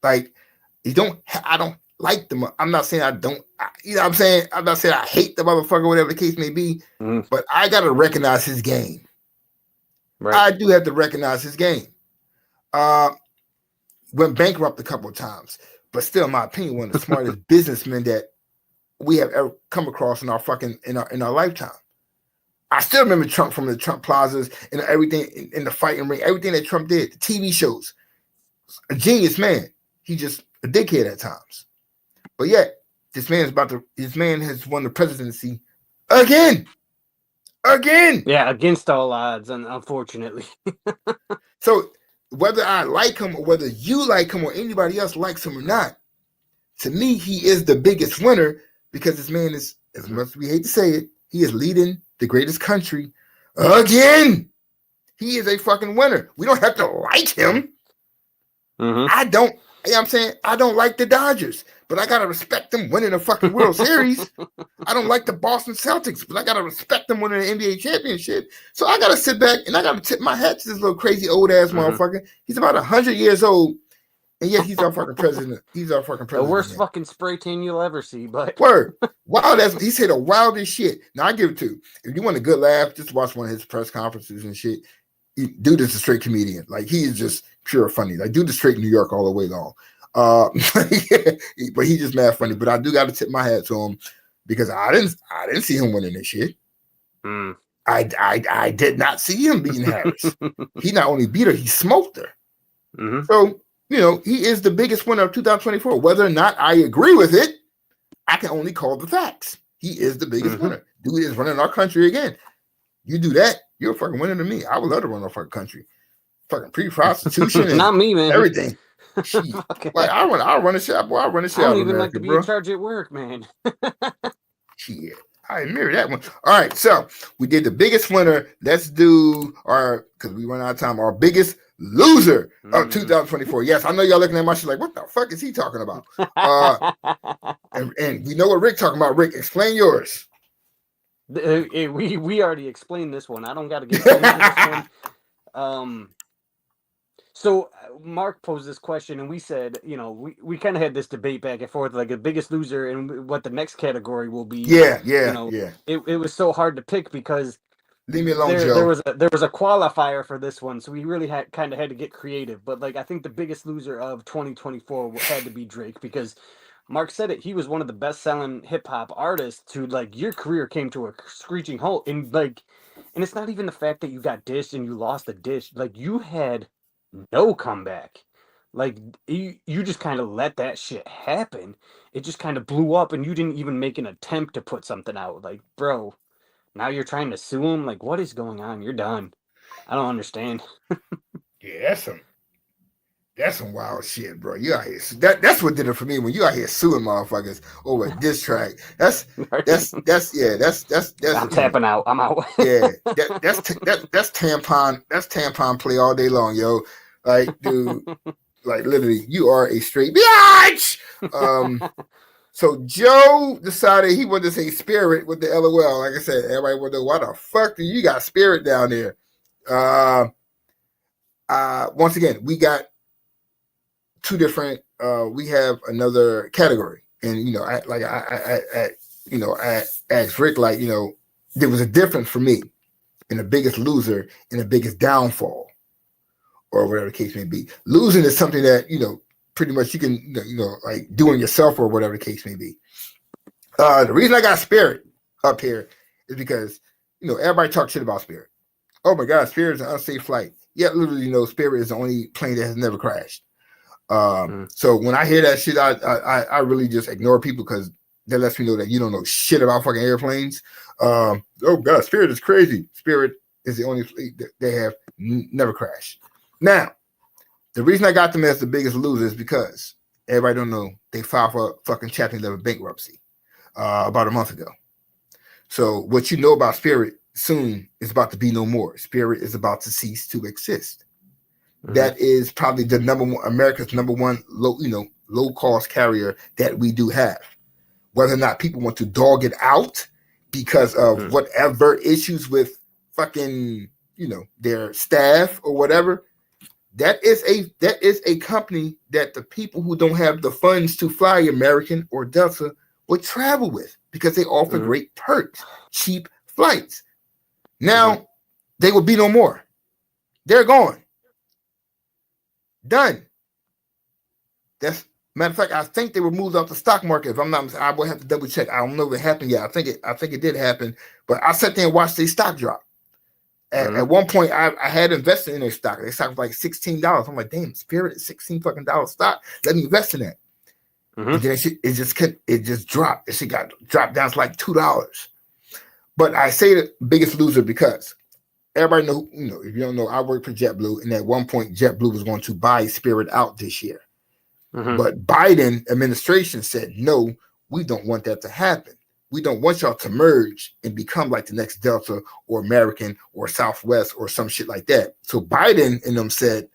I don't like them. I'm not saying I don't. You know what I'm saying? I'm not saying I hate the motherfucker, whatever the case may be. But I gotta recognize his game. Right. I do have to recognize his game. Went bankrupt a couple of times, but still, in my opinion, one of the smartest businessmen that we have ever come across in our lifetime. I still remember Trump from the Trump plazas and everything in the fighting ring, everything that Trump did, the TV shows. A genius man. He just a dickhead at times. But yet, this man has won the presidency again. Yeah, against all odds, unfortunately. So whether I like him or whether you like him or anybody else likes him or not, to me, he is the biggest winner because this man is, as much as we hate to say it, he is leading the greatest country again. He is a fucking winner. We don't have to like him. I don't. You know what I'm saying? I don't like the Dodgers, but I gotta respect them winning a fucking World Series. I don't like the Boston Celtics, but I gotta respect them winning an NBA championship. So I gotta sit back and I gotta tip my hat to this little crazy old ass motherfucker. He's about 100 years old, and yet he's our fucking president. He's our fucking president. The worst fucking spray tan you'll ever see, but word. Wow, he said the wildest shit. Now I give it to you. If you want a good laugh, just watch one of his press conferences and shit. Dude is a straight comedian. He is just pure funny. Dude is straight New York all the way long. But he's just mad funny. But I do got to tip my hat to him because I didn't see him winning this shit. I did not see him beating Harris. He not only beat her, he smoked her. So he is the biggest winner of 2024. Whether or not I agree with it, I can only call the facts. He is the biggest winner. Dude is running our country again. You do that, you're a fucking winner to me. I would love to run our fucking country. Fucking pre-prostitution and not me, man. Everything. I'll run a shit. Boy, I'll run a shit. I don't even like to be in charge at work, man. Shit. I admire that one. All right, so we did the biggest winner. Let's do because we run out of time, our biggest loser of 2024. Yes, I know y'all looking at my shit like, what the fuck is he talking about? And we know what Rick talking about. Rick, explain yours. We already explained this one. I don't got to get into this one. So Mark posed this question, and we said, we kind of had this debate back and forth, the biggest loser and what the next category will be. Yeah. It was so hard to pick because leave me alone, Joe. There was a qualifier for this one, so we really had to get creative. But I think the biggest loser of 2024 had to be Drake because Mark said it. He was one of the best-selling hip-hop artists who, your career came to a screeching halt. And, and it's not even the fact that you got dished and you lost the dish. You had no comeback. You just kind of let that shit happen. It just kind of blew up, and you didn't even make an attempt to put something out. Bro, now you're trying to sue him? What is going on? You're done. I don't understand. Yeah, that's some wild shit, bro. You out here. That's what did it for me when you out here suing motherfuckers over a diss track. That's I'm tapping out. I'm out. Yeah, that's tampon play all day long, yo. Dude, literally, you are a straight bitch. So Joe decided he wanted to say Spirit with the LOL. Like I said, everybody wonder why the fuck do you got Spirit down there? Once again, we got two different. We have another category, and I asked Rick, there was a difference for me in the biggest loser and the biggest downfall, or whatever the case may be. Losing is something that pretty much you can doing yourself or whatever the case may be. The reason I got Spirit up here is because everybody talks shit about Spirit. Oh my God, Spirit is an unsafe flight. Yeah, literally, Spirit is the only plane that has never crashed. So when I hear that shit, I really just ignore people because that lets me know that you don't know shit about fucking airplanes. Oh God, Spirit is crazy. Spirit is the only fleet that they have never crashed. Now, The reason I got them as the biggest loser is because everybody don't know they filed for fucking Chapter 11 bankruptcy about a month ago. So what you know about Spirit soon is about to be no more. Spirit is about to cease to exist. Mm-hmm. That is probably the America's number one low cost carrier that we do have. Whether or not people want to dog it out because of whatever issues with fucking their staff or whatever, that is a company that the people who don't have the funds to fly American or Delta would travel with because they offer great perks, cheap flights. Now they will be no more. They're gone. Done. That's matter of fact, I think they were moved off the stock market. If I'm not, I will have to double check. I don't know if it happened yet. I think it did happen, but I sat there and watched their stock drop. At one point, I had invested in their stock. Their stock was like $16. I'm like, damn, Spirit is $16 fucking stock. Let me invest in that. And then it just dropped. It got dropped down to like $2. But I say the biggest loser because everybody know, if you don't know, I work for JetBlue, and at one point JetBlue was going to buy Spirit out this year. But Biden administration said, no, we don't want that to happen. We don't want y'all to merge and become like the next Delta or American or Southwest or some shit like that. So Biden and them said,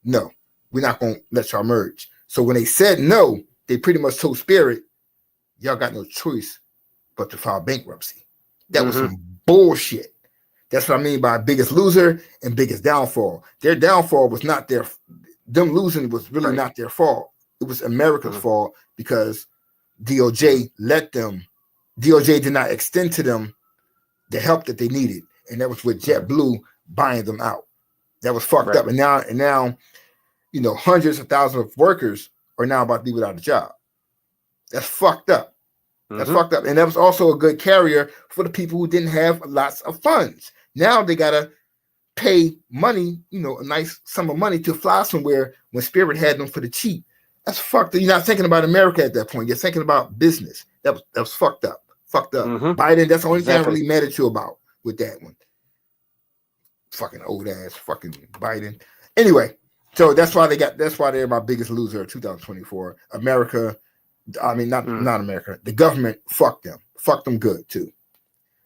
no, we're not going to let y'all merge. So when they said no, they pretty much told Spirit, y'all got no choice but to file bankruptcy. That was some bullshit. That's what I mean by biggest loser and biggest downfall. Their downfall was not them losing was really not their fault. It was America's fault because DOJ did not extend to them the help that they needed. And that was with JetBlue buying them out. That was fucked up. And now, hundreds of thousands of workers are now about to be without a job. That's fucked up. That's fucked up. And that was also a good carrier for the people who didn't have lots of funds. Now they got to pay money, a nice sum of money to fly somewhere when Spirit had them for the cheap. That's fucked up. You're not thinking about America at that point. You're thinking about business. That was fucked up. Fucked up. Biden, that's the only thing I really mad at you about with that one. Fucking old ass fucking Biden. Anyway, so that's why they're my biggest loser of 2024. America, I mean, not America. The government fucked them. Fucked them good too.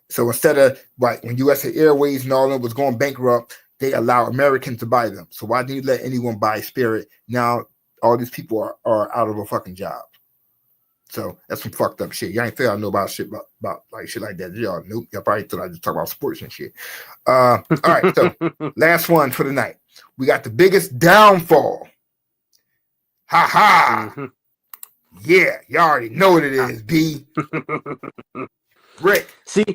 So instead of when USA Airways and all of them was going bankrupt, they allow Americans to buy them. So why didn't you let anyone buy Spirit? Now all these people are out of a fucking job. So that's some fucked up shit. Y'all ain't think I know about shit about like shit like that. Y'all nope. Y'all probably thought I just talk about sports and shit. All right. So last one for the night. We got the biggest downfall. Ha ha. Yeah, y'all already know what it is, B. Rick,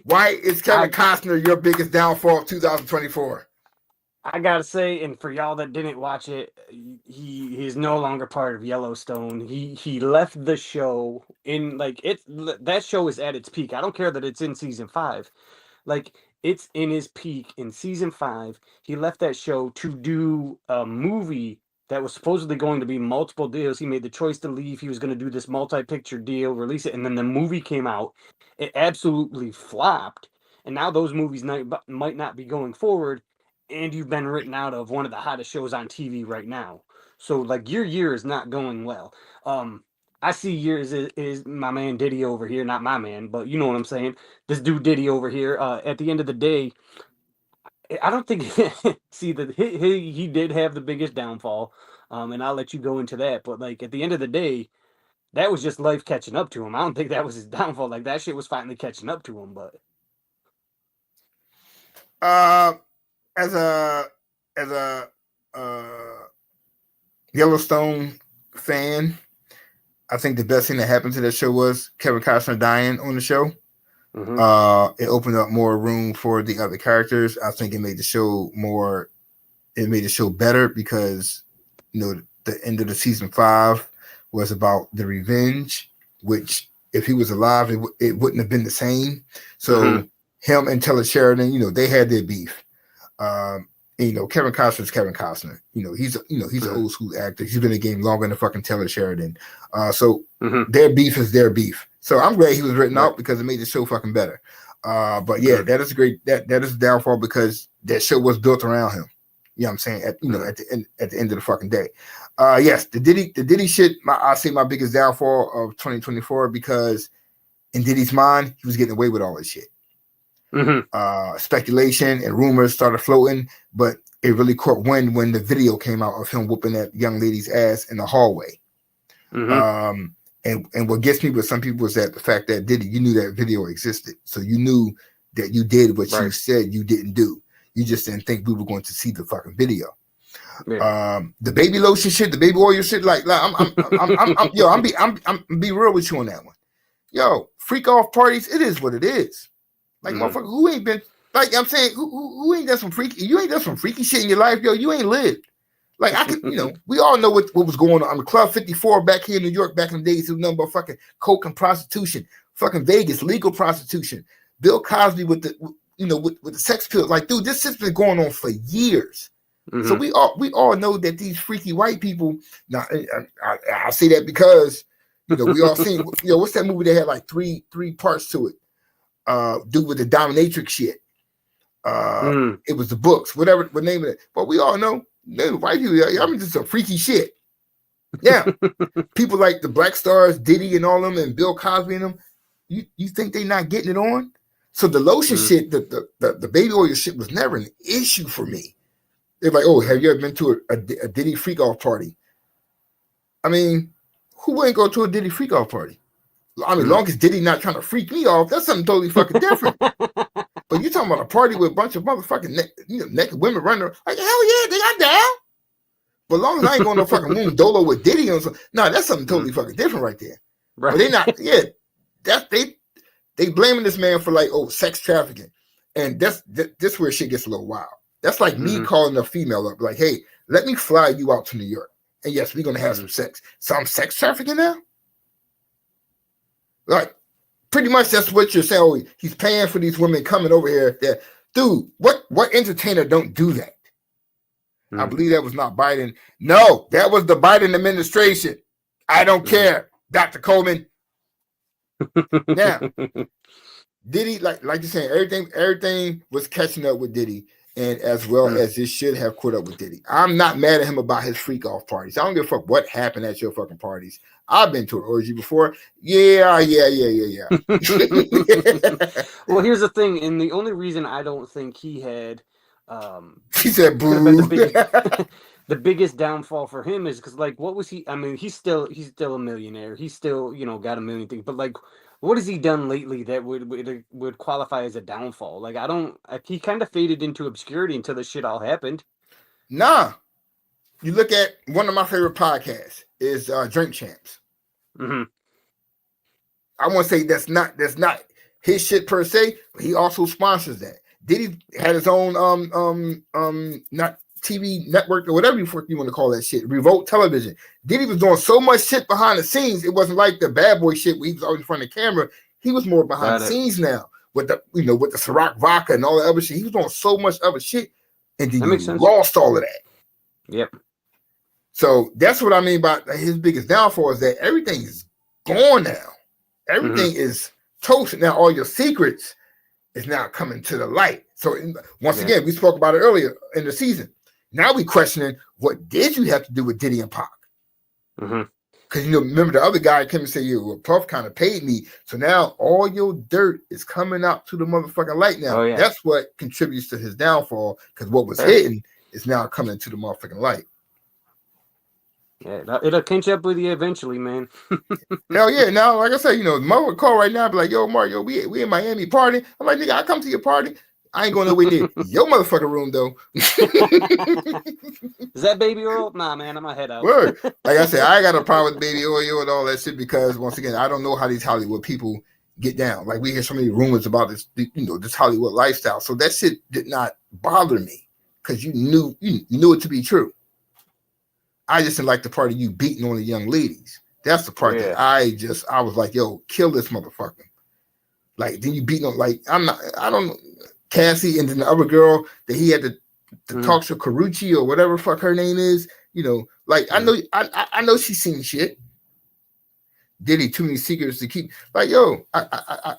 why is Kevin Costner your biggest downfall of 2024? I gotta say, and for y'all that didn't watch it, he's no longer part of Yellowstone. He left the show in that show is at its peak. I don't care that it's in season 5. It's in his peak in season 5. He left that show to do a movie that was supposedly going to be multiple deals. He made the choice to leave. He was going to do this multi-picture deal, release it, and then the movie came out. It absolutely flopped, and now those movies might not be going forward. And you've been written out of one of the hottest shows on TV right now. So your year is not going well. I see yours is my man Diddy over here, not my man, but you know what I'm saying. This dude Diddy over here. At the end of the day, I don't think see that he did have the biggest downfall. And I'll let you go into that. But at the end of the day, that was just life catching up to him. I don't think that was his downfall. That shit was finally catching up to him. But as a Yellowstone fan, I think the best thing that happened to that show was Kevin Costner dying on the show. It opened up more room for the other characters. I think it made the show better because the end of the season 5 was about the revenge, which if he was alive, it wouldn't have been the same. So him and Taylor Sheridan, they had their beef. Kevin Costner is Kevin Costner. He's an old school actor. He's been in the game longer than fucking Taylor Sheridan. So their beef is their beef. So I'm glad he was written out because it made the show fucking better. But yeah, that is great. That is a downfall because that show was built around him. You know what I'm saying? At the end of the fucking day. Yes, the Diddy shit, I say my biggest downfall of 2024 because in Diddy's mind, he was getting away with all this shit. Speculation and rumors started floating, but it really caught wind when the video came out of him whooping that young lady's ass in the hallway. And what gets me with some people is that the fact that Diddy, you knew that video existed. So you knew that you did what you said you didn't do. You just didn't think we were going to see the fucking video. Yeah. The baby lotion shit, the baby oil shit, like I'm be real with you on that one. Yo, freak off parties, it is what it is. Like motherfucker, who ain't been like I'm saying, who ain't done some freaky? You ain't done some freaky shit in your life, yo. You ain't lived. Like I can, we all know what was going on. I mean, Club 54 back here in New York, back in the days, it was nothing but fucking coke and prostitution. Fucking Vegas, legal prostitution. Bill Cosby with the, with the sex pills. Like, dude, this shit's been going on for years. So we all know that these freaky white people. Now, I say that because we all seen. What's that movie that had like three parts to it? Do with the dominatrix shit. It was the books, whatever the name of it. But we all know. White people, I mean, just some freaky shit. Yeah, people like the Black Stars, Diddy, and all them, and Bill Cosby and them. You think they not getting it on? So the lotion shit, the baby oil shit was never an issue for me. They're like, oh, have you ever been to a Diddy freak off party? I mean, who ain't go to a Diddy freak off party? I mean, long as Diddy not trying to freak me off, that's something totally fucking different. But you talking about a party with a bunch of motherfucking naked women running around, like, hell yeah, they got down. But long as I ain't going to fucking Moon Dolo with Diddy on something, no, that's something totally fucking different right there. Right. But they not, that's they blaming this man for like, sex trafficking. And this where shit gets a little wild. That's like me calling a female up, like, hey, let me fly you out to New York. And yes, we're gonna have some sex. So I'm sex trafficking now? Like, pretty much that's what you're saying. Oh, he's paying for these women coming over here. That, dude, what entertainer don't do that? I believe that was not Biden. No, that was the Biden administration. I don't care, Dr. Coleman. Now, Diddy, like you're saying, everything was catching up with Diddy, and as well as this should have caught up with Diddy. I'm not mad at him about his freak off parties. I don't give a fuck what happened at your fucking parties. I've been to an orgy before. Yeah. Well, here's the thing, and the only reason I don't think he had he said boo. The biggest downfall for him is because, like, what was he? I mean, he's still a millionaire. He's still, got a million things. But like, what has he done lately that would qualify as a downfall? Like, he kind of faded into obscurity until this shit all happened. Nah, you look at one of my favorite podcasts is Drink Champs. I want to say that's not his shit per se, but he also sponsors that. Diddy had his own not TV network or whatever you want to call that shit, Revolt Television. Diddy was doing so much shit behind the scenes. It wasn't like the Bad Boy shit where he was always in front of the camera. He was more behind the scenes now with the with the Ciroc vodka and all the other shit. He was doing so much other shit, and then you lost all of that. Yep. So that's what I mean by his biggest downfall is that everything is gone now. Everything is toasted now. All your secrets is now coming to the light. So once again, we spoke about it earlier in the season. Now we questioning what did you have to do with Diddy and Pac? Because remember the other guy came and said, Puff kind of paid me. So now all your dirt is coming out to the motherfucking light now. That's what contributes to his downfall, because what was hidden is now coming to the motherfucking light. Yeah, it'll catch up with you eventually, man. Hell yeah. Now, like I said, mother would call right now, be like, yo, Mark, we in Miami party. I'm like, nigga, I come to your party. I ain't going nowhere near your motherfucking room, though. Is that baby oil? Nah, man, I'm gonna head out. Word. Like I said, I got a problem with baby oil and all that shit because, once again, I don't know how these Hollywood people get down. Like, we hear so many rumors about this, this Hollywood lifestyle. So that shit did not bother me because you knew it to be true. I just didn't like the part of you beating on the young ladies. That's the part that I was like, yo, kill this motherfucker. Like, then you beating on, like, I don't know. Cassie and then the other girl that he had to talk to, Karuchi or whatever fuck her name is, like I know she's seen shit. Diddy too many secrets to keep. Like, yo, I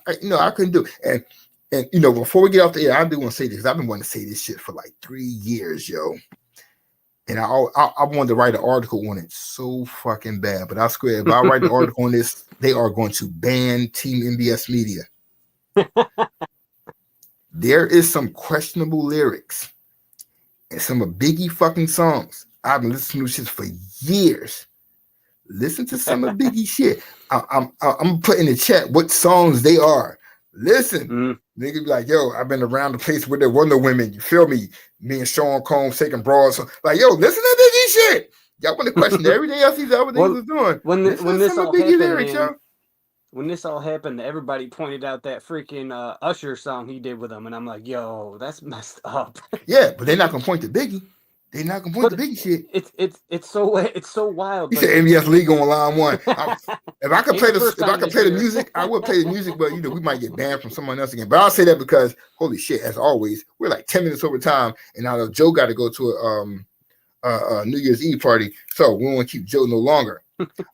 couldn't do it. And before we get off the air, I do want to say this because I've been wanting to say this shit for like 3 years, yo. And I wanted to write an article on it so fucking bad. But I swear, if I write an article on this, they are going to ban Team MBS Media. There is some questionable lyrics and some of Biggie fucking songs. I've been listening to shit for years. Listen to some of Biggie shit. I'm putting in the chat what songs they are. Listen, nigga be like, yo, I've been around the place where there were no women. You feel me? Me and Sean Combs taking broads. So, like, yo, listen to Biggie shit. Y'all want to question everything else these other niggas was doing. When this all Biggie happened, lyrics, yo. When this all happened, everybody pointed out that freaking Usher song he did with him, and I'm like, yo, that's messed up. Yeah, but they're not gonna point to Biggie. They're not gonna point to Biggie shit. It's so wild. He said MBS Legal on line one. If I could play the music, I would play the music, but we might get banned from someone else again. But I'll say that because holy shit, as always, we're like 10 minutes over time, and now Joe got to go to a New Year's Eve party, so we won't keep Joe no longer.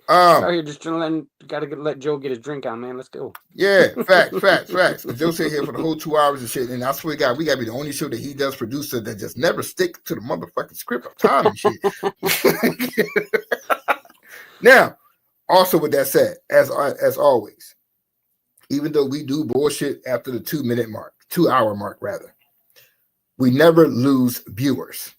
Sorry, you're just gotta let Joe get his drink on, man. Let's go. Yeah, facts. Joe sitting here for the whole 2 hours and shit, and I swear to God, we gotta be the only show that he does producer that just never stick to the motherfucking script of time and shit. Now, also with that said, as always, even though we do bullshit after the 2 hour mark rather, we never lose viewers.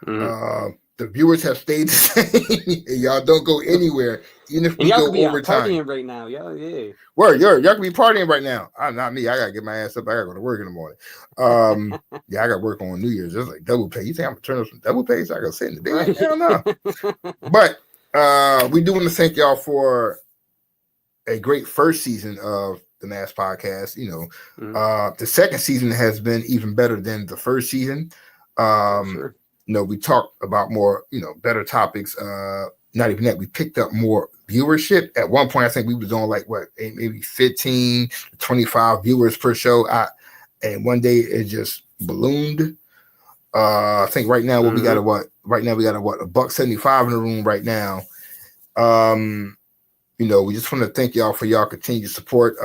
The viewers have stayed the same. And y'all don't go anywhere, even if we go overtime. Partying right now, y'all can be partying right now. Not me. I gotta get my ass up. I gotta go to work in the morning. I gotta work on New Year's. It's like double pay. You think I'm gonna turn up some double pay? So I gotta sit in the bed. Hell no. But we do want to thank y'all for a great first season of the Mass Podcast. The second season has been even better than the first season. Sure. We talked about more, better topics. Not even that. We picked up more viewership. At one point, I think we was on maybe 15, 25 viewers per show. And one day it just ballooned. I think right now we got $1.75 in the room right now. We just want to thank y'all for y'all continued support.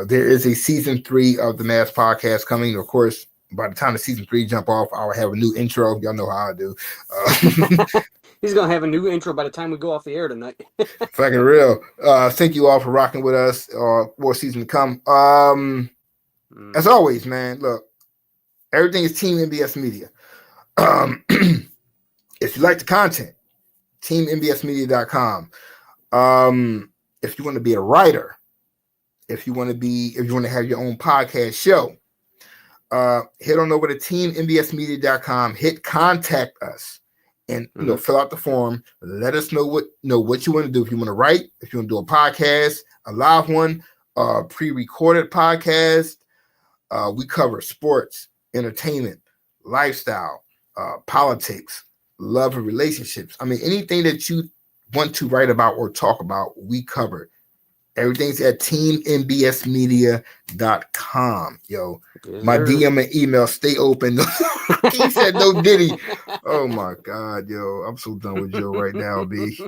There is a season 3 of the Mass Podcast coming. Of course, by the time the season 3 jump off, I'll have a new intro. Y'all know how I do. He's going to have a new intro by the time we go off the air tonight. Fucking real. Thank you all for rocking with us. More season to come. As always, man, look, everything is Team MBS Media. If you like the content, teammbsmedia.com. If you want to be a writer, if you want to have your own podcast show, head on over to teammbsmedia.com, hit contact us, and fill out the form. Let us know what you want to do. If you want to write, if you want to do a podcast, a live one, pre-recorded podcast. We cover sports, entertainment, lifestyle, politics, love and relationships. I mean, anything that you want to write about or talk about, we cover. Everything's at teammbsmedia.com. Yo, my DM and email stay open. He said no Diddy. Oh my God, yo. I'm so done with Joe right now, B.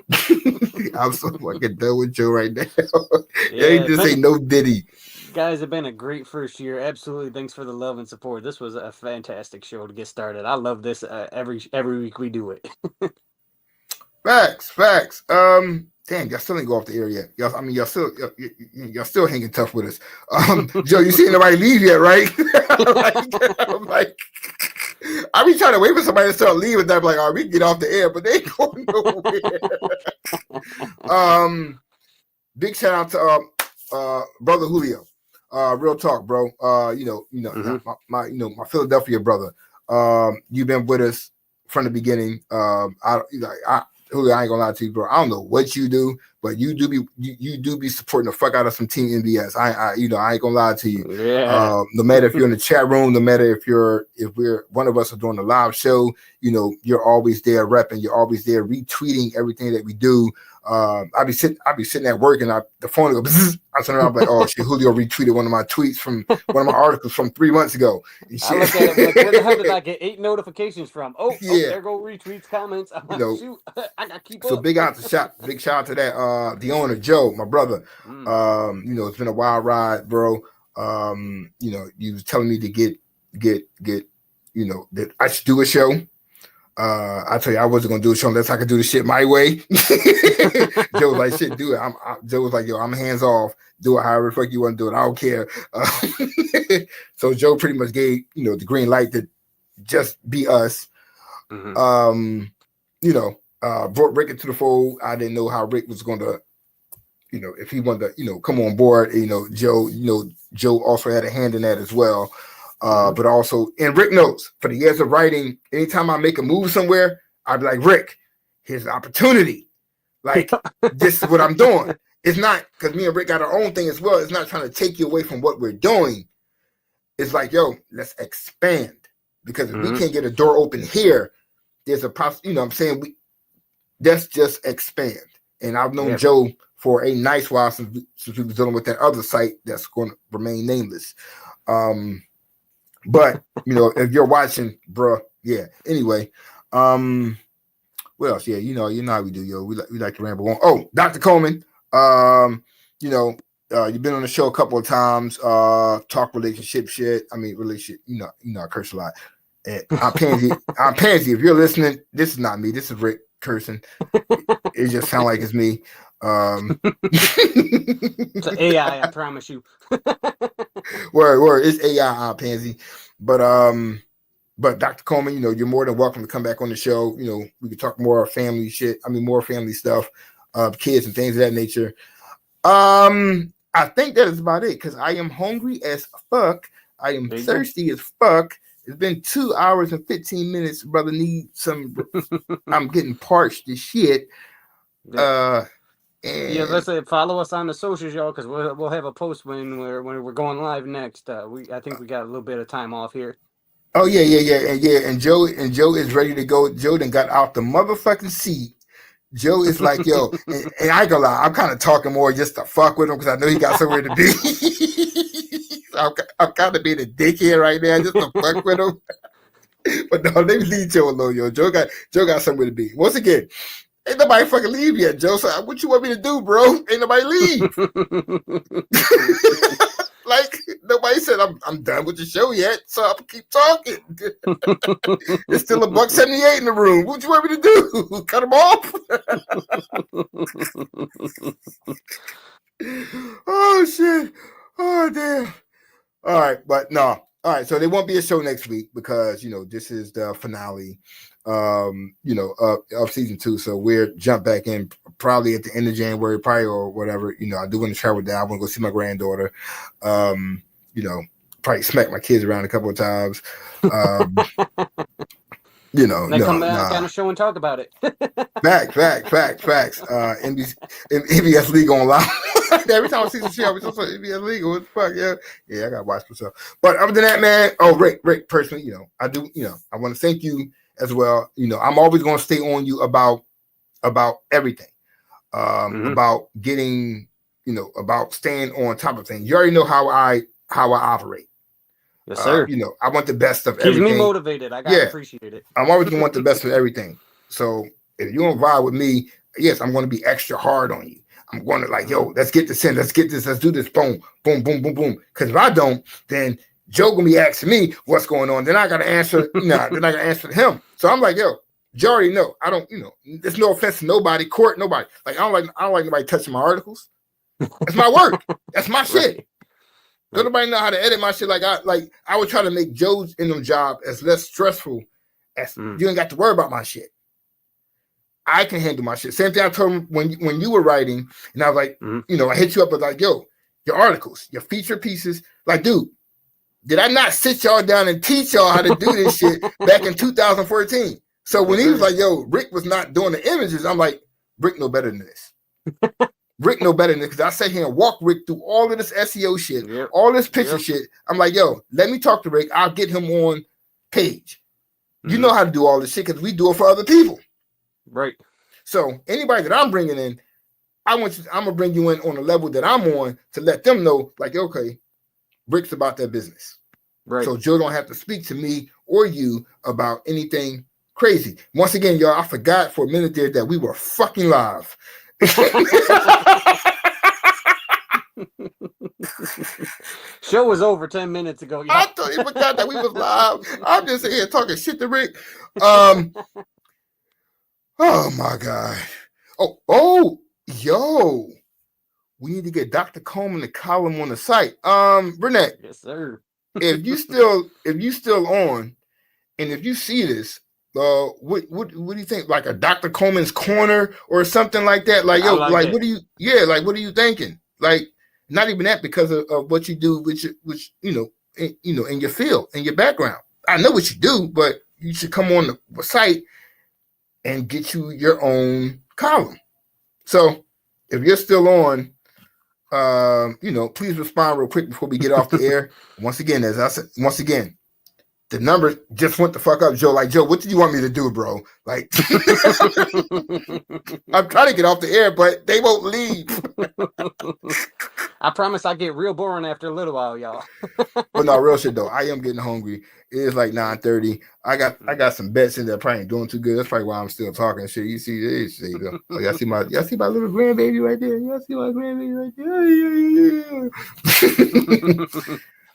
I'm so fucking done with Joe right now. They just say no Diddy. Guys, have been a great first year. Absolutely. Thanks for the love and support. This was a fantastic show to get started. I love this every week we do it. Facts. Damn, y'all still ain't go off the air yet. Y'all still hanging tough with us. Joe, you seen nobody leave yet, right? I'm like, I be trying to wait for somebody to start leaving. I'm like, all right, we can get off the air, but they ain't going nowhere. Big shout out to brother Julio. Real talk, bro. My Philadelphia brother. You've been with us from the beginning. Julio, I ain't gonna lie to you, bro. I don't know what you do, but you do be supporting the fuck out of some Team MBS. I ain't gonna lie to you. Yeah. No matter if you're in the chat room, no matter if we're one of us are doing a live show, you're always there repping. You're always there retweeting everything that we do. I be sitting at work and the phone will go. I turn around, I'm like, oh shit, Julio retweeted one of my tweets from one of my articles from 3 months ago. I look at it like, where the hell did I get 8 notifications from? Oh, there go retweets, comments. Shoot, I gotta keep so up. big shout out to that the owner Joe, my brother. It's been a wild ride, bro. You was telling me to get that I should do a show. I tell you, I wasn't gonna do a show unless I could do the shit my way. Joe was like, "Shit, do it." Joe was like, "Yo, I'm hands off. Do it however the fuck you want to do it. I don't care." So Joe pretty much gave the green light to just be us. Mhm. Brought Rick into the fold. I didn't know how Rick was going to, if he wanted to, come on board. Joe also had a hand in that as well. But also, and Rick knows for the years of writing, anytime I make a move somewhere, I'd be like, Rick, here's an opportunity. Like, this is what I'm doing. It's not because me and Rick got our own thing as well. It's not trying to take you away from what we're doing. It's like, yo, let's expand. Because if we can't get a door open here, there's a possibility, I'm saying, let's just expand. And I've known Joe for a nice while since we was dealing with that other site that's going to remain nameless. But if you're watching, bro, yeah. Anyway, what else? Yeah, you know how we do, yo. We like to ramble on. Oh, Dr. Coleman, you've been on the show a couple of times. Talk relationship shit. I mean, relationship. I curse a lot. And I'm Pansy. If you're listening, this is not me. This is Rick cursing. It just sounds like it's me. It's an AI, I promise you. Word. It's AI, Pansy. But Dr. Coleman, you're more than welcome to come back on the show. We can talk more family shit. I mean, more family stuff, kids and things of that nature. I think that is about it because I am hungry as fuck. I am thirsty as fuck. It's been 2 hours and 15 minutes. Brother, need some. I'm getting parched as shit. Let's say follow us on the socials, y'all, because we'll have a post when we're going live next. I think we got a little bit of time off here. Oh yeah. And Joe is ready to go. Joe done got out the motherfucking seat. Joe is like, yo, and I ain't gonna lie, I'm kind of talking more just to fuck with him because I know he got somewhere to be. I'm kind of being a dickhead right now just to fuck with him. But no, let me leave Joe alone, yo. Joe got somewhere to be. Once again, ain't nobody fucking leave yet, Joe. So what you want me to do, bro? Ain't nobody leave. Like nobody said I'm done with the show yet, so I'm gonna keep talking. There's still $1.78 in the room. What you want me to do? Cut them off? Oh shit! Oh damn! All right, but no. All right, so there won't be a show next week because this is the finale, of season 2. So we'll jump back in probably at the end of January, probably or whatever. I do want to travel down. I want to go see my granddaughter. Probably smack my kids around a couple of times. Come back on the show and talk about it. Facts. NBS League online. Every time I see some shit, I was just like NBS League. What the fuck? Yeah, I gotta watch myself. But other than that, man, Rick, personally, I do, I want to thank you as well. I'm always gonna stay on you about everything. About getting, about staying on top of things. You already know how I operate. Yes, sir. I want the best of Keeps everything. Keeps me motivated. I gotta appreciate it. I'm always gonna want the best of everything. So if you don't vibe with me, yes, I'm gonna be extra hard on you. I'm going to like, yo, let's get this in. Let's get this. Let's do this. Boom, boom, boom, boom, boom. Because if I don't, then Joe gonna be asking me what's going on. Then I gotta answer. Then I gotta answer to him. So I'm like, yo, you already know. I don't. There's no offense to nobody, court, nobody. Like I don't like nobody touching my articles. It's my work. That's my shit. Don't nobody know how to edit my shit. I would try to make Joe's in them job as less stressful as you ain't got to worry about my shit. I can handle my shit. Same thing I told him when you were writing, and I was like, I hit you up with like, yo, your articles, your feature pieces. Like, dude, did I not sit y'all down and teach y'all how to do this shit back in 2014? So when he was like, yo, Rick was not doing the images, I'm like, Rick know better than this. Rick know better than this because I sat here and walked Rick through all of this SEO shit, all this picture shit. I'm like, yo, let me talk to Rick. I'll get him on page. You know how to do all this shit because we do it for other people. Right. So anybody that I'm bringing in, I'm gonna bring you in on a level that I'm on to let them know, like, okay, Rick's about that business. Right. So Joe don't have to speak to me or you about anything crazy. Once again, y'all, I forgot for a minute there that we were fucking live. Show was over 10 minutes ago. I thought you forgot that we was live. I'm just here talking shit to Rick. Oh my God. Oh, yo. We need to get Dr. Coleman to column on the site. Renee. Yes, sir. if you still on, and if you see this, what do you think? Like a Dr. Coleman's corner or something like that? Like, yo, like what are you thinking? Like, not even that, because of what you do, which in your field, in your background. I know what you do, but you should come on the site and get you your own column. So if you're still on, please respond real quick before we get off the air. Once again, as I said, the number just went the fuck up, Joe. Like, Joe, what did you want me to do, bro? Like, I'm trying to get off the air, but they won't leave. I promise I get real boring after a little while, y'all. But no, real shit though. I am getting hungry. It is like 9:30. I got some bets in there probably ain't doing too good. That's probably why I'm still talking shit. You see this? There you go. Oh, y'all see my little grandbaby right there. Y'all see my grandbaby right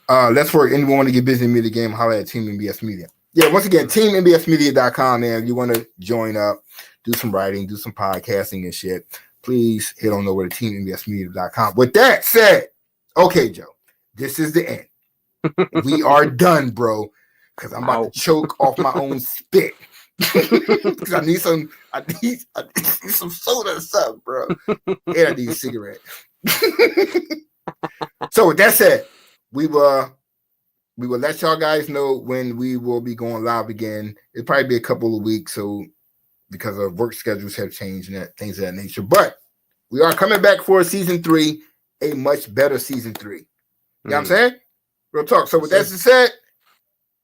there. Let's work. Anyone want to get busy in media game? Holler at Team MBS Media. Yeah, once again, teammbsmedia.com, man. If you want to join up, do some writing, do some podcasting and shit, please head on over to teammbsmedia.com. With that said, okay, Joe, this is the end. We are done, bro, because I'm about to choke off my own spit. Because I need some soda or something, bro. And I need a cigarette. So with that said, we will let y'all guys know when we will be going live again. It'll probably be a couple of weeks, so because of work schedules have changed and things of that nature. But we are coming back for season 3, a much better season 3. You know what I'm saying? Real talk. So with that said,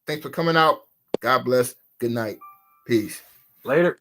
thanks for coming out. God bless. Good night. Peace. Later.